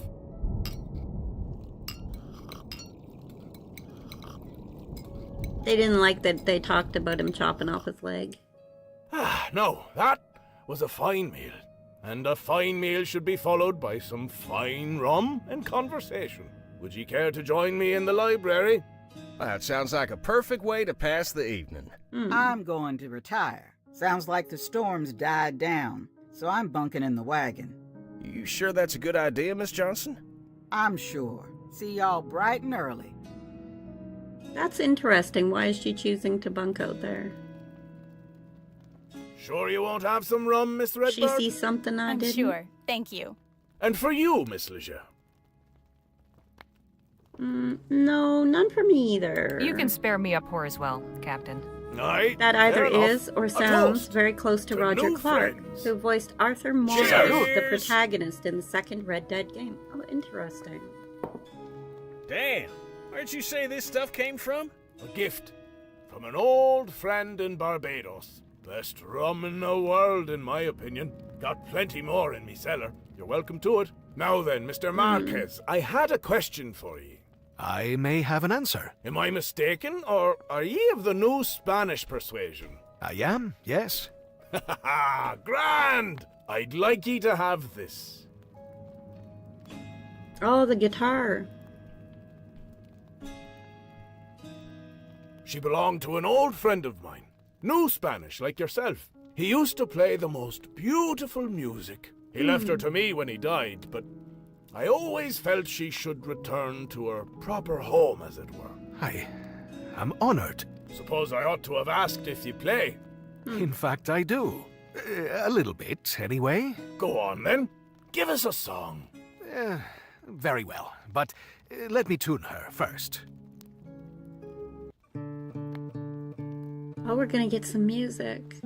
S1: They didn't like that they talked about him chopping off his leg.
S16: No, that was a fine meal. And a fine meal should be followed by some fine rum and conversation. Would ye care to join me in the library?
S9: That sounds like a perfect way to pass the evening.
S3: I'm going to retire. Sounds like the storm's died down, so I'm bunking in the wagon.
S9: You sure that's a good idea, Miss Johnson?
S3: I'm sure. See y'all bright and early.
S1: That's interesting. Why is she choosing to bunk out there?
S16: Sure you won't have some rum, Miss Redbird?
S1: She sees something I
S8: I'm
S1: didn't?
S8: sure. Thank you.
S16: And for you, Miss Leger.
S1: No, none for me either.
S2: You can spare me a pour as well, Captain.
S16: Aye,
S1: That either
S16: fair enough.
S1: is or
S16: A
S1: sounds
S16: toast
S1: very close to
S16: to
S1: Roger
S16: new
S1: Clark,
S16: friends.
S1: who voiced Arthur Morris,
S16: Cheers.
S1: the protagonist in the second Red Dead game. Oh, interesting.
S15: Damn. Where'd you say this stuff came from?
S16: A gift from an old friend in Barbados. Best rum in the world, in my opinion. Got plenty more in me cellar. You're welcome to it. Now then, Mr. Marquez, I had a question for ye.
S11: I may have an answer.
S16: Am I mistaken, or are ye of the new Spanish persuasion?
S11: I am, yes.
S16: Ha ha! Grand! I'd like ye to have this.
S1: Oh, the guitar.
S16: She belonged to an old friend of mine. New Spanish, like yourself. He used to play the most beautiful music. He left her to me when he died, but I always felt she should return to her proper home, as it were.
S11: I am honored.
S16: Suppose I ought to have asked if you play.
S11: In fact, I do. A little bit, anyway.
S16: Go on, then. Give us a song.
S11: Very well, but let me tune her first.
S1: Oh, we're gonna get some music.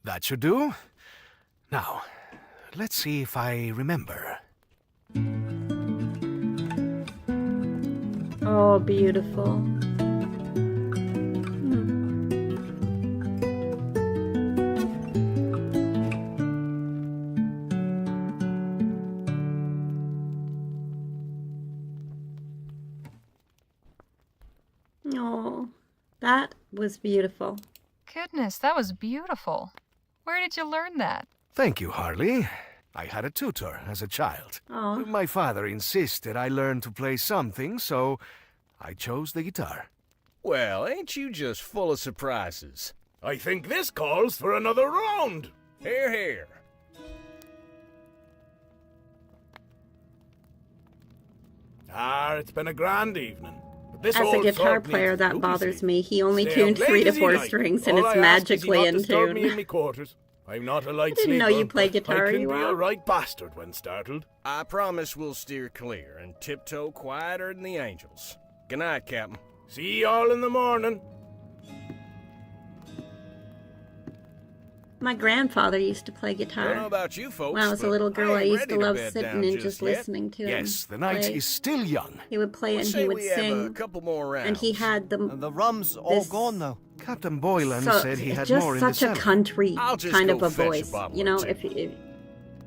S11: That should do. Now, let's see if I remember.
S1: Oh, beautiful. Oh, that was beautiful.
S2: Goodness, that was beautiful. Where did you learn that?
S11: Thank you, Harley. I had a tutor as a child.
S1: Oh.
S11: My father insisted I learn to play something, so I chose the guitar.
S9: Well, ain't you just full of surprises?
S16: I think this calls for another round.
S9: Here, here.
S16: It's been a grand evening. But this
S1: As a
S16: old
S1: guitar
S16: sod
S1: player,
S16: needs
S1: that
S16: lunacy.
S1: bothers me. He only
S16: Stay
S1: tuned
S16: up
S1: 3 to
S16: late
S1: 4
S16: as ye
S1: strings,
S16: like.
S1: and
S16: All
S1: it's
S16: I ask is ye
S1: magically
S16: not
S1: in
S16: disturb me in
S1: tune.
S16: me quarters. I'm not a light
S1: I didn't know
S16: sleeper,
S1: you play
S16: but
S1: guitar,
S16: I can
S1: you
S16: be a
S1: are.
S16: right bastard when startled.
S9: I promise we'll steer clear and tiptoe quieter than the angels. Good night, Captain.
S16: See y'all in the morning.
S1: My grandfather used to play
S9: I don't know
S1: guitar.
S9: about you folks,
S1: When I was a
S9: but
S1: little girl, I
S9: ain't
S1: used to
S9: ready
S1: love
S9: bed
S1: sitting
S9: down
S1: and
S9: just
S1: just
S9: yet.
S1: listening to him.
S11: Yes, the night
S1: play.
S11: is still young.
S1: He would play
S9: What
S1: and
S9: say
S1: he would
S9: we have a
S1: sing.
S9: couple more rounds?
S1: And he had the
S10: The rum's all
S1: this-
S10: gone, though.
S11: Captain Boylan
S1: so
S11: said he had
S1: just
S11: more in the
S1: such a
S11: cellar.
S1: country
S9: I'll just
S1: kind
S9: go
S1: of a
S9: fetch a
S1: voice.
S9: bottle
S1: You
S9: or
S1: know,
S9: two.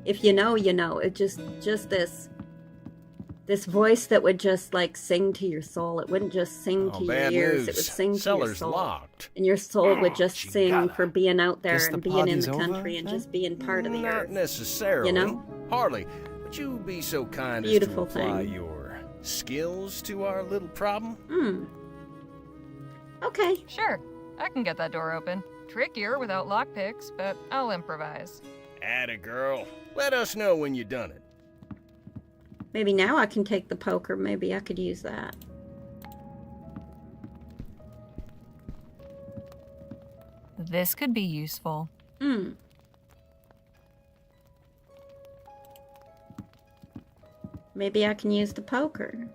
S1: if you know, you know. It just this voice that would just like sing to your soul. It wouldn't just sing
S9: Oh,
S1: to your
S9: bad
S1: ears.
S9: news.
S1: It would sing to your
S9: Cellar's
S1: soul.
S9: locked.
S1: And your soul would just sing
S11: chingada.
S1: for being out there
S10: Guess the
S1: and being in
S10: party's
S1: the
S10: over,
S1: country and
S10: then?
S1: just being part of the
S9: Not
S1: earth.
S9: necessarily.
S1: You know?
S9: Harley, would you be so kind
S1: Beautiful
S9: as to apply
S1: thing.
S9: your skills to our little problem?
S1: Okay.
S2: Sure, I can get that door open. Trickier without lockpicks, but I'll improvise.
S15: Atta girl. Let us know when you done it.
S1: Maybe now I can take the poker. Maybe I could use that.
S2: This could be useful.
S1: Maybe I can use the poker.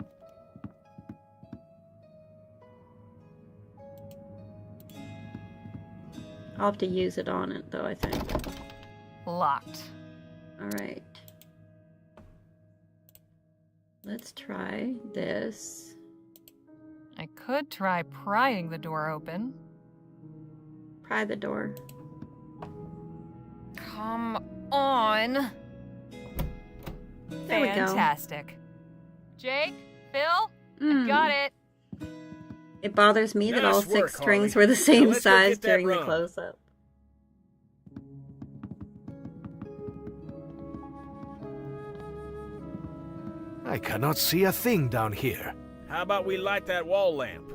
S1: I'll have to use it on it, though, I think.
S2: Locked.
S1: Alright. Let's try this.
S2: I could try prying the door open.
S1: Pry the door.
S2: Come on.
S1: There we go.
S2: Fantastic. Jake, Phil, I got it.
S1: It bothers me that
S15: Nice
S1: all
S15: work,
S1: 6 strings
S15: Harley.
S1: were the
S15: Now
S1: same
S15: let's go
S1: size
S15: get that
S1: during the
S15: rum.
S1: close-up.
S11: I cannot see a thing down here.
S15: How about we light that wall lamp?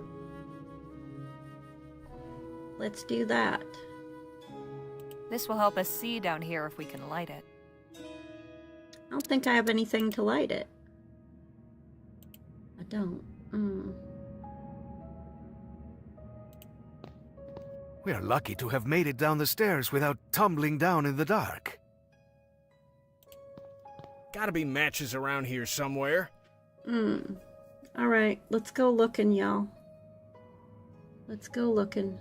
S1: Let's do that.
S2: This will help us see down here if we can light it.
S1: I don't think I have anything to light it. I don't.
S11: We are lucky to have made it down the stairs without tumbling down in the dark.
S15: Gotta be matches around here somewhere.
S1: Alright, let's go looking, y'all. Let's go looking.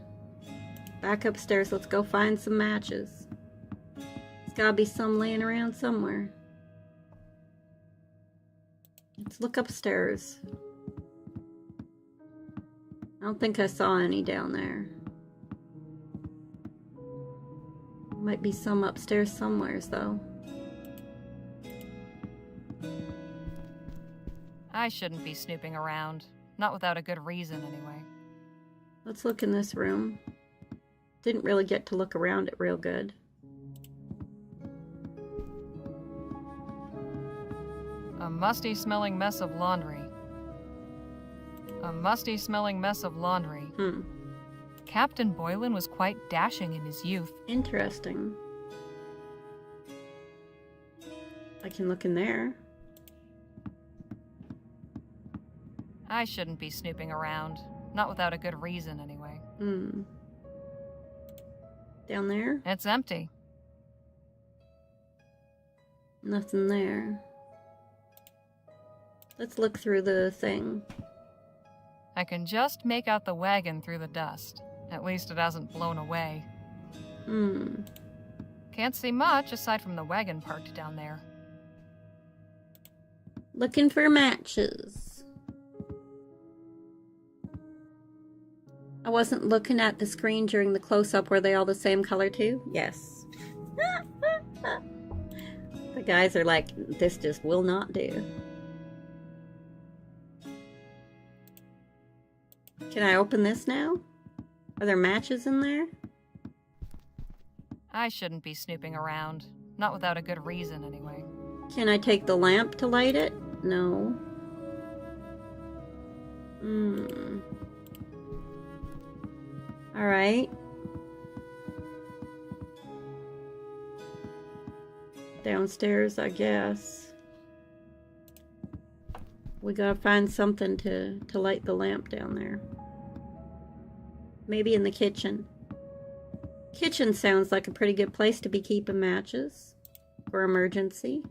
S1: Back upstairs, let's go find some matches. There's gotta be some laying around somewhere. Let's look upstairs. I don't think I saw any down there. Might be some upstairs somewheres, though.
S2: I shouldn't be snooping around. Not without a good reason, anyway.
S1: Let's look in this room. Didn't really get to look around it real good.
S2: A musty-smelling mess of laundry. A musty-smelling mess of laundry. Captain Boylan was quite dashing in his youth.
S1: Interesting. I can look in there.
S2: I shouldn't be snooping around. Not without a good reason, anyway.
S1: Down there?
S2: It's empty.
S1: Nothing there. Let's look through the thing.
S2: I can just make out the wagon through the dust. At least it hasn't blown away. Can't see much aside from the wagon parked down there.
S1: Looking for matches. I wasn't looking at the screen during the close-up. Were they all the same color too? Yes. The guys are like, this just will not do. Can I open this now? Are there matches in there?
S2: I shouldn't be snooping around. Not without a good reason, anyway.
S1: Can I take the lamp to light it? No. Alright. Downstairs, I guess. We gotta find something to light the lamp down there. Maybe in the kitchen. Kitchen sounds like a pretty good place to be keeping matches for emergency.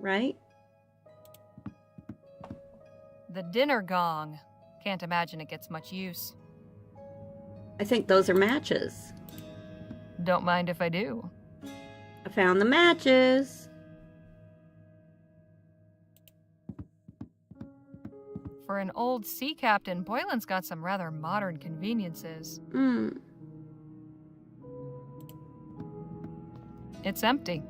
S1: Right?
S2: The dinner gong. Can't imagine it gets much use.
S1: I think those are matches.
S2: Don't mind if I do.
S1: I found the matches.
S2: For an old sea captain, Boylan's got some rather modern conveniences. It's empty.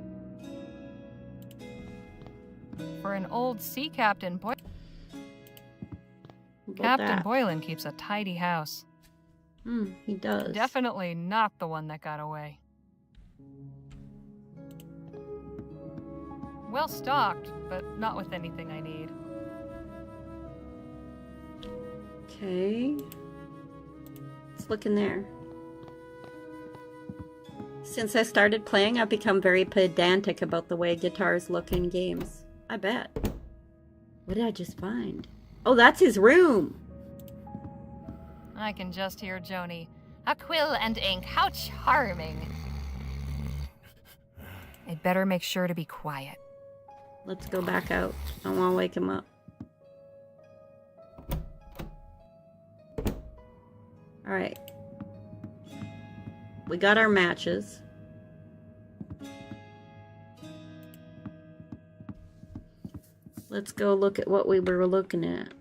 S2: For an old sea captain, Captain Boylan keeps a tidy house.
S1: He does.
S2: Definitely not the one that got away. Well stocked, but not with anything I need.
S1: Okay. Let's look in there. Since I started playing, I've become very pedantic about the way guitars look in games. I bet. What did I just find? Oh, that's his room!
S2: I can just hear Joni. A quill and ink, how charming. I'd better make sure to be quiet.
S1: Let's go back out. I don't want to wake him up. Alright. We got our matches. Let's go look at what we were looking at.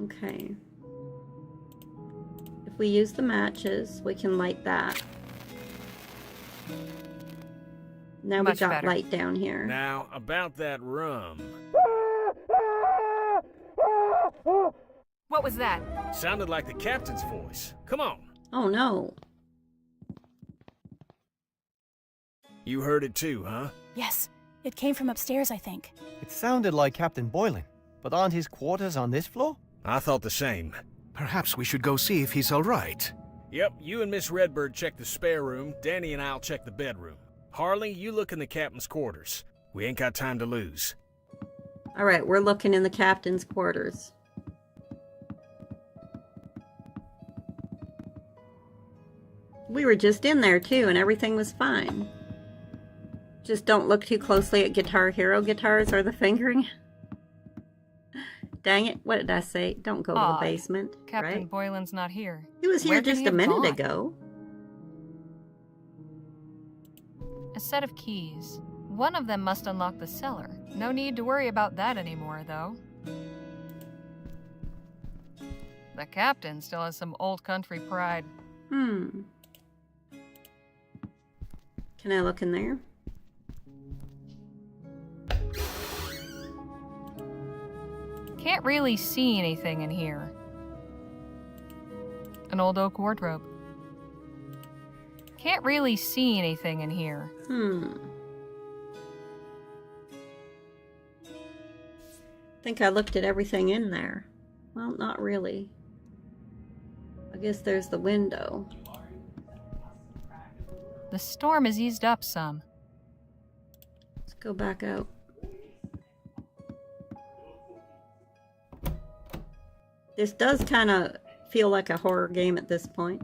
S1: Okay. If we use the matches, we can light that. Now we got light down here.
S15: Now, about that rum.
S2: What was that?
S15: Sounded like the captain's voice. Come on.
S1: Oh no.
S15: You heard it too, huh?
S8: Yes, it came from upstairs, I think.
S10: It sounded like Captain Boylan, but aren't his quarters on this floor?
S15: I thought the same.
S11: Perhaps we should go see if he's all right.
S15: Yep, you and Miss Redbird check the spare room. Danny and I'll check the bedroom. Harley, you look in the captain's quarters. We ain't got time to lose.
S1: Alright, we're looking in the captain's quarters. We were just in there too, and everything was fine. Just don't look too closely at Guitar Hero guitars or the fingering. Dang it, what did I say? Don't go to the basement,
S2: Captain
S1: right?
S2: Boylan's not here.
S1: He was here
S2: Where could
S1: just
S2: he
S1: a
S2: have
S1: minute
S2: gone?
S1: ago.
S2: A set of keys. One of them must unlock the cellar. No need to worry about that anymore, though. The captain still has some old country pride.
S1: Can I look in there?
S2: Can't really see anything in here. An old oak wardrobe. Can't really see anything in here.
S1: Think I looked at everything in there. Well, not really. I guess there's the window.
S2: The storm has eased up some.
S1: Let's go back out. This does kind of feel like a horror game at this point,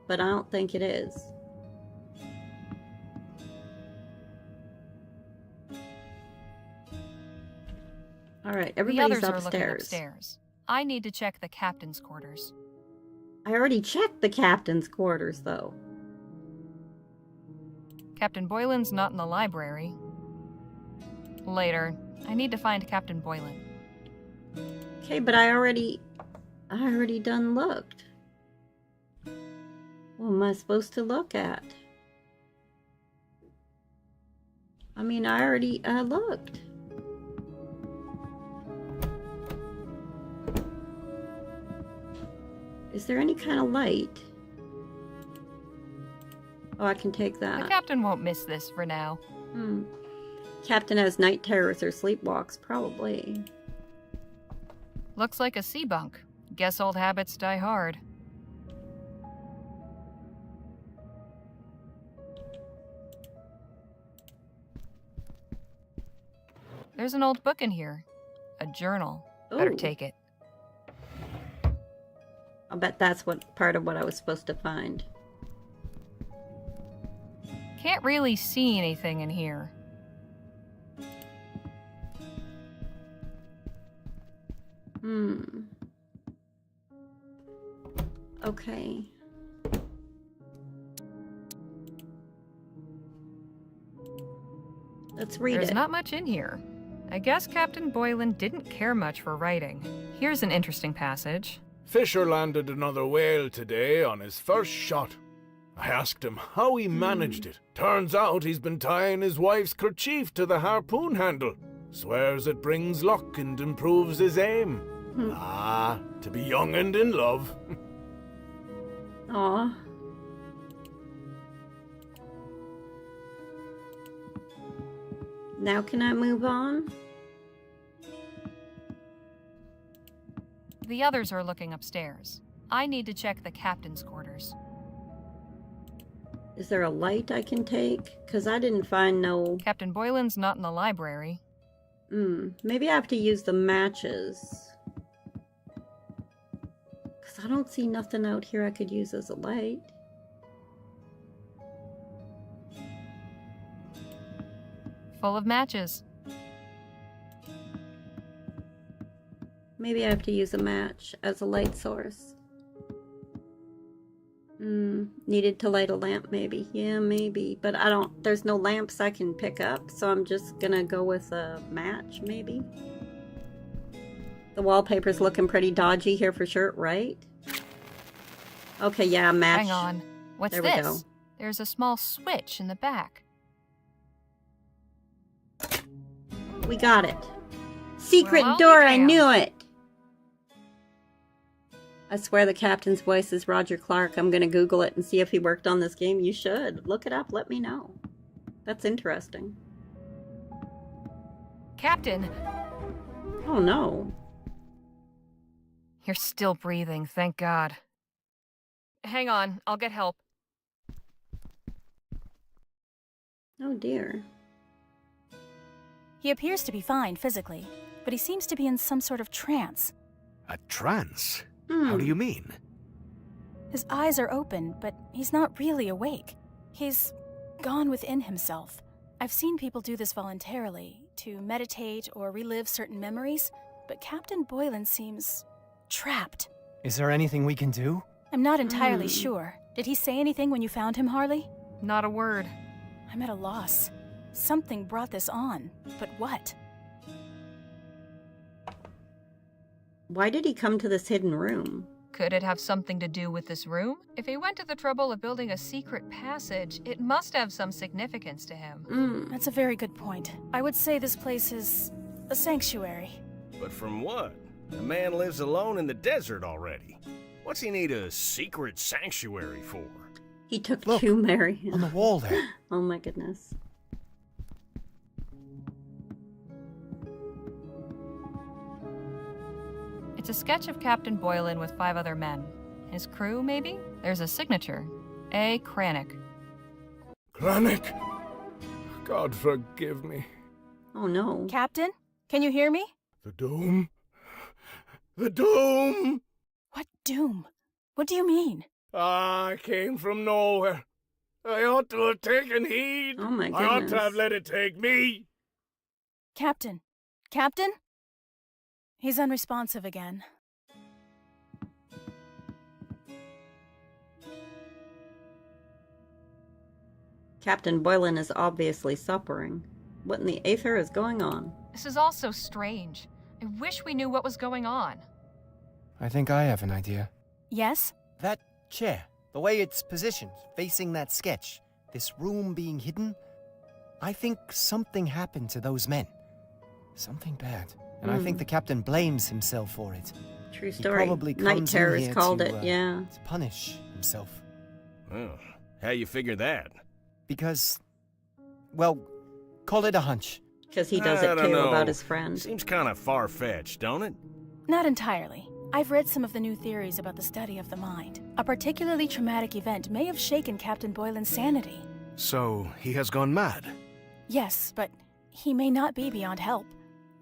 S1: but I don't think it is. Alright, everybody's
S2: the others are looking
S1: upstairs.
S2: upstairs. I need to check the captain's quarters.
S1: I already checked the captain's quarters, though.
S2: Captain Boylan's not in the library. Later. I need to find Captain Boylan.
S1: Okay, but I already done looked. What am I supposed to look at? I mean, I already looked. Is there any kind of light? Oh, I can take that.
S2: The captain won't miss this for now.
S1: Captain has night terrors or sleepwalks, probably.
S2: Looks like a sea bunk. Guess old habits die hard. There's an old book in here. A journal. Better
S1: Ooh.
S2: take it.
S1: I'll bet that's part of what I was supposed to find.
S2: Can't really see anything in here.
S1: Okay. Let's read
S2: There's
S1: it.
S2: not much in here. I guess Captain Boylan didn't care much for writing. Here's an interesting passage.
S16: Fisher landed another whale today on his first shot. I asked him how he managed it. Turns out he's been tying his wife's kerchief to the harpoon handle. Swears it brings luck and improves his aim. To be young and in love.
S1: Aw. Now can I move on?
S2: The others are looking upstairs. I need to check the captain's quarters.
S1: Is there a light I can take? Because I didn't find no...
S2: Captain Boylan's not in the library.
S1: Maybe I have to use the matches. Because I don't see nothing out here I could use as a light.
S2: Full of matches.
S1: Maybe I have to use a match as a light source. Needed to light a lamp, maybe. Yeah, maybe. But I don't... There's no lamps I can pick up, so I'm just gonna go with a match, maybe. The wallpaper's looking pretty dodgy here for sure, right? Okay, yeah, match.
S2: Hang on. What's
S1: there
S2: this?
S1: We go.
S2: There's a small switch in the back.
S1: We got it. Secret
S2: Well,
S1: door, I knew it! I swear the captain's voice is Roger Clark. I'm gonna Google it and see if he worked on this game. You should. Look it up, let me know. That's interesting.
S2: Captain!
S1: Oh no.
S2: You're still breathing, thank God. Hang on, I'll get help.
S1: Oh dear.
S8: He appears to be fine physically, but he seems to be in some sort of trance.
S11: A trance? How do you mean?
S8: His eyes are open, but he's not really awake. He's gone within himself. I've seen people do this voluntarily, to meditate or relive certain memories, but Captain Boylan seems trapped.
S10: Is there anything we can do?
S8: I'm not entirely sure. Did he say anything when you found him, Harley?
S2: Not a word.
S8: I'm at a loss. Something brought this on, but what?
S1: Why did he come to this hidden room?
S2: Could it have something to do with this room? If he went to the trouble of building a secret passage, it must have some significance to him.
S8: That's a very good point. I would say this place is a sanctuary.
S15: But from what? The man lives alone in the desert already. What's he need a secret sanctuary for?
S1: He took two Mary.
S10: On the wall there.
S1: Oh my goodness.
S2: It's a sketch of Captain Boylan with 5 other men. His crew, maybe? There's a signature. A. Kranich.
S16: Kranich? God forgive me.
S1: Oh no.
S8: Captain, can you hear me?
S16: The dome? The dome!
S8: What doom? What do you mean?
S16: I came from nowhere. I ought to have taken heed.
S1: Oh my
S16: I ought to
S1: goodness.
S16: have let it take me.
S8: Captain? Captain? He's unresponsive again.
S1: Captain Boylan is obviously suffering. What in the aether is going on?
S2: This is all so strange. I wish we knew what was going on.
S10: I think I have an idea.
S8: Yes?
S10: That chair, the way it's positioned, facing that sketch, this room being hidden, I think something happened to those men. Something bad. And I think the captain blames himself for it.
S1: True story.
S10: He probably
S1: Night
S10: comes
S1: Terrors
S10: in here
S1: called
S10: to,
S1: it, yeah.
S10: to punish himself.
S15: Oh, how you figure that?
S10: Because, well, call it a hunch.
S1: Because he does
S15: I
S1: it
S15: don't
S1: too
S15: know.
S1: about his friend.
S15: Seems kind of far-fetched, don't it?
S8: Not entirely. I've read some of the new theories about the study of the mind. A particularly traumatic event may have shaken Captain Boylan's sanity.
S11: So, he has gone mad?
S8: Yes, but he may not be beyond help.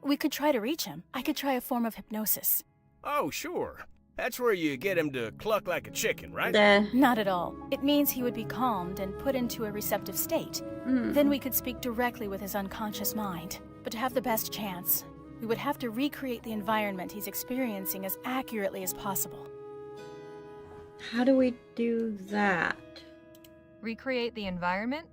S8: We could try to reach him. I could try a form of hypnosis.
S15: Oh, sure. That's where you get him to cluck like a chicken, right?
S8: Not at all. It means he would be calmed and put into a receptive state. Then we could speak directly with his unconscious mind. But to have the best chance, we would have to recreate the environment he's experiencing as accurately as possible.
S1: How do we do that?
S2: Recreate the environment?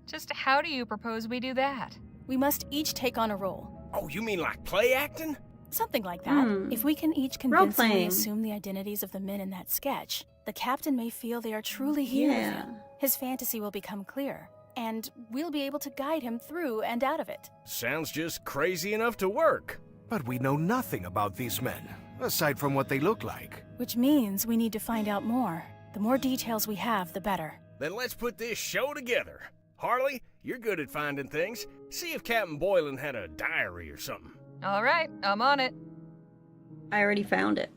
S2: Just how do you propose we do that?
S8: We must each take on a role.
S15: Oh, you mean like play acting?
S8: Something like that. If we can each convincingly
S1: Role-playing.
S8: assume the identities of the men in that sketch, the captain may feel they are truly here with
S1: Yeah.
S8: him. His fantasy will become clear, and we'll be able to guide him through and out of it.
S15: Sounds just crazy enough to work.
S11: But we know nothing about these men, aside from what they look like.
S8: Which means we need to find out more. The more details we have, the better.
S15: Then let's put this show together. Harley, you're good at finding things. See if Captain Boylan had a diary or something.
S2: All right, I'm on it.
S1: I already found it.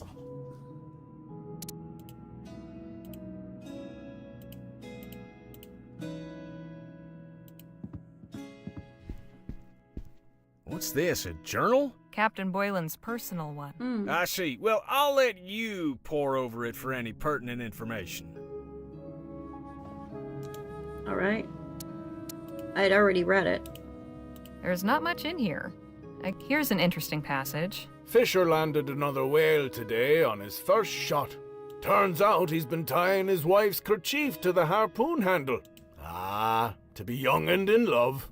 S15: What's this, a journal?
S2: Captain Boylan's personal one.
S15: I see. Well, I'll let you pore over it for any pertinent information.
S1: All right. I'd already read it.
S2: There's not much in here. Here's an interesting passage.
S16: Fisher landed another whale today on his first shot. Turns out he's been tying his wife's kerchief to the harpoon handle. Ah, to be young and in love.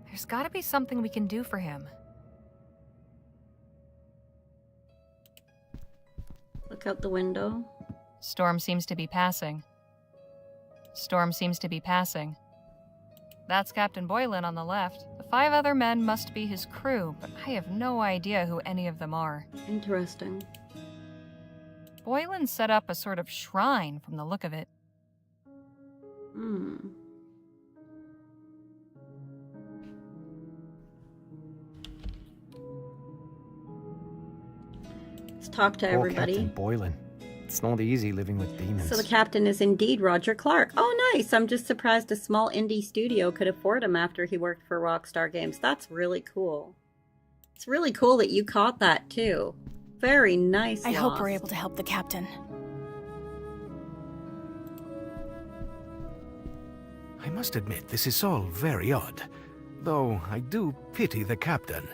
S2: There's gotta be something we can do for him.
S1: Look out the window.
S2: Storm seems to be passing. Storm seems to be passing. That's Captain Boylan on the left. The 5 other men must be his crew, but I have no idea who any of them are.
S1: Interesting.
S2: Boylan set up a sort of shrine from the look of it.
S1: Let's talk to everybody.
S10: Captain Boylan. It's not easy living with demons.
S1: So the captain is indeed Roger Clark. Oh, nice. I'm just surprised a small indie studio could afford him after he worked for Rockstar Games. That's really cool. It's really cool that you caught that, too. Very nice.
S8: I hope we're able to help the captain.
S11: I must admit, this is all very odd. Though I do pity the captain.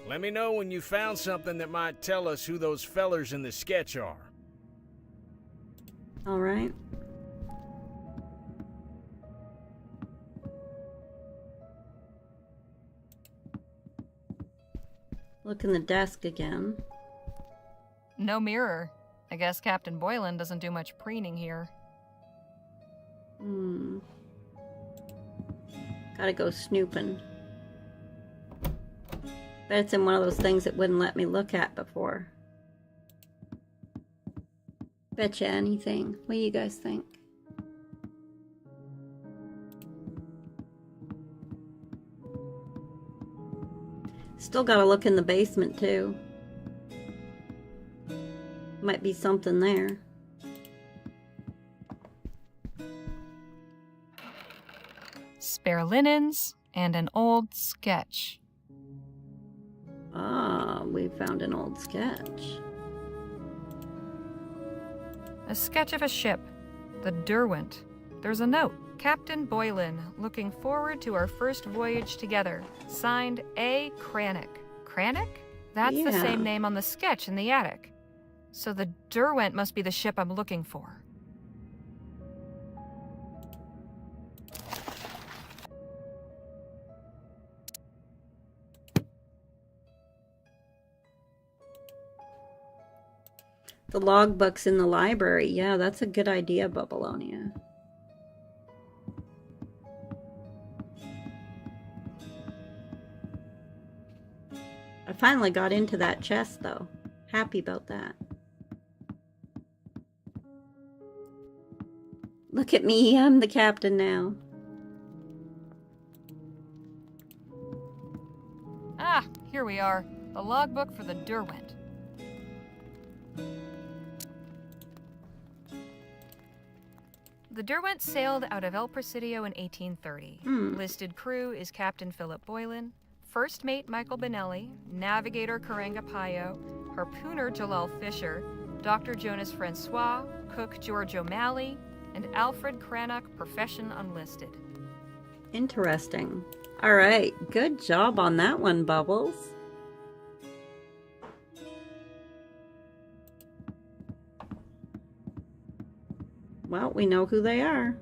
S15: Let me know when you found something that might tell us who those fellers in the sketch are.
S1: All right. Look in the desk again.
S2: No mirror. I guess Captain Boylan doesn't do much preening here.
S1: Gotta go snooping. Bet it's in one of those things that wouldn't let me look at before. Betcha anything. What do you guys think? Still gotta look in the basement too. Might be something there.
S2: Spare linens and an old sketch.
S1: Ah, we found an old sketch.
S2: A sketch of a ship, the Derwent. There's a note. Captain Boylan, looking forward to our first voyage together. Signed A. Cranach. Cranach? That's the same name on the sketch in the attic. So the Derwent must be the ship I'm looking for.
S1: The logbooks in the library. Yeah, that's a good idea, Babylonia. I finally got into that chest, though. Happy about that. Look at me, I'm the captain now.
S2: Ah, here we are. The logbook for the Derwent. The Derwent sailed out of El Presidio in 1830. Listed crew is Captain Philip Boylan, First Mate Michael Benelli, Navigator Karanga Payo, Harpooner Jalal Fisher, Dr. Jonas Francois, Cook George O'Malley, and Alfred Cranach, profession unlisted.
S1: Interesting. All right, good job on that one, Bubbles. Well, we know who they are.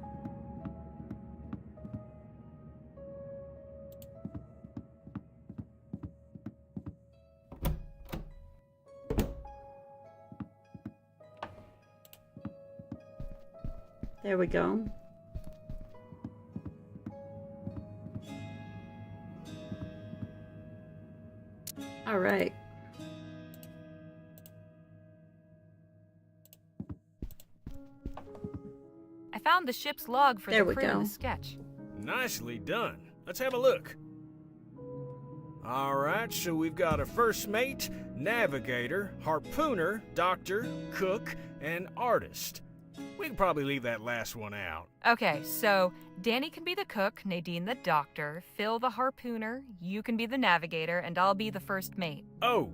S1: There we go. All right.
S2: I found the ship's log for the crew in the sketch.
S15: Nicely done. Let's have a look. All right, so we've got a first mate, navigator, harpooner, doctor, cook, and artist. We can probably leave that last one out.
S2: Okay, so Danny can be the cook, Nadine the doctor, Phil the harpooner, you can be the navigator, and I'll be the first mate.
S15: Oh,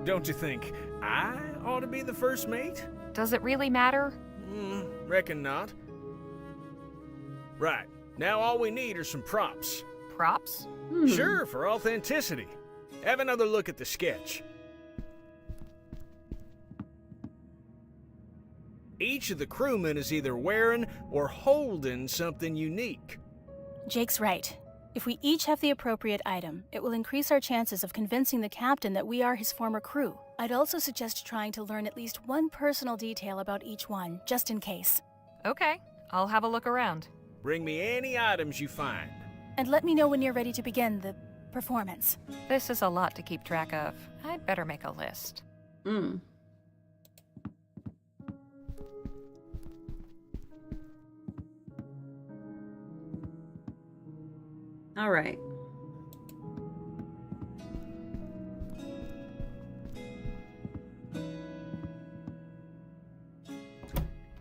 S15: don't you think I ought to be the first mate?
S2: Does it really matter?
S15: Reckon not. Right, now all we need are some props.
S2: Props?
S15: Sure, for authenticity. Have another look at the sketch. Each of the crewmen is either wearing or holding something unique.
S8: Jake's right. If we each have the appropriate item, it will increase our chances of convincing the captain that we are his former crew. I'd also suggest trying to learn at least one personal detail about each one, just in case.
S2: Okay, I'll have a look around.
S15: Bring me any items you find.
S8: And let me know when you're ready to begin the performance.
S2: This is a lot to keep track of. I'd better make a list.
S1: All right.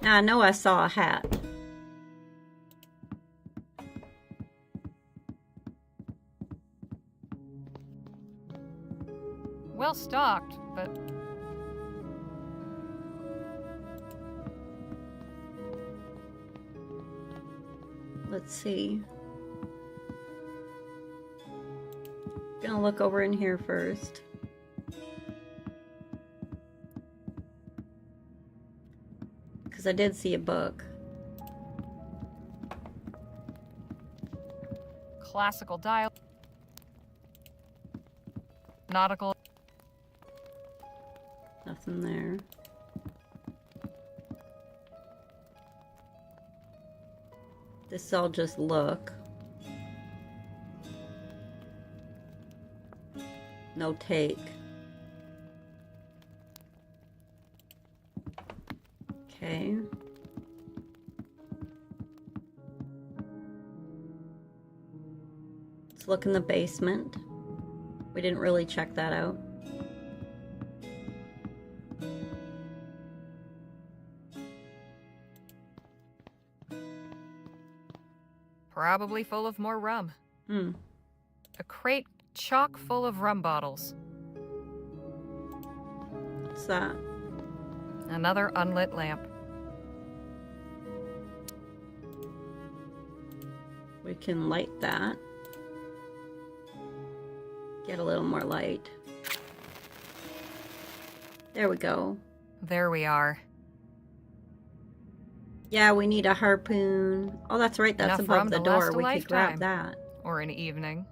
S1: Now I know I saw a hat.
S2: Well stocked, but...
S1: Let's see. Gonna look over in here first. Because I did see a book.
S2: Classical dial... Nautical...
S1: Nothing there. This is all just look. No take. Okay. Let's look in the basement. We didn't really check that out.
S2: Probably full of more rum. A crate chock full of rum bottles.
S1: What's that?
S2: Another unlit lamp.
S1: We can light that. Get a little more light. There we go.
S2: There we are.
S1: Yeah, we need a harpoon. Oh, that's right. That's
S2: Enough rum
S1: above the
S2: to
S1: door.
S2: last a
S1: We could grab
S2: lifetime.
S1: that.
S2: Or an evening.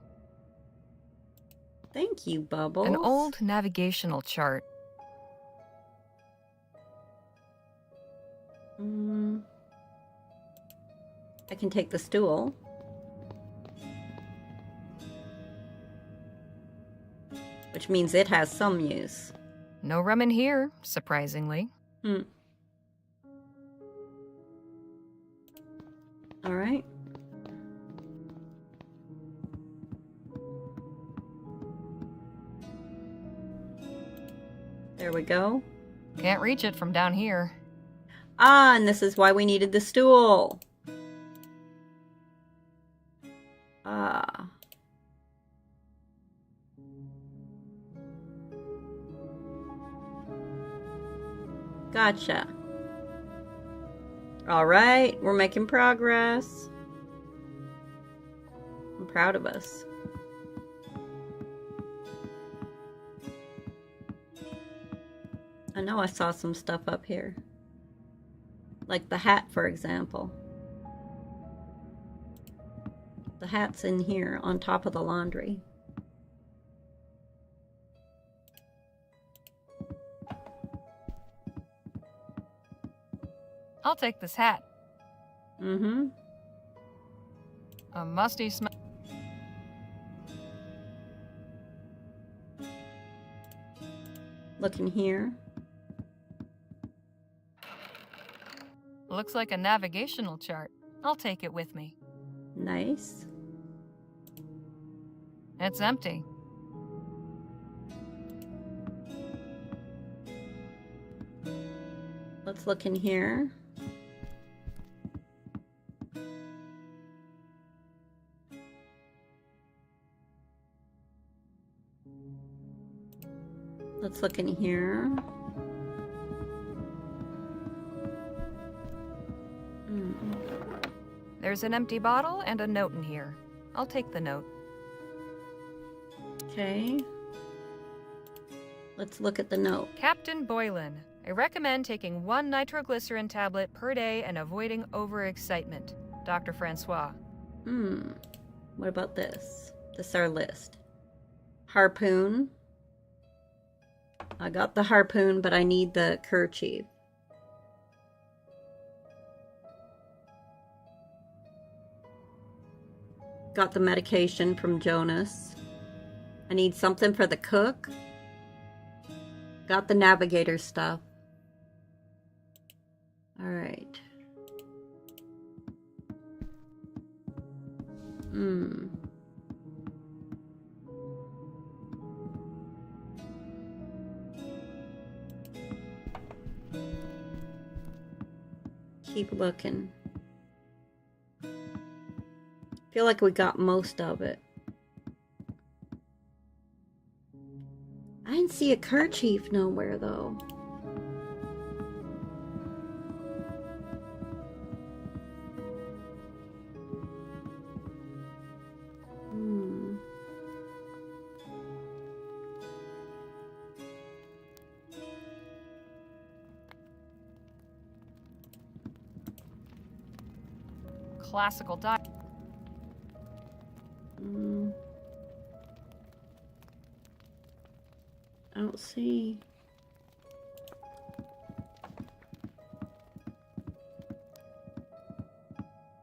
S1: Thank you, Bubbles.
S2: An old navigational chart.
S1: I can take the stool. Which means it has some use.
S2: No rum in here, surprisingly.
S1: All right. There we go.
S2: Can't reach it from down here.
S1: Ah, and this is why we needed the stool. Ah. Gotcha. All right, we're making progress. I'm proud of us. I know I saw some stuff up here. Like the hat, for example. The hat's in here on top of the laundry.
S2: I'll take this hat.
S1: Mm-hmm.
S2: A musty smell.
S1: Look in here.
S2: Looks like a navigational chart. I'll take it with me.
S1: Nice.
S2: It's empty.
S1: Let's look in here. Let's look in here.
S2: There's an empty bottle and a note in here. I'll take the note.
S1: Okay. Let's look at the note.
S2: Captain Boylan, I recommend taking 1 nitroglycerin tablet per day and avoiding overexcitement. Dr. Francois.
S1: What about this? This is our list. Harpoon. I got the harpoon, but I need the kerchief. Got the medication from Jonas. I need something for the cook. Got the navigator stuff. Alright. Keep looking. Feel like we got most of it. I didn't see a kerchief nowhere though.
S2: Classical diet.
S1: I don't see.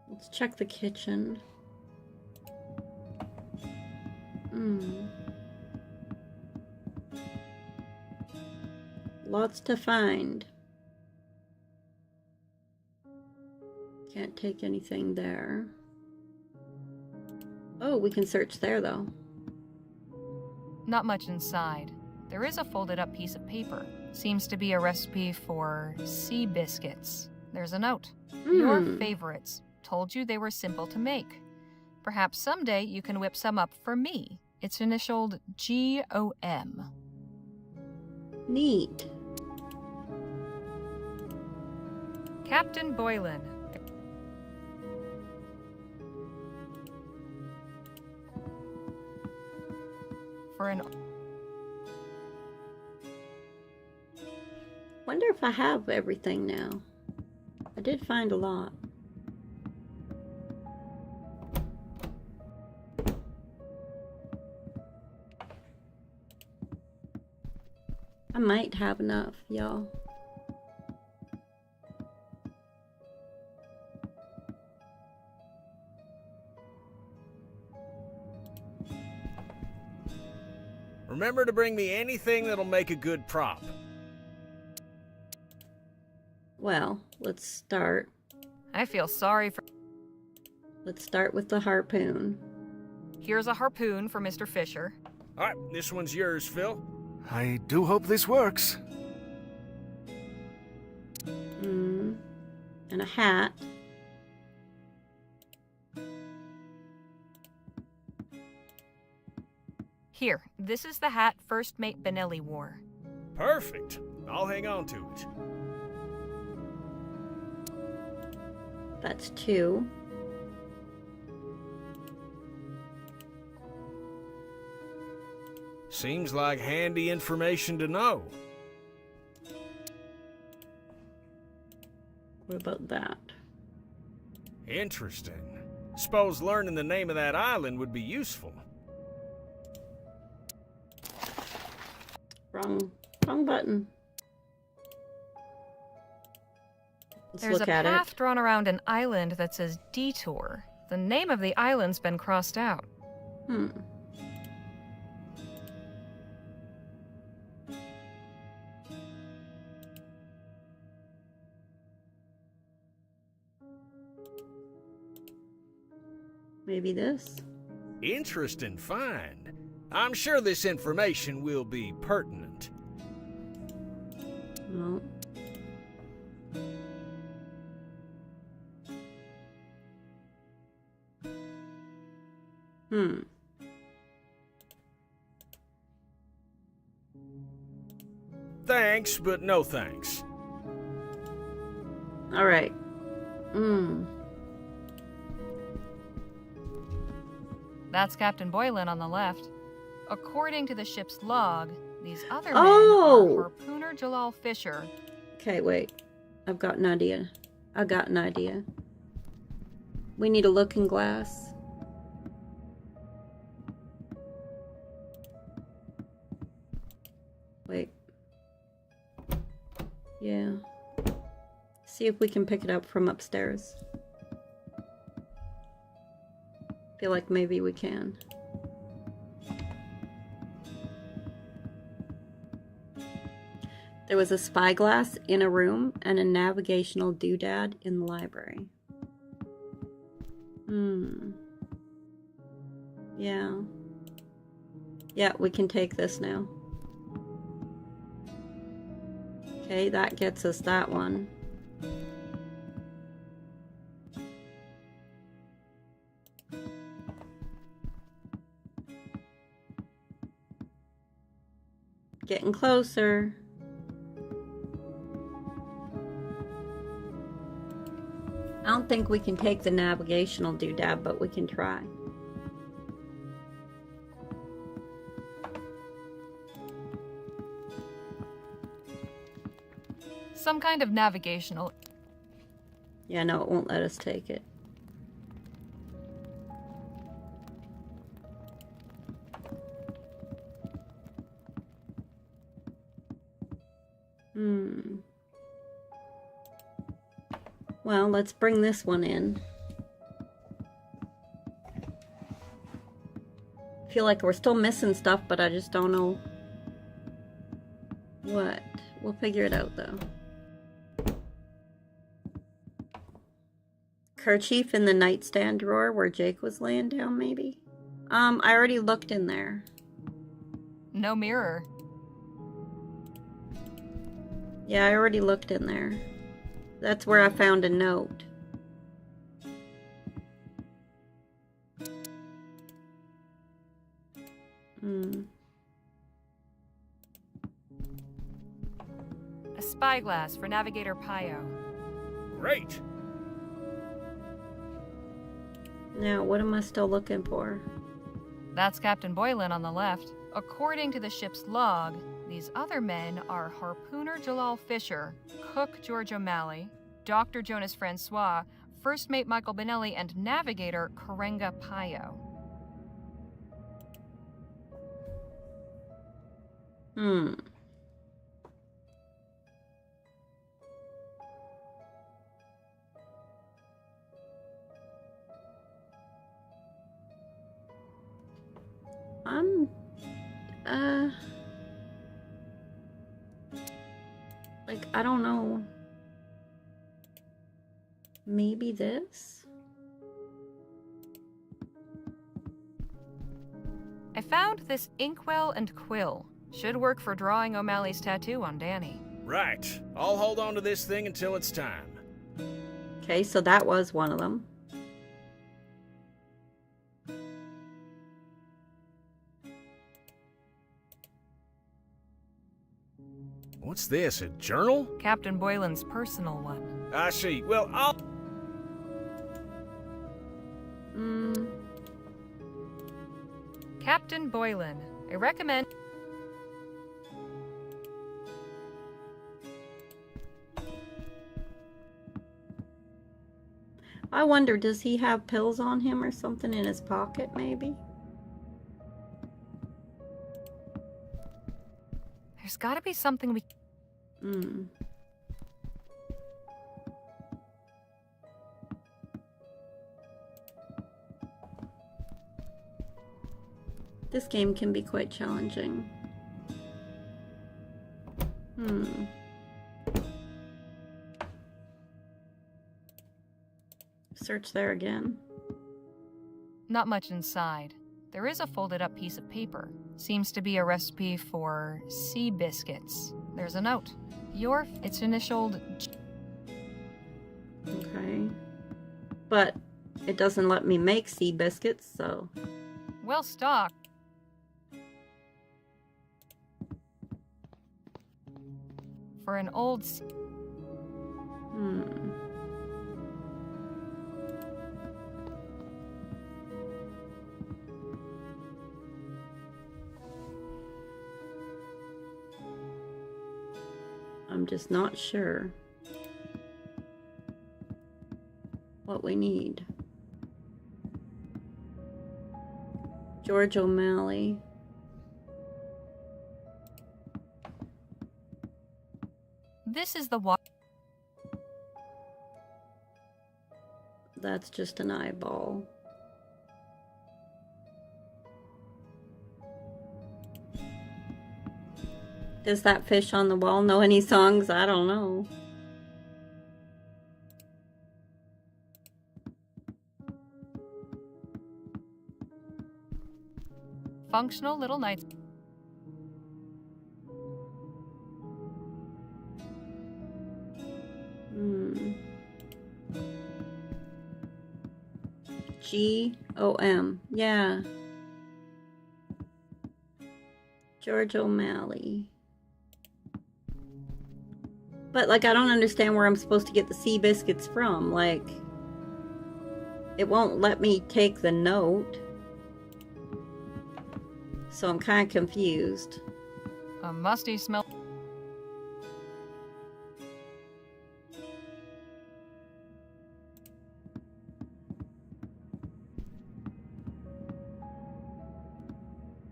S1: Let's check the kitchen. Lots to find. Can't take anything there. Oh, we can search there though.
S2: Not much inside. There is a folded up piece of paper. Seems to be a recipe for sea biscuits. There's a note. Your favorites. Told you they were simple to make. Perhaps someday you can whip some up for me. It's initialed GOM.
S1: Neat.
S2: Captain Boylan. For an...
S1: Wonder if I have everything now. I did find a lot. I might have enough, y'all.
S15: Remember to bring me anything that'll make a good prop.
S1: Well, let's start.
S2: I feel sorry for...
S1: Let's start with the harpoon.
S2: Here's a harpoon for Mr. Fisher.
S15: All right, this one's yours, Phil.
S11: I do hope this works.
S1: And a hat.
S2: Here, this is the hat First Mate Benelli wore.
S15: Perfect. I'll hang on to it.
S1: That's 2.
S15: Seems like handy information to know.
S1: What about that?
S15: Interesting. Suppose learning the name of that island would be useful.
S1: Wrong button. Let's
S2: There's
S1: look
S2: a
S1: at
S2: path
S1: it.
S2: drawn around an island that says Detour. The name of the island's been crossed out.
S1: Maybe this?
S15: Interesting find. I'm sure this information will be pertinent.
S1: No.
S15: Thanks, but no thanks.
S1: Alright.
S2: That's Captain Boylan on the left. According to the ship's log, these other men are harpooner Jalal Fisher.
S1: Okay, wait. I've got an idea. I got an idea. We need a looking glass. Wait. Yeah. See if we can pick it up from upstairs. Feel like maybe we can. There was a spyglass in a room and a navigational doodad in the library. Yeah. Yeah, we can take this now. Okay, that gets us that one. Getting closer. I don't think we can take the navigational doodad, but we can try.
S2: Some kind of navigational.
S1: Yeah, no, it won't let us take it. Well, let's bring this one in. I feel like we're still missing stuff, but I just don't know what. We'll figure it out, though. Kerchief in the nightstand drawer where Jake was laying down, maybe? I already looked in there.
S2: No mirror.
S1: Yeah, I already looked in there. That's where I found a note.
S2: A spyglass for Navigator Pio.
S15: Great.
S1: Now, what am I still looking for?
S2: That's Captain Boylan on the left. According to the ship's log, these other men are harpooner Jalal Fisher, cook George O'Malley, Dr. Jonas Francois, first mate Michael Benelli, and navigator Karenga Pio.
S1: Like, I don't know. Maybe this?
S2: I found this inkwell and quill. Should work for drawing O'Malley's tattoo on Danny.
S15: Right. I'll hold on to this thing until it's time.
S1: Okay, so that was one of them.
S15: What's this, a journal?
S2: Captain Boylan's personal one.
S15: I see. Well, I'll...
S2: Captain Boylan, I recommend...
S1: I wonder, does he have pills on him or something in his pocket, maybe?
S2: There's gotta be something we...
S1: This game can be quite challenging. Search there again.
S2: Not much inside. There is a folded up piece of paper. Seems to be a recipe for sea biscuits. There's a note. It's initialed...
S1: Okay. But it doesn't let me make sea biscuits, so...
S2: Well stocked. For an old...
S1: I'm just not sure what we need. George O'Malley.
S2: This is the one.
S1: That's just an eyeball. Does that fish on the wall know any songs? I don't know.
S2: Functional little nights. G-O-M. Yeah. George O'Malley. But, like, I don't understand where I'm supposed to get the sea biscuits from. Like, it won't let me take the note. So I'm kind of confused. A musty smell.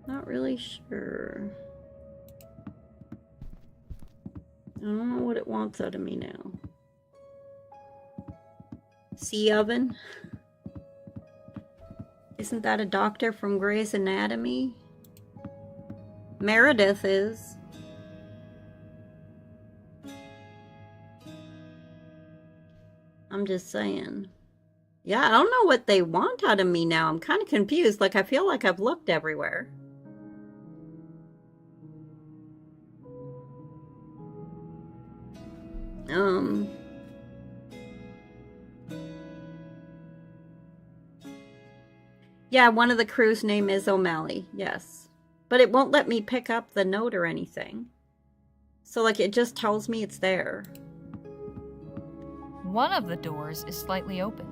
S1: Not really sure. I don't know what it wants out of me now. Sea oven? Isn't that a doctor from Grey's Anatomy? Meredith is. I'm just saying. Yeah, I don't know what they want out of me now. I'm kind of confused. Like, I feel like I've looked everywhere. Yeah, one of the crew's name is O'Malley, yes. But it won't let me pick up the note or anything. So, like, it just tells me it's there.
S2: One of the doors is slightly open.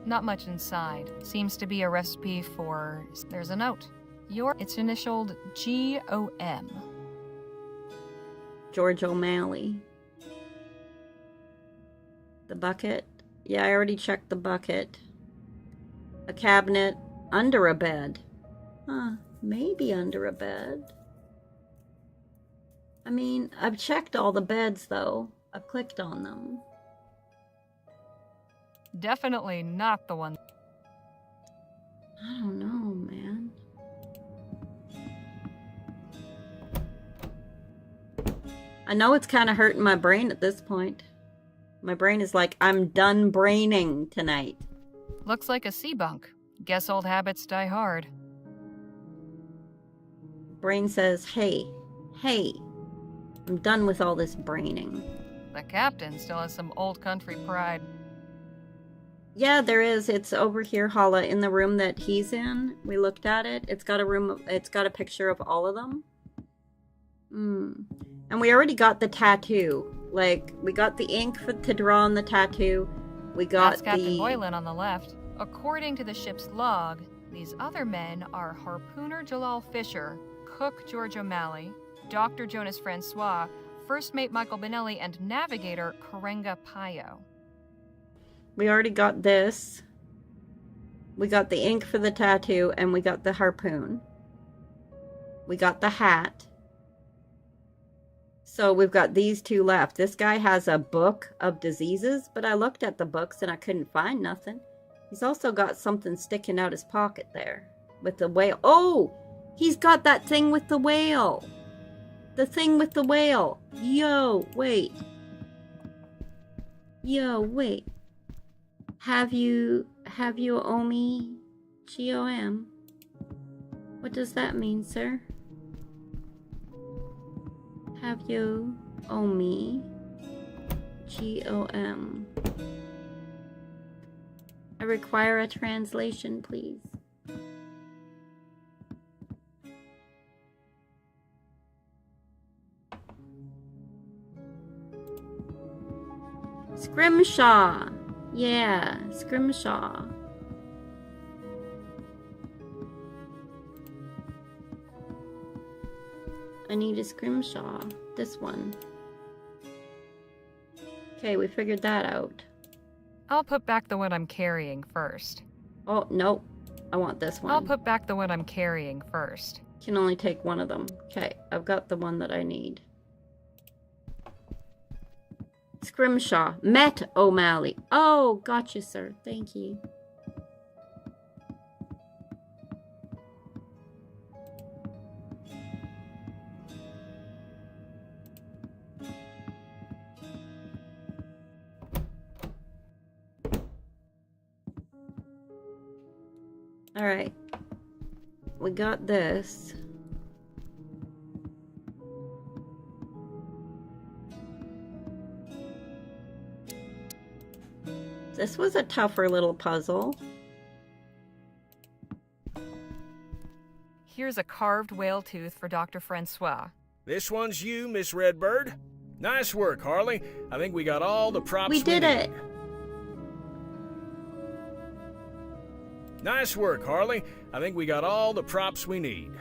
S2: Not much inside. Seems to be a recipe for... There's a note. It's initialed G-O-M.
S1: George O'Malley. The bucket. Yeah, I already checked the bucket. A cabinet under a bed. Huh, maybe under a bed. I mean, I've checked all the beds, though. I've clicked on them.
S2: Definitely not the one.
S1: I don't know, man. I know it's kind of hurting my brain at this point. My brain is like, I'm done braining tonight.
S2: Looks like a sea bunk. Guess old habits die hard.
S1: Brain says, hey, I'm done with all this braining.
S2: The captain still has some old country pride.
S1: Yeah, there is. It's over here, Hala, in the room that he's in. We looked at it. It's got a picture of all of them. And we already got the tattoo. Like, we got the ink to draw on the tattoo. We got
S2: That's Captain Boylan on the left. According to the ship's log, these other men are harpooner Jalal Fisher, cook George O'Malley, Dr. Jonas Francois, first mate Michael Benelli, and navigator Karenga Payo.
S1: We already got this. We got the ink for the tattoo, and we got the harpoon. We got the hat. So we've got these two left. This guy has a book of diseases, but I looked at the books and I couldn't find nothing. He's also got something sticking out his pocket there with the whale. Oh, he's got that thing with the whale. The thing with the whale. Yo, wait. Have you owe me G-O-M? What does that mean, sir? Have you owe me G-O-M? I require a translation, please. Scrimshaw. Yeah, Scrimshaw. I need a Scrimshaw. This one. Okay, we figured that out.
S2: I'll put back the one I'm carrying first.
S1: Oh, no. I want this one.
S2: I'll put back the one I'm carrying first.
S1: Can only take one of them. Okay, I've got the one that I need. Scrimshaw. Met O'Malley. Oh, gotcha, sir. Thank you. Alright. We got this. This was a tougher little puzzle.
S2: Here's a carved whale tooth for Dr. Francois.
S15: This one's you, Miss Redbird. Nice work, Harley. I think we got all the props we
S1: did
S15: need.
S1: it.
S15: Nice work, Harley. I think we got all the props we need.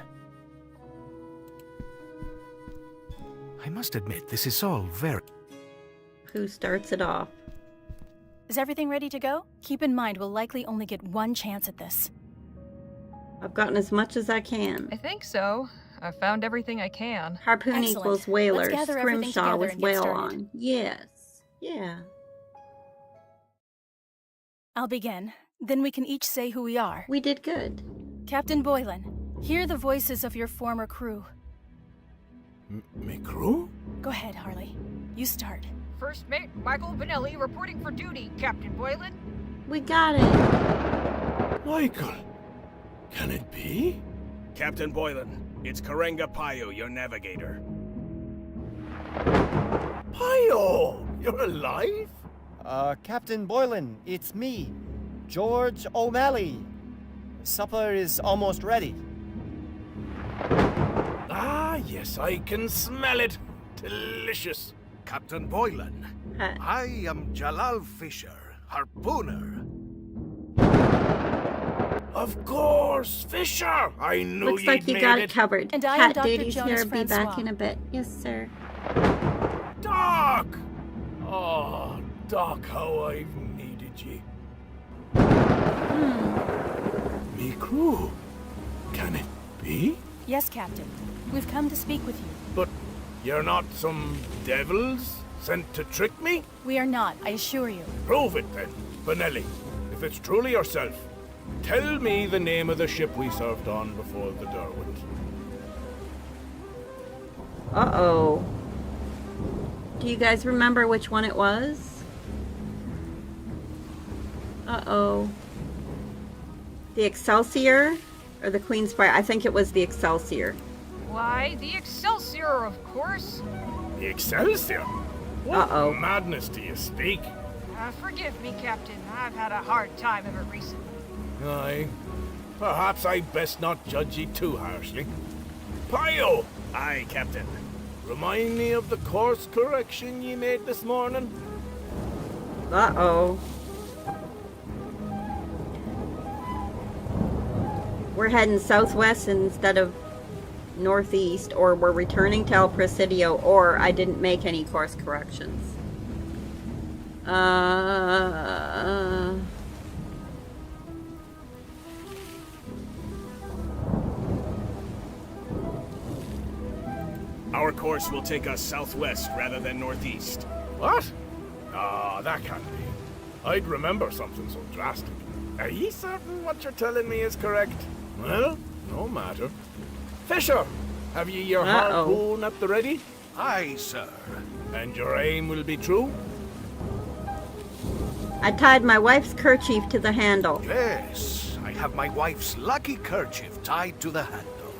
S11: I must admit, this is all very...
S1: Who starts it off?
S8: Is everything ready to go? Keep in mind, we'll likely only get one chance at this.
S1: I've gotten as much as I can.
S2: I think so. I've found everything I can.
S1: Harpoon
S8: Excellent.
S1: equals whaler.
S8: Let's gather everything
S1: Scrimshaw
S8: together
S1: with
S8: and get
S1: whale
S8: started.
S1: on. Yes. Yeah.
S8: I'll begin. Then we can each say who we are.
S1: We did good.
S8: Captain Boylan, hear the voices of your former crew.
S11: Me crew?
S8: Go ahead, Harley. You start.
S13: First mate Michael Vanelli reporting for duty, Captain Boylan.
S1: We got it.
S16: Michael, can it be?
S15: Captain Boylan, it's Karenga Payo, your navigator.
S16: Payo, you're alive?
S10: Captain Boylan, it's me, George O'Malley. Supper is almost ready.
S16: Ah, yes, I can smell it. Delicious.
S11: Captain Boylan, I am Jalal Fisher, harpooner.
S16: Of course, Fisher! I knew
S1: Looks like you got it covered.
S8: And I am
S1: Cat
S8: Dr.
S1: duty's
S8: Jonas
S1: here. Be back
S8: Francois.
S1: in a bit. Yes, sir.
S16: Doc! Oh, Doc, how I've needed you. Me crew? Can it be?
S8: Yes, Captain. We've come to speak with you.
S16: But you're not some devils sent to trick me?
S8: We are not, I assure you.
S16: Prove it then, Vanelli. If it's truly yourself, tell me the name of the ship we served on before the Derwent.
S1: Uh-oh. Do you guys remember which one it was? Uh-oh. The Excelsior or the Queen's Fire? I think it was the Excelsior.
S13: Why, the Excelsior, of course.
S16: The Excelsior? What
S1: Uh-oh.
S16: madness do you speak?
S13: Forgive me, Captain. I've had a hard time of it recently.
S16: Aye. Perhaps I'd best not judge ye too harshly. Payo!
S15: Aye, Captain.
S16: Remind me of the course correction ye made this morning?
S1: Uh-oh. We're heading southwest instead of northeast, or we're returning to El Presidio, or I didn't make any course corrections.
S15: Our course will take us southwest rather than northeast.
S16: What? Ah, that can't be. I'd remember something so drastic. Are ye certain what you're telling me is correct? Well, no matter. Fisher, have ye your harpoon at the ready?
S11: Aye, sir.
S16: And your aim will be true?
S1: I tied my wife's kerchief to the handle.
S11: Yes, I have my wife's lucky kerchief tied to the handle.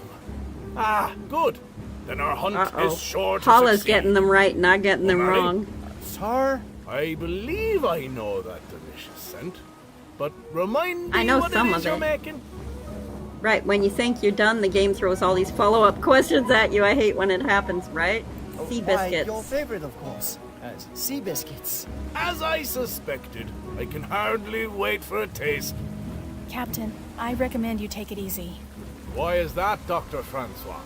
S16: Ah, good. Then our hunt is sure to
S1: Paula's
S16: succeed.
S1: getting them right, not getting them
S16: O'Malley?
S1: wrong.
S10: Sir?
S16: I believe I know that delicious scent. but remind me
S1: I know
S16: what
S1: some
S16: it is
S1: of
S16: you're
S1: it.
S16: making.
S1: Right, when you think you're done, the game throws all these follow-up questions at you. I hate when it happens, right? Sea biscuits.
S10: Your favorite, of course. Sea biscuits.
S16: As I suspected, I can hardly wait for a taste.
S8: Captain, I recommend you take it easy.
S16: Why is that, Dr. Francois?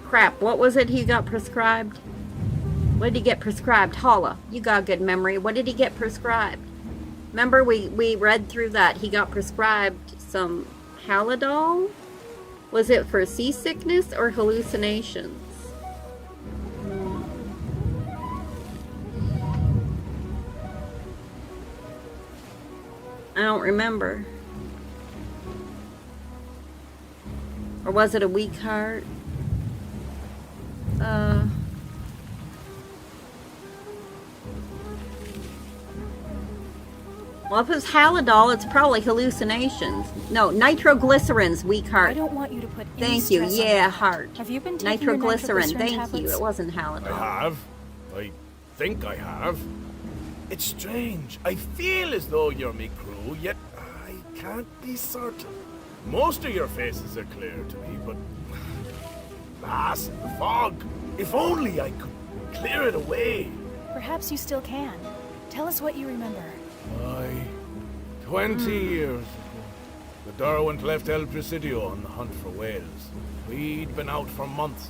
S1: Crap, what was it he got prescribed? What did he get prescribed? Holla, you got a good memory. What did he get prescribed? Remember we read through that. He got prescribed some Halidol? Was it for seasickness or hallucinations? I don't remember. Or was it a weak heart? Well, if it's Halidol, it's probably hallucinations. No, nitroglycerin's weak heart.
S8: I don't want you to put any
S1: Thank you.
S8: stress on
S1: Yeah,
S8: it.
S1: heart.
S8: Have you been taking
S1: Nitroglycerin.
S8: your
S1: Thank
S8: tablets?
S1: you. It wasn't Halidol.
S16: I have. I think I have. It's strange. I feel as though you're me crew, yet I can't be certain. Most of your faces are clear to me, but... Blast the fog! If only I could clear it away.
S8: Perhaps you still can. Tell us what you remember.
S16: 20 years ago, the Derwent left El Presidio on the hunt for whales. We'd been out for months,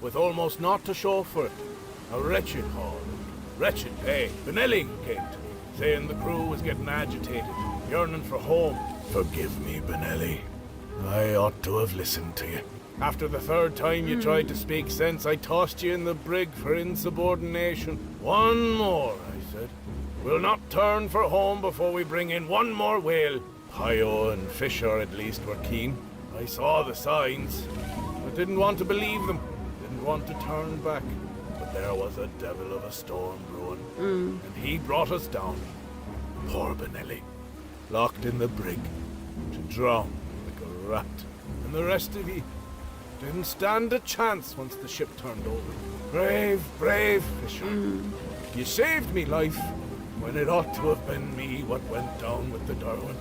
S16: with almost naught to show for it. A wretched haul, wretched pay. Benelli came to me, saying the crew was getting agitated, yearning for home. Forgive me, Benelli. I ought to have listened to you. After the third time you tried to speak sense, I tossed you in the brig for insubordination. One more, I said. We'll not turn for home before we bring in one more whale. Pio and Fisher, at least, were keen. I saw the signs, but didn't want to believe them. Didn't want to turn back. But there was a devil of a storm brewing, and he brought us down. Poor Benelli, locked in the brig, to drown like a rat. And the rest of ye didn't stand a chance once the ship turned over. Brave, brave Fisher. You saved me life, when it ought to have been me what went down with the Derwent.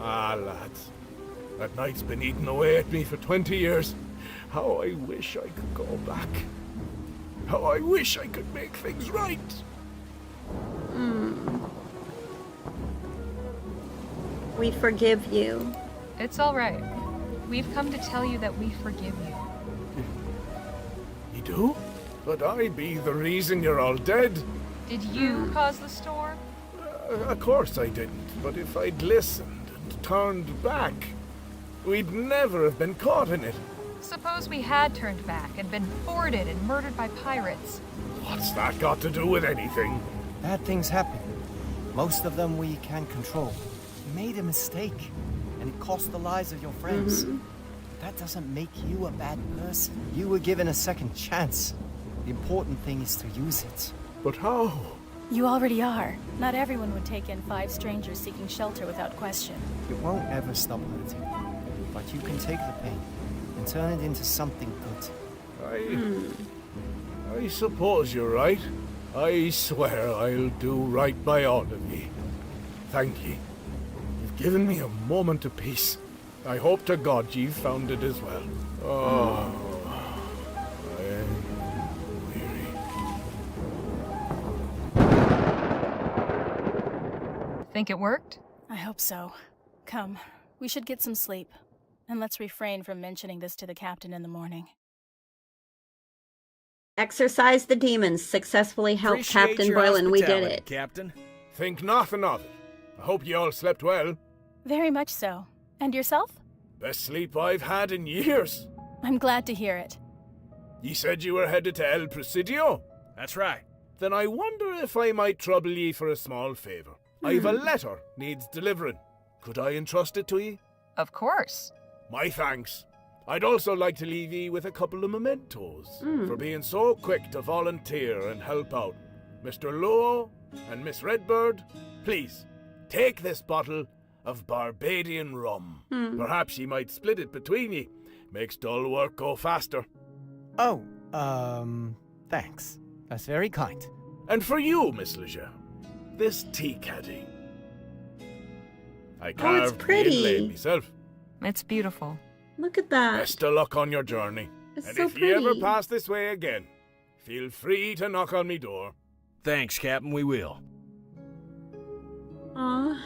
S16: Ah, lads, that night's been eating away at me for 20 years. How I wish I could go back. How I wish I could make things right.
S1: We forgive you.
S13: It's all right. We've come to tell you that we forgive you.
S16: You do? But I be the reason you're all dead.
S13: Did you cause the storm?
S16: Of course I didn't, but if I'd listened and turned back, we'd never have been caught in it.
S13: Suppose we had turned back and been boarded and murdered by pirates.
S16: What's that got to do with anything?
S10: Bad things happen. Most of them we can't control. You made a mistake, and it cost the lives of your friends. That doesn't make you a bad person. You were given a second chance. The important thing is to use it.
S16: But how?
S8: You already are. Not everyone would take in 5 strangers seeking shelter without question.
S10: It won't ever stop hurting. But you can take the pain and turn it into something good.
S16: I suppose you're right. I swear I'll do right by all of ye. Thank ye. You've given me a moment of peace. I hope to God you've found it as well. Oh, I'm weary.
S13: Think it worked?
S8: I hope so. Come, we should get some sleep. And let's refrain from mentioning this to the captain in the morning.
S1: Exorcise the demons. Successfully helped
S15: Appreciate
S1: Captain
S15: your
S1: Boylan. We did
S15: hospitality,
S1: it.
S15: Captain.
S16: Think nothing of it. I hope you all slept well.
S8: Very much so. And yourself?
S16: Best sleep I've had in years.
S8: I'm glad to hear it.
S16: Ye said you were headed to El Presidio?
S15: That's right.
S16: Then I wonder if I might trouble ye for a small favour. I've a letter needs delivering. Could I entrust it to ye?
S13: Of course.
S16: My thanks. I'd also like to leave ye with a couple of mementos for being so quick to volunteer and help out. Mr. Luo and Miss Redbird, please, take this bottle of Barbadian rum. Perhaps ye might split it between ye. Makes dull work go faster.
S10: Oh, thanks. That's very kind.
S16: And for you, Miss Leger, this tea caddy. I carved the inlay myself.
S2: It's beautiful.
S1: Look at that.
S16: Best of luck on your journey.
S1: It's
S16: and
S1: so
S16: if you ever
S1: pretty.
S16: pass this way again, feel free to knock on me door.
S15: Thanks, Captain, we will.
S1: Aw.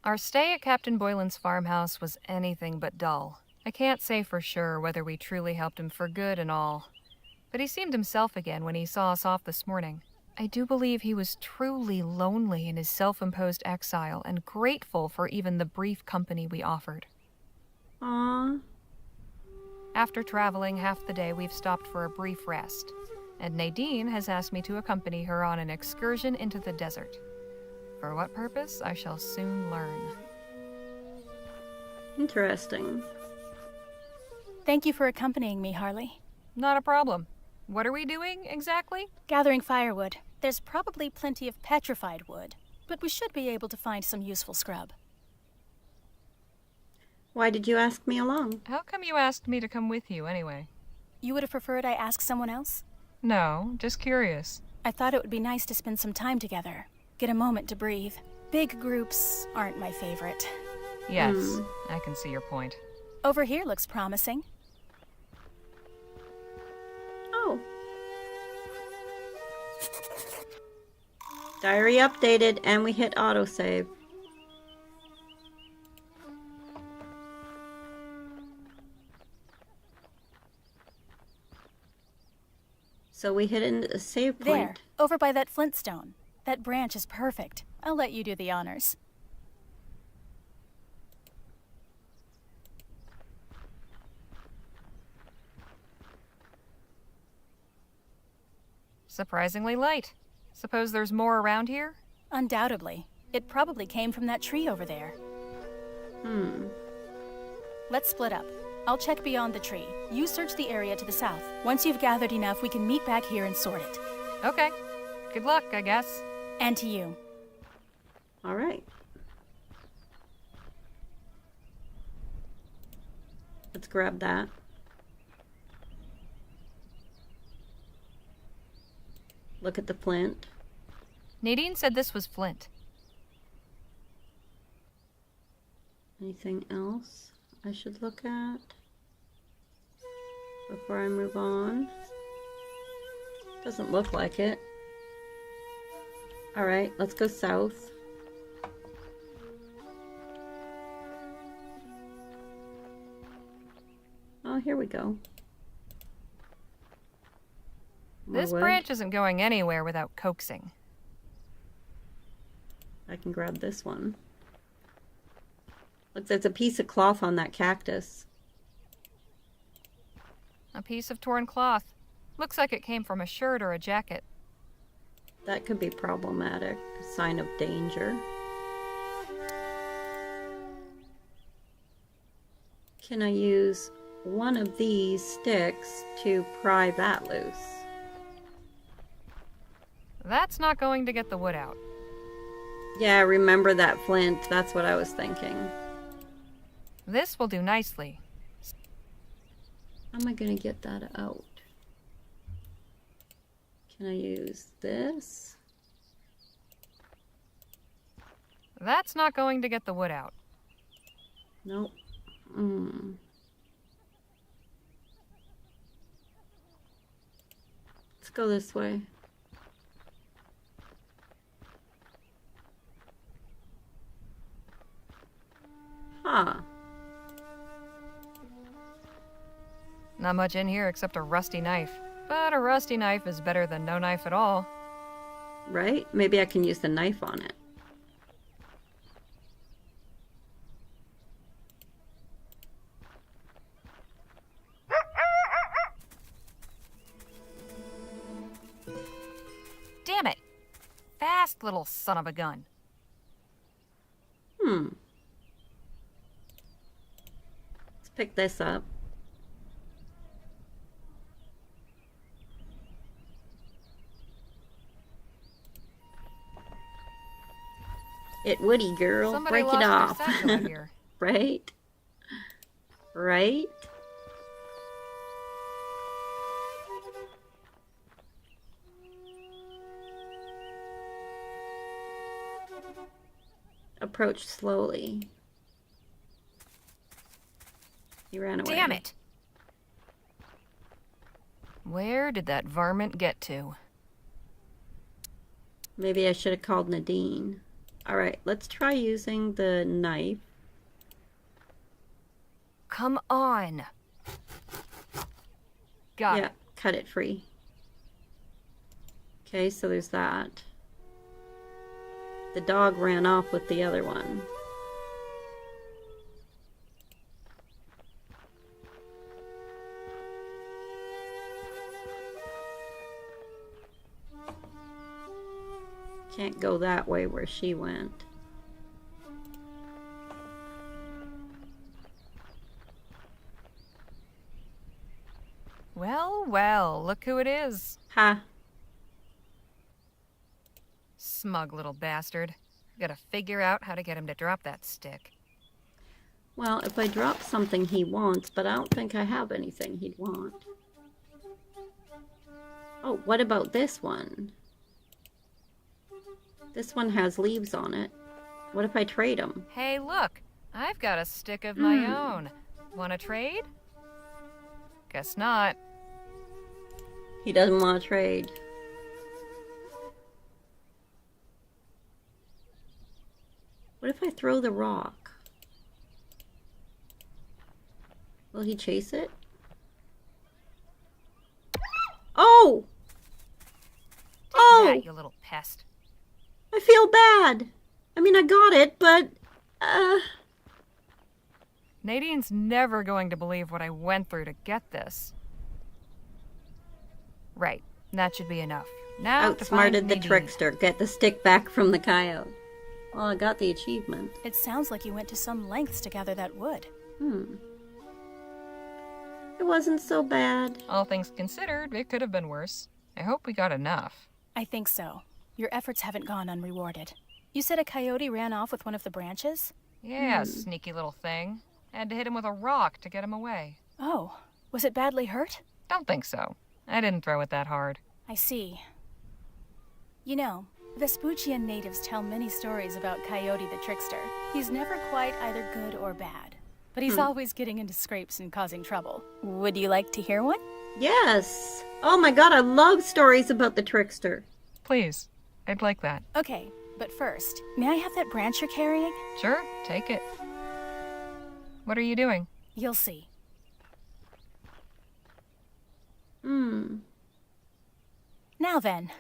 S2: Our stay at Captain Boylan's farmhouse was anything but dull. I can't say for sure whether we truly helped him for good and all, but he seemed himself again when he saw us off this morning. I do believe he was truly lonely in his self-imposed exile and grateful for even the brief company we offered.
S1: Aw.
S2: After traveling half the day, we've stopped for a brief rest, and Nadine has asked me to accompany her on an excursion into the desert. For what purpose, I shall soon learn.
S1: Interesting.
S8: Thank you for accompanying me, Harley.
S2: Not a problem. What are we doing, exactly?
S8: Gathering firewood. There's probably plenty of petrified wood, but we should be able to find some useful scrub.
S1: Why did you ask me along?
S2: How come you asked me to come with you, anyway?
S8: You would have preferred I ask someone else?
S2: No, just curious.
S8: I thought it would be nice to spend some time together. Get a moment to breathe. Big groups aren't my favorite.
S2: Yes, I can see your point.
S8: Over here looks promising.
S1: Oh. Diary updated, and we hit autosave. So we hit into the save point.
S8: There, over by that flintstone. That branch is perfect. I'll let you do the honors.
S2: Surprisingly light. Suppose there's more around here?
S8: Undoubtedly. It probably came from that tree over there. Let's split up. I'll check beyond the tree. You search the area to the south. Once you've gathered enough, we can meet back here and sort it.
S2: Okay. Good luck, I guess.
S8: And to you.
S1: All right. Let's grab that. Look at the flint.
S2: Nadine said this was flint.
S1: Anything else I should look at before I move on? Doesn't look like it. Alright, let's go south. Oh, here we go. More
S2: This
S1: wood.
S2: branch isn't going anywhere without coaxing.
S1: I can grab this one. Look, there's a piece of cloth on that cactus.
S2: A piece of torn cloth. Looks like it came from a shirt or a jacket.
S1: That could be problematic. A sign of danger. Can I use one of these sticks to pry that loose?
S2: That's not going to get the wood out.
S1: Yeah, remember that flint. That's what I was thinking.
S2: This will do nicely.
S1: How am I going to get that out? Can I use this?
S2: That's not going to get the wood out.
S1: Nope. Let's go this way. Huh.
S2: Not much in here except a rusty knife. But a rusty knife is better than no knife at all.
S1: Right? Maybe I can use the knife on it.
S2: Damn it! Fast little son of a gun.
S1: Let's pick this up. It woody girl,
S2: Somebody
S1: break it
S2: lost
S1: off.
S2: their satchel out here.
S1: Right? Right? Approach slowly. He ran away.
S2: Damn it! Where did that varmint get to?
S1: Maybe I should have called Nadine. Alright, let's try using the knife.
S2: Come on! Got it.
S1: Cut it free. Okay, so there's that. The dog ran off with the other one. Can't go that way where she went.
S2: Well, well, look who it is.
S1: Ha.
S2: Smug little bastard. Gotta figure out how to get him to drop that stick.
S1: Well, if I drop something he wants, but I don't think I have anything he'd want. Oh, what about this one? This one has leaves on it. What if I trade them?
S2: Hey, look! I've got a stick of my own. Wanna trade? Guess not.
S1: He doesn't want to trade. What if I throw the rock? Will he chase it? Oh!
S2: Take that, you little pest.
S1: I feel bad. I mean, I got it, but...
S2: Nadine's never going to believe what I went through to get this. Right, that should be enough. Now to find
S1: Outsmarted the
S2: Nadine.
S1: trickster. Get the stick back from the coyote. Well, I got the achievement.
S8: It sounds like you went to some lengths to gather that wood.
S1: It wasn't so bad.
S2: All things considered, it could have been worse. I hope we got enough.
S8: I think so. Your efforts haven't gone unrewarded. You said a coyote ran off with one of the branches?
S2: Yeah, sneaky little thing. Had to hit him with a rock to get him away.
S8: Oh, was it badly hurt?
S2: Don't think so. I didn't throw it that hard.
S8: I see. You know, Vespuccian natives tell many stories about Coyote the Trickster. He's never quite either good or bad, but he's always getting into scrapes and causing trouble. Would you like to hear one?
S1: Yes. Oh my god, I love stories about the trickster.
S2: Please, I'd like that.
S8: Okay, but first, may I have that branch you're carrying?
S2: Sure, take it. What are you doing?
S8: You'll see. Now then.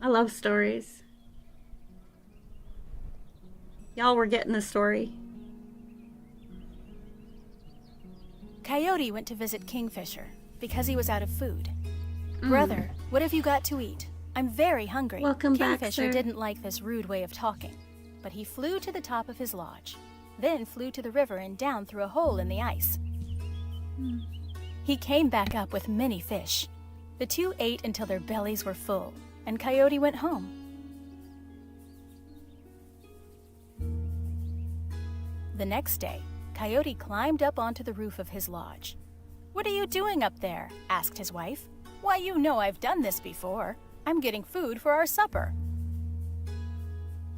S1: I love stories. Y'all were getting the story.
S8: Coyote went to visit Kingfisher because he was out of food. Brother, what have you got to eat? I'm very hungry.
S1: Welcome back,
S8: Kingfisher
S1: sir.
S8: didn't like this rude way of talking, but he flew to the top of his lodge, then flew to the river and down through a hole in the ice. He came back up with many fish. The two ate until their bellies were full, and Coyote went home. The next day, Coyote climbed up onto the roof of his lodge. "What are you doing up there?" asked his wife. "Why, you know I've done this before. I'm getting food for our supper."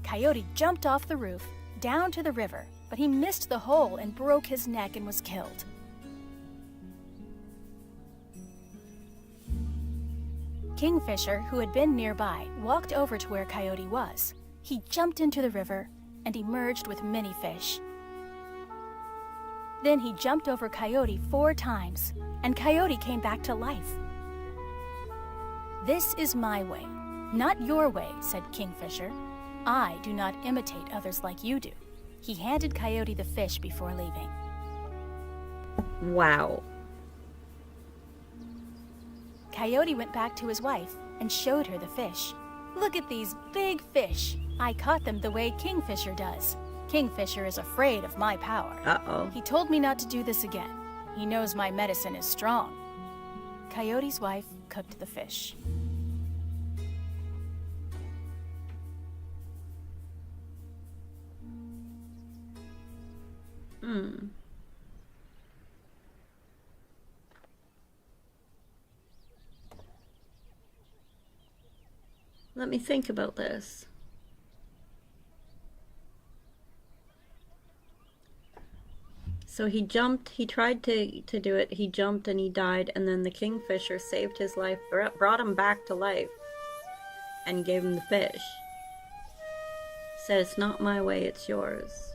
S8: Coyote jumped off the roof, down to the river, but he missed the hole and broke his neck and was killed. Kingfisher, who had been nearby, walked over to where Coyote was. He jumped into the river and emerged with many fish. Then he jumped over Coyote 4 times, and Coyote came back to life. "This is my way, not your way," said Kingfisher. "I do not imitate others like you do." He handed Coyote the fish before leaving.
S1: Wow.
S8: Coyote went back to his wife and showed her the fish. "Look at these big fish. I caught them the way Kingfisher does. Kingfisher is afraid of my power.
S1: Uh-oh.
S8: He told me not to do this again. He knows my medicine is strong." Coyote's wife cooked the fish.
S1: Let me think about this. So he jumped, he tried to do it, he jumped and he died, and then the kingfisher saved his life, brought him back to life, and gave him the fish. Said, it's not my way, it's yours.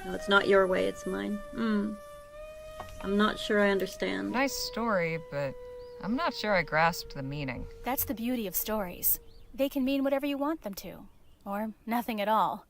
S1: No, it's not your way, it's mine. I'm not sure I understand.
S2: Nice story, but I'm not sure I grasped the meaning.
S8: That's the beauty of stories. They can mean whatever you want them to. Or nothing at all.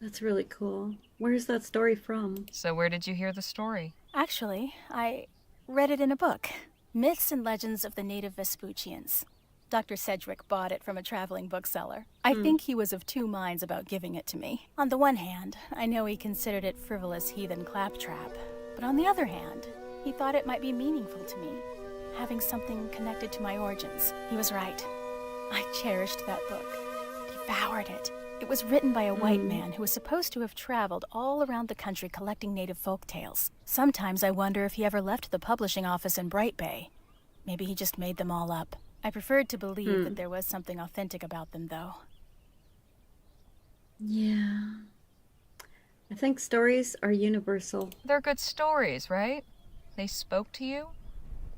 S1: That's really cool. Where's that story from?
S2: So where did you hear the story?
S8: Actually, I read it in a book. Myths and Legends of the Native Vespuccians. Dr. Sedgwick bought it from a traveling bookseller. I think he was of two minds about giving it to me. On the one hand, I know he considered it frivolous heathen claptrap. But on the other hand, he thought it might be meaningful to me, having something connected to my origins. He was right. I cherished that book, devoured it. It was written by a white man who was supposed to have traveled all around the country collecting native folk tales. Sometimes I wonder if he ever left the publishing office in Bright Bay. Maybe he just made them all up. I preferred to believe that there was something authentic about them, though.
S1: Yeah. I think stories are universal.
S2: They're good stories, right? They spoke to you?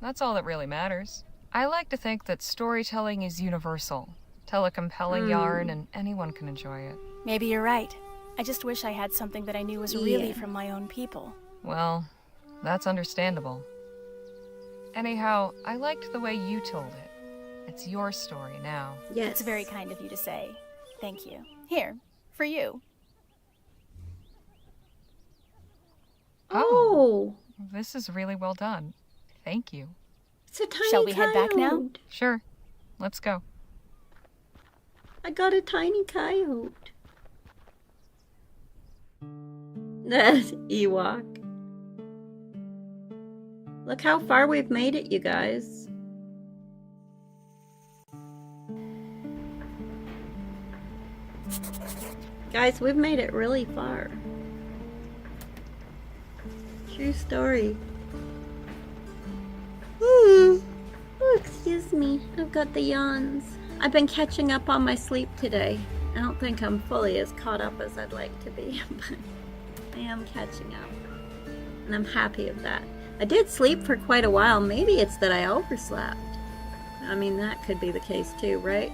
S2: That's all that really matters. I like to think that storytelling is universal. Tell a compelling yarn and anyone can enjoy it.
S8: Maybe you're right. I just wish I had something that I knew was really from my own people.
S2: Well, that's understandable. Anyhow, I liked the way you told it. It's your story now.
S8: Yes. It's very kind of you to say. Thank you. Here, for you.
S1: Oh!
S2: This is really well done. Thank you.
S1: It's a tiny
S8: Shall we head back now?
S2: Sure. Let's go.
S1: I got a tiny coyote. That's Ewok. Look how far we've made it, you guys. Guys, we've made it really far. True story. Oh, excuse me. I've got the yawns. I've been catching up on my sleep today. I don't think I'm fully as caught up as I'd like to be, but I am catching up. And I'm happy of that. I did sleep for quite a while. Maybe it's that I overslept. I mean, that could be the case too, right?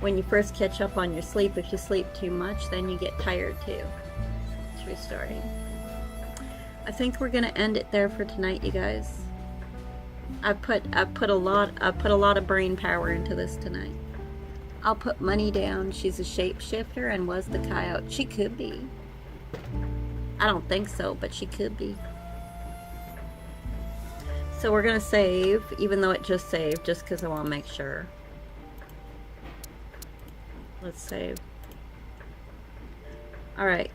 S1: When you first catch up on your sleep, if you sleep too much, then you get tired too. True story. I think we're gonna end it there for tonight, you guys. I put a lot of brain power into this tonight. I'll put money down. She's a shapeshifter and was the coyote. She could be. I don't think so, but she could be. So we're gonna save, even though it just saved, just because I want to make sure. Let's save. Alright.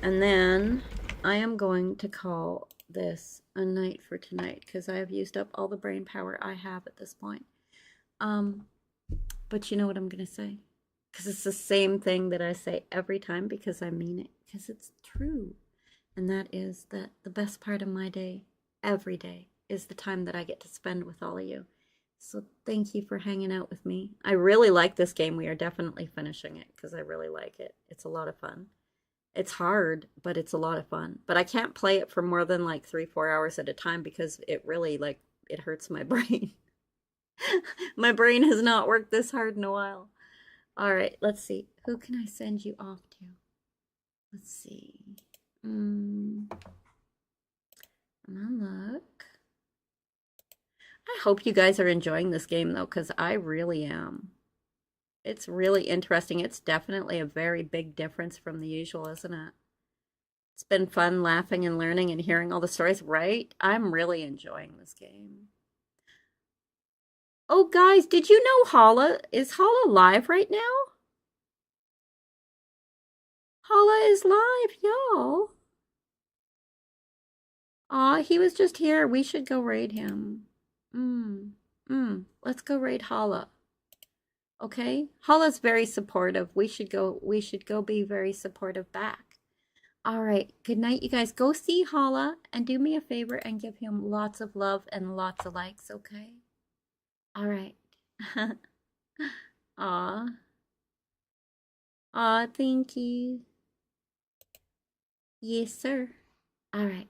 S1: And then I am going to call this a night for tonight because I have used up all the brain power I have at this point. But you know what I'm going to say? Because it's the same thing that I say every time because I mean it. Because it's true. And that is that the best part of my day, every day, is the time that I get to spend with all of you. So thank you for hanging out with me. I really like this game. We are definitely finishing it because I really like it. It's a lot of fun. It's hard, but it's a lot of fun. But I can't play it for more than like 3-4 hours at a time because it really, like, it hurts my brain. My brain has not worked this hard in a while. All right, let's see. Who can I send you off to? Let's see. I'm gonna look. I hope you guys are enjoying this game, though, because I really am. It's really interesting. It's definitely a very big difference from the usual, isn't it? It's been fun laughing and learning and hearing all the stories, right? I'm really enjoying this game. Oh, guys, did you know Hala? Is Hala live right now? Hala is live, y'all. Aw, he was just here. We should go raid him. Let's go raid Hala. Okay? Hala's very supportive. We should go be very supportive back. All right. Good night, you guys. Go see Hala and do me a favor and give him lots of love and lots of likes, okay? All right. Aw. Aw, thank you. Yes, sir. All right.